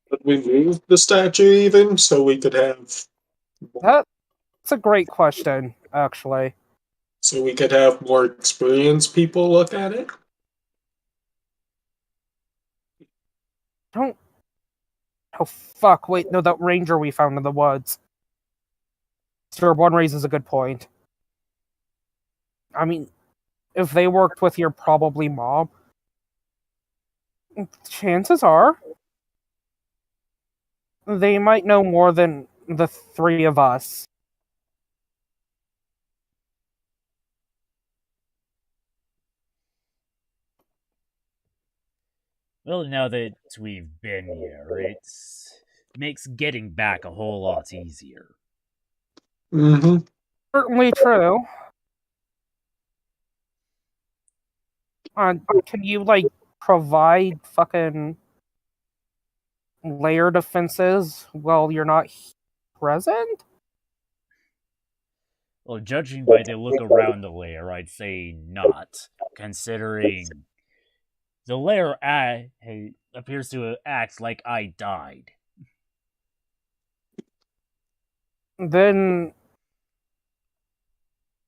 But we move the statue even so we could have That's a great question, actually. more experienced people look at it. Don't. Oh fuck! Wait, no, that ranger we found in the woods. Sure, one raises a good point. I mean, if they worked with your probably mom, chances are they might know more than the three of us. Well, now that we've been here, it makes getting back a whole lot easier. Mm-hmm. Certainly true. Can you, like, provide fucking layer defenses while you're not present? Well, judging by the look around the lair, I'd say not, considering the lair appears to act like I died. Then,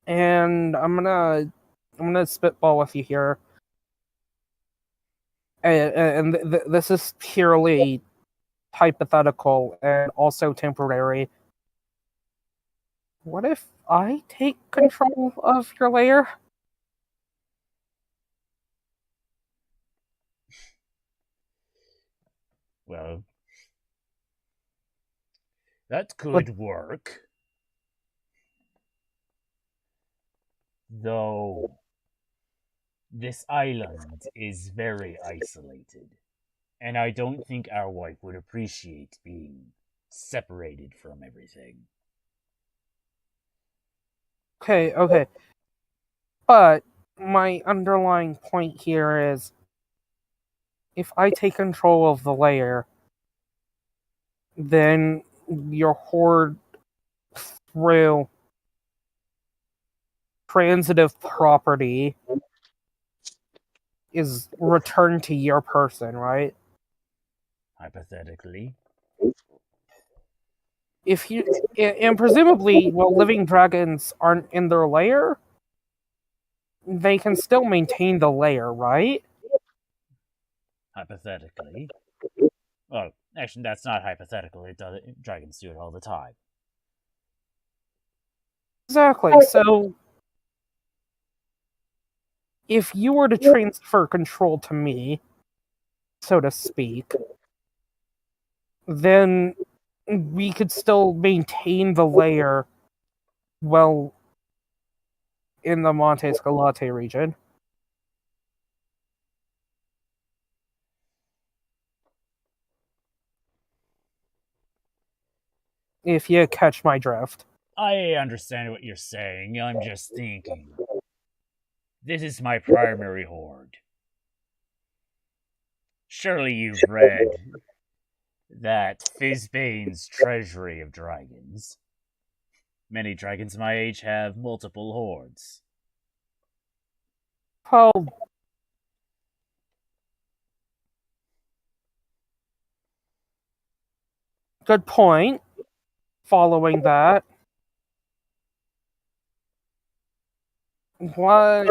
and I'm gonna spitball with you here, and this is purely hypothetical and also temporary. What if I take control of your lair? Well, that could work. Though this island is very isolated, and I don't think our wife would appreciate being separated from everything. Okay. But my underlying point here is if I take control of the layer, then your horde through transitive property is returned to your person, right? Hypothetically. If you and presumably, well, living dragons aren't in their lair, they can still maintain the lair, right? Hypothetically. Well, actually, that's not hypothetical. Dragons do it all the time. Exactly. So, if you were to transfer control to me, so to speak, then we could still maintain the layer well in the Monte Escalate region. If you catch my drift. I understand what you're saying. I'm just thinking. This is my primary horde. Surely you've read that Fizbane's Treasury of Dragons. Many dragons my age have multiple hordes. Well, good point. Following that, why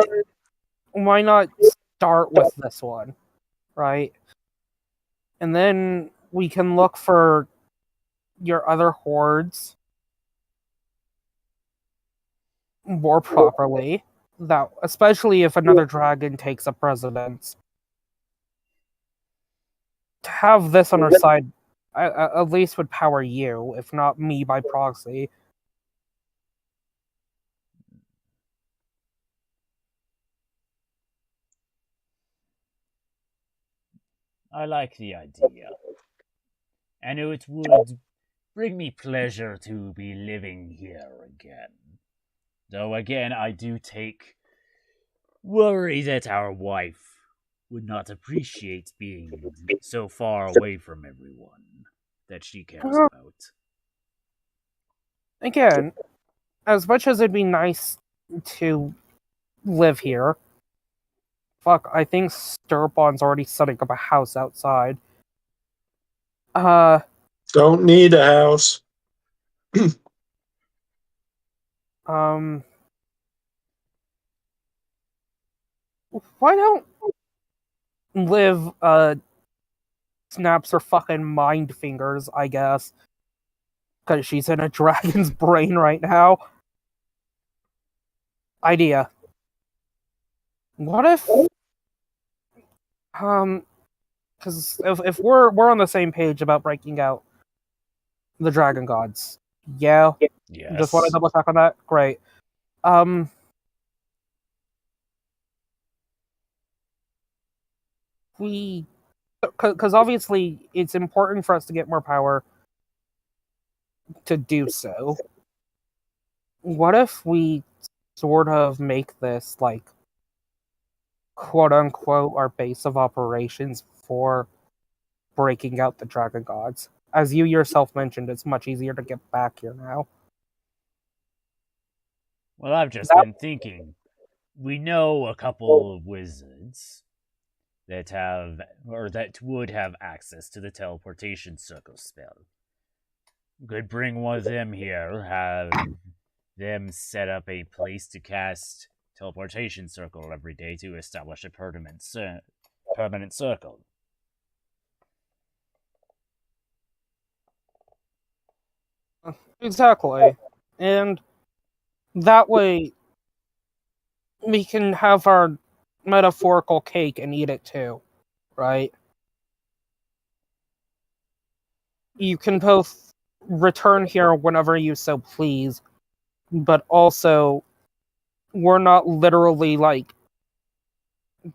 not start with this one, right? And then we can look for your other hordes more properly. That, especially if another dragon takes a precedence. To have this on our side, at least would power you, if not me by proxy. I like the idea. And it would bring me pleasure to be living here again. Though again, I do take worry that our wife would not appreciate being so far away from everyone that she cares about. Again, as much as it'd be nice to live here, fuck, I think Sturpon's already setting up a house outside. Don't need a house. Why don't Liv, snaps her fucking mind fingers, I guess. Because she's in a dragon's brain right now. Idea. What if... Because if we're on the same page about breaking out the dragon gods, yeah? Yes. Just want to double check on that? Great. Because obviously it's important for us to get more power to do so. What if we sort of make this, like, quote-unquote, our base of operations for breaking out the dragon gods? As you yourself mentioned, it's much easier to get back here now. Well, I've just been thinking. We know a couple of wizards that have, or that would have access to the teleportation circle spell. We could bring one of them here, have them set up a place to cast teleportation circle every day to establish a permanent circle. Exactly. And that way we can have our metaphorical cake and eat it too, right? You can both return here whenever you so please, but also we're not literally, like,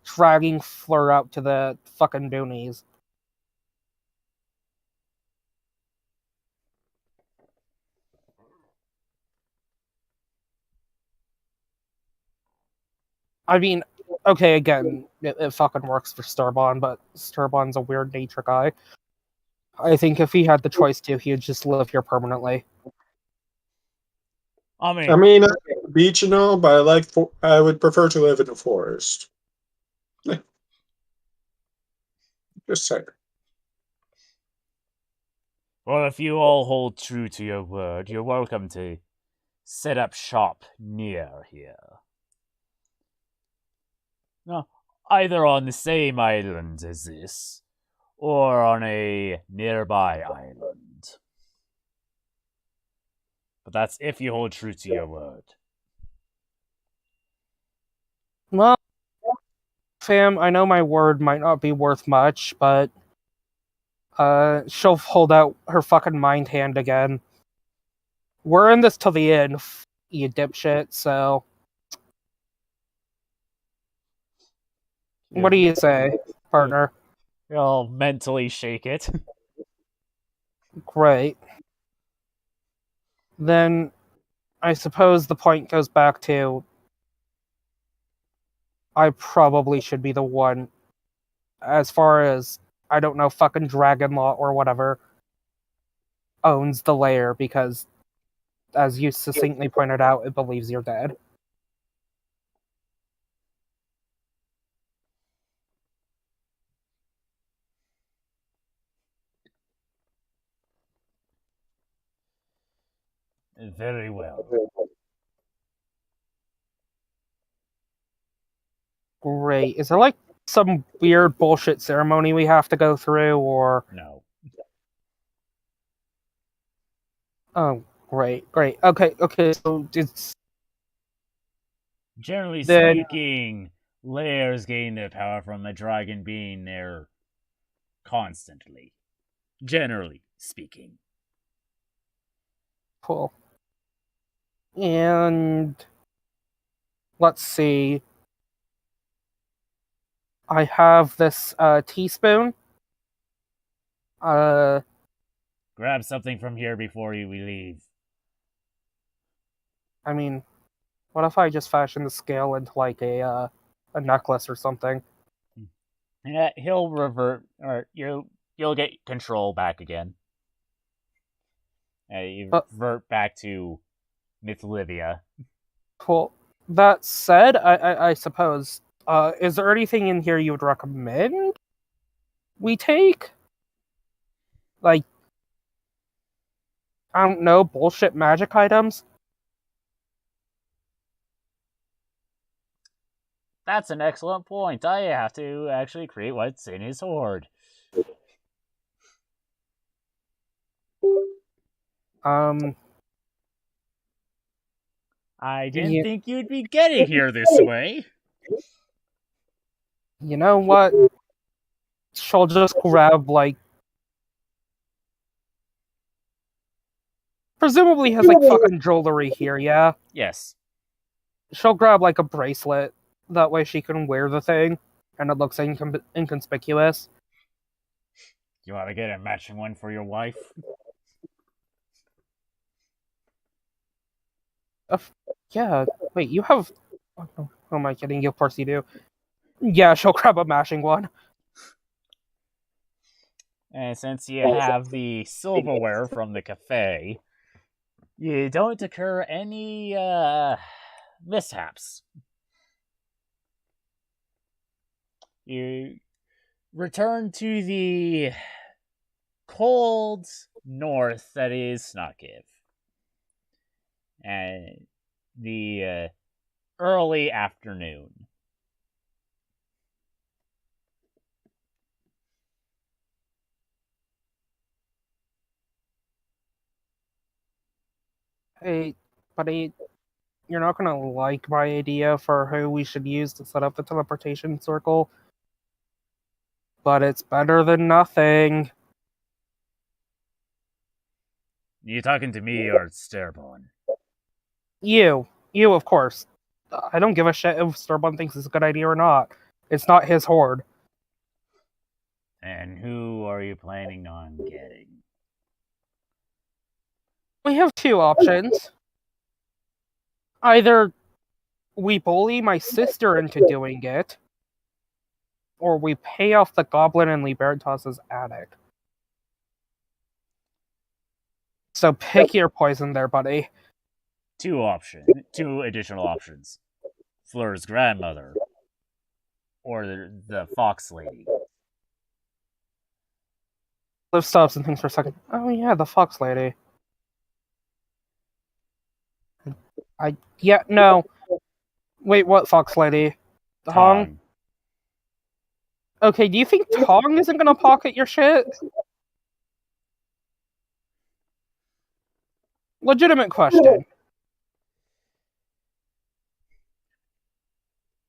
dragging Fleur out to the fucking boonies. I mean, okay, again, it fucking works for Sturbon, but Sturbon's a weird nature guy. I think if he had the choice to, he would just live here permanently. I mean, I like the beach and all, but I would prefer to live in a forest. Just saying. Well, if you all hold true to your word, you're welcome to set up shop near here. No, either on the same island as this, or on a nearby island. But that's if you hold true to your word. Well, fam, I know my word might not be worth much, but she'll hold out her fucking mind hand again. We're in this till the end, you dipshit, so... What do you say, partner? You'll mentally shake it. Great. Then I suppose the point goes back to I probably should be the one, as far as I don't know, fucking Dragon Law or whatever owns the lair because, as you succinctly pointed out, it believes you're dead. Very well. Great. Is there like some weird bullshit ceremony we have to go through, or? No. Oh, great. Okay, so it's... Generally Then- speaking, lairs gain their power from the dragon being there constantly. Generally speaking. Cool. And let's see. I have this teaspoon. Grab something from here before we leave. I mean, what if I just fashion the scale into like a necklace or something? Yeah, he'll revert, or you'll get control back again. You revert back to Myth Livia. Cool. That said, I suppose, is there anything in here you would recommend we take? Like, I don't know, bullshit magic items? That's an excellent point. I have to actually create what's in his hoard. I didn't think you'd be getting here this way. You know what? She'll just grab, like... Presumably has, like, fucking jewelry here, yeah? Yes. She'll grab, like, a bracelet. That way she can wear the thing, and it looks inconspicuous. You want to get a matching one for your wife? Yeah, wait, you have... Oh, who am I kidding? Of course you do. Yeah, she'll grab a matching one. And since you have the silverware from the cafe, you don't occur any mishaps. You return to the cold north that is Snokiv. And the early afternoon. Hey, buddy, you're not gonna like my idea for who we should use to set up the teleportation circle. But it's better than nothing. You talking to me or Sterbon? You, of course. I don't give a shit if Sterbon thinks it's a good idea or not. It's not his hoard. And who are you planning on getting? We have two options. Either we bully my sister into doing it, or we pay off the goblin in Libertas's attic. So pick your poison there, buddy. Two additional options. Fleur's grandmother. Or the fox lady. Liv stops and thinks for a second. Oh yeah, the fox lady. No. Wait, what fox lady? Tong? Okay, do you think Tong isn't gonna pocket your shit? Legitimate question.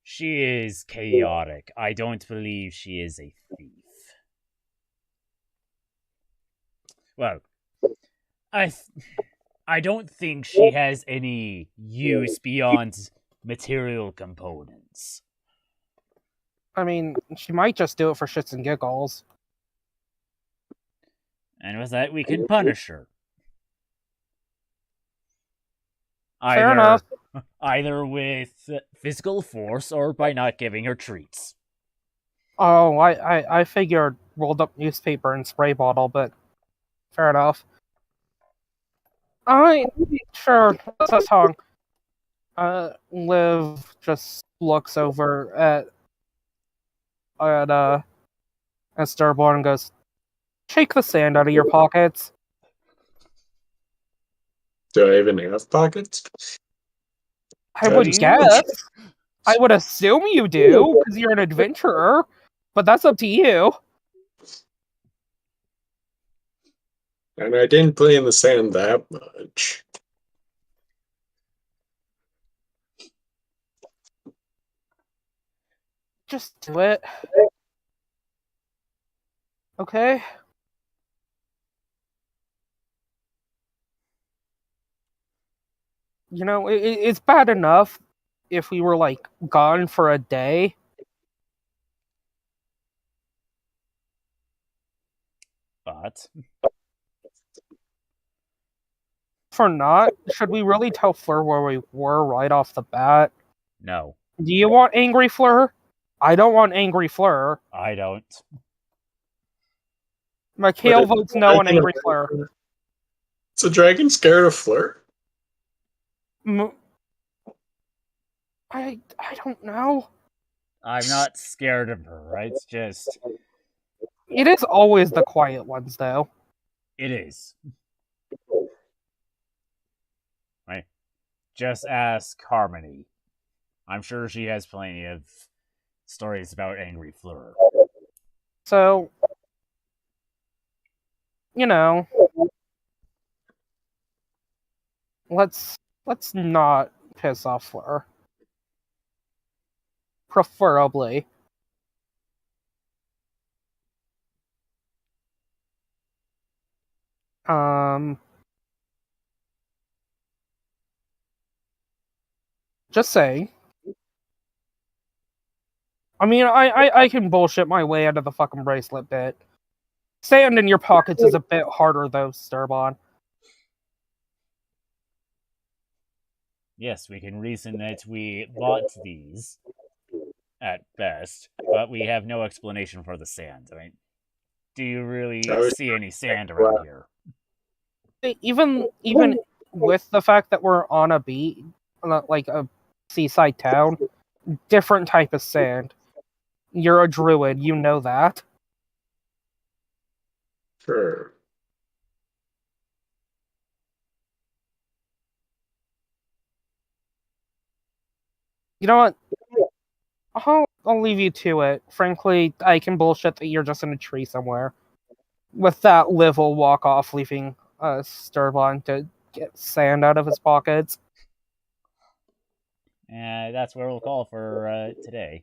She is chaotic. I don't believe she is a thief. Well, I don't think she has any use beyond material components. I mean, she might just do it for shits and giggles. And with that, we can punish her. Fair enough. Either with physical force or by not giving her treats. Oh, I figured rolled up newspaper and spray bottle, but fair enough. Alright, sure, what's that song? Liv just looks over at Starborn and goes, "Shake the sand out of your pockets." Do I even have pockets? I would guess. I would assume you do, because you're an adventurer, but that's up to you. And I didn't play in the sand that much. Just do it. Okay? You know, it's bad enough if we were, like, gone for a day. But For not, should we really tell Fleur where we were right off the bat? no, Do you want Angry Fleur? I don't want Angry Fleur. I don't. Mikhail votes no on Angry Fleur. Is a dragon scared of Fleur? I don't know. I'm not scared of her. It's just... It is always the quiet ones, though. It is. Right. Just ask Harmony. I'm sure she has plenty of stories about Angry Fleur. So, you know, let's not piss off Fleur. Preferably. Just saying. I mean, I can bullshit my way out of the fucking bracelet bit. Sand in your pockets is a bit harder, though, Sturbon. Yes, we can reason that we bought these, at best, but we have no explanation for the sand. I mean, do you really see any sand around here? Even with the fact that we're on a beach, like a seaside town, different type of sand. You're a druid, you know that. Sure. You know what? I'll leave you to it. Frankly, I can bullshit that you're just in a tree somewhere. With that, Liv will walk off, leaving Sturbon to get sand out of his pockets. That's where we'll call for today.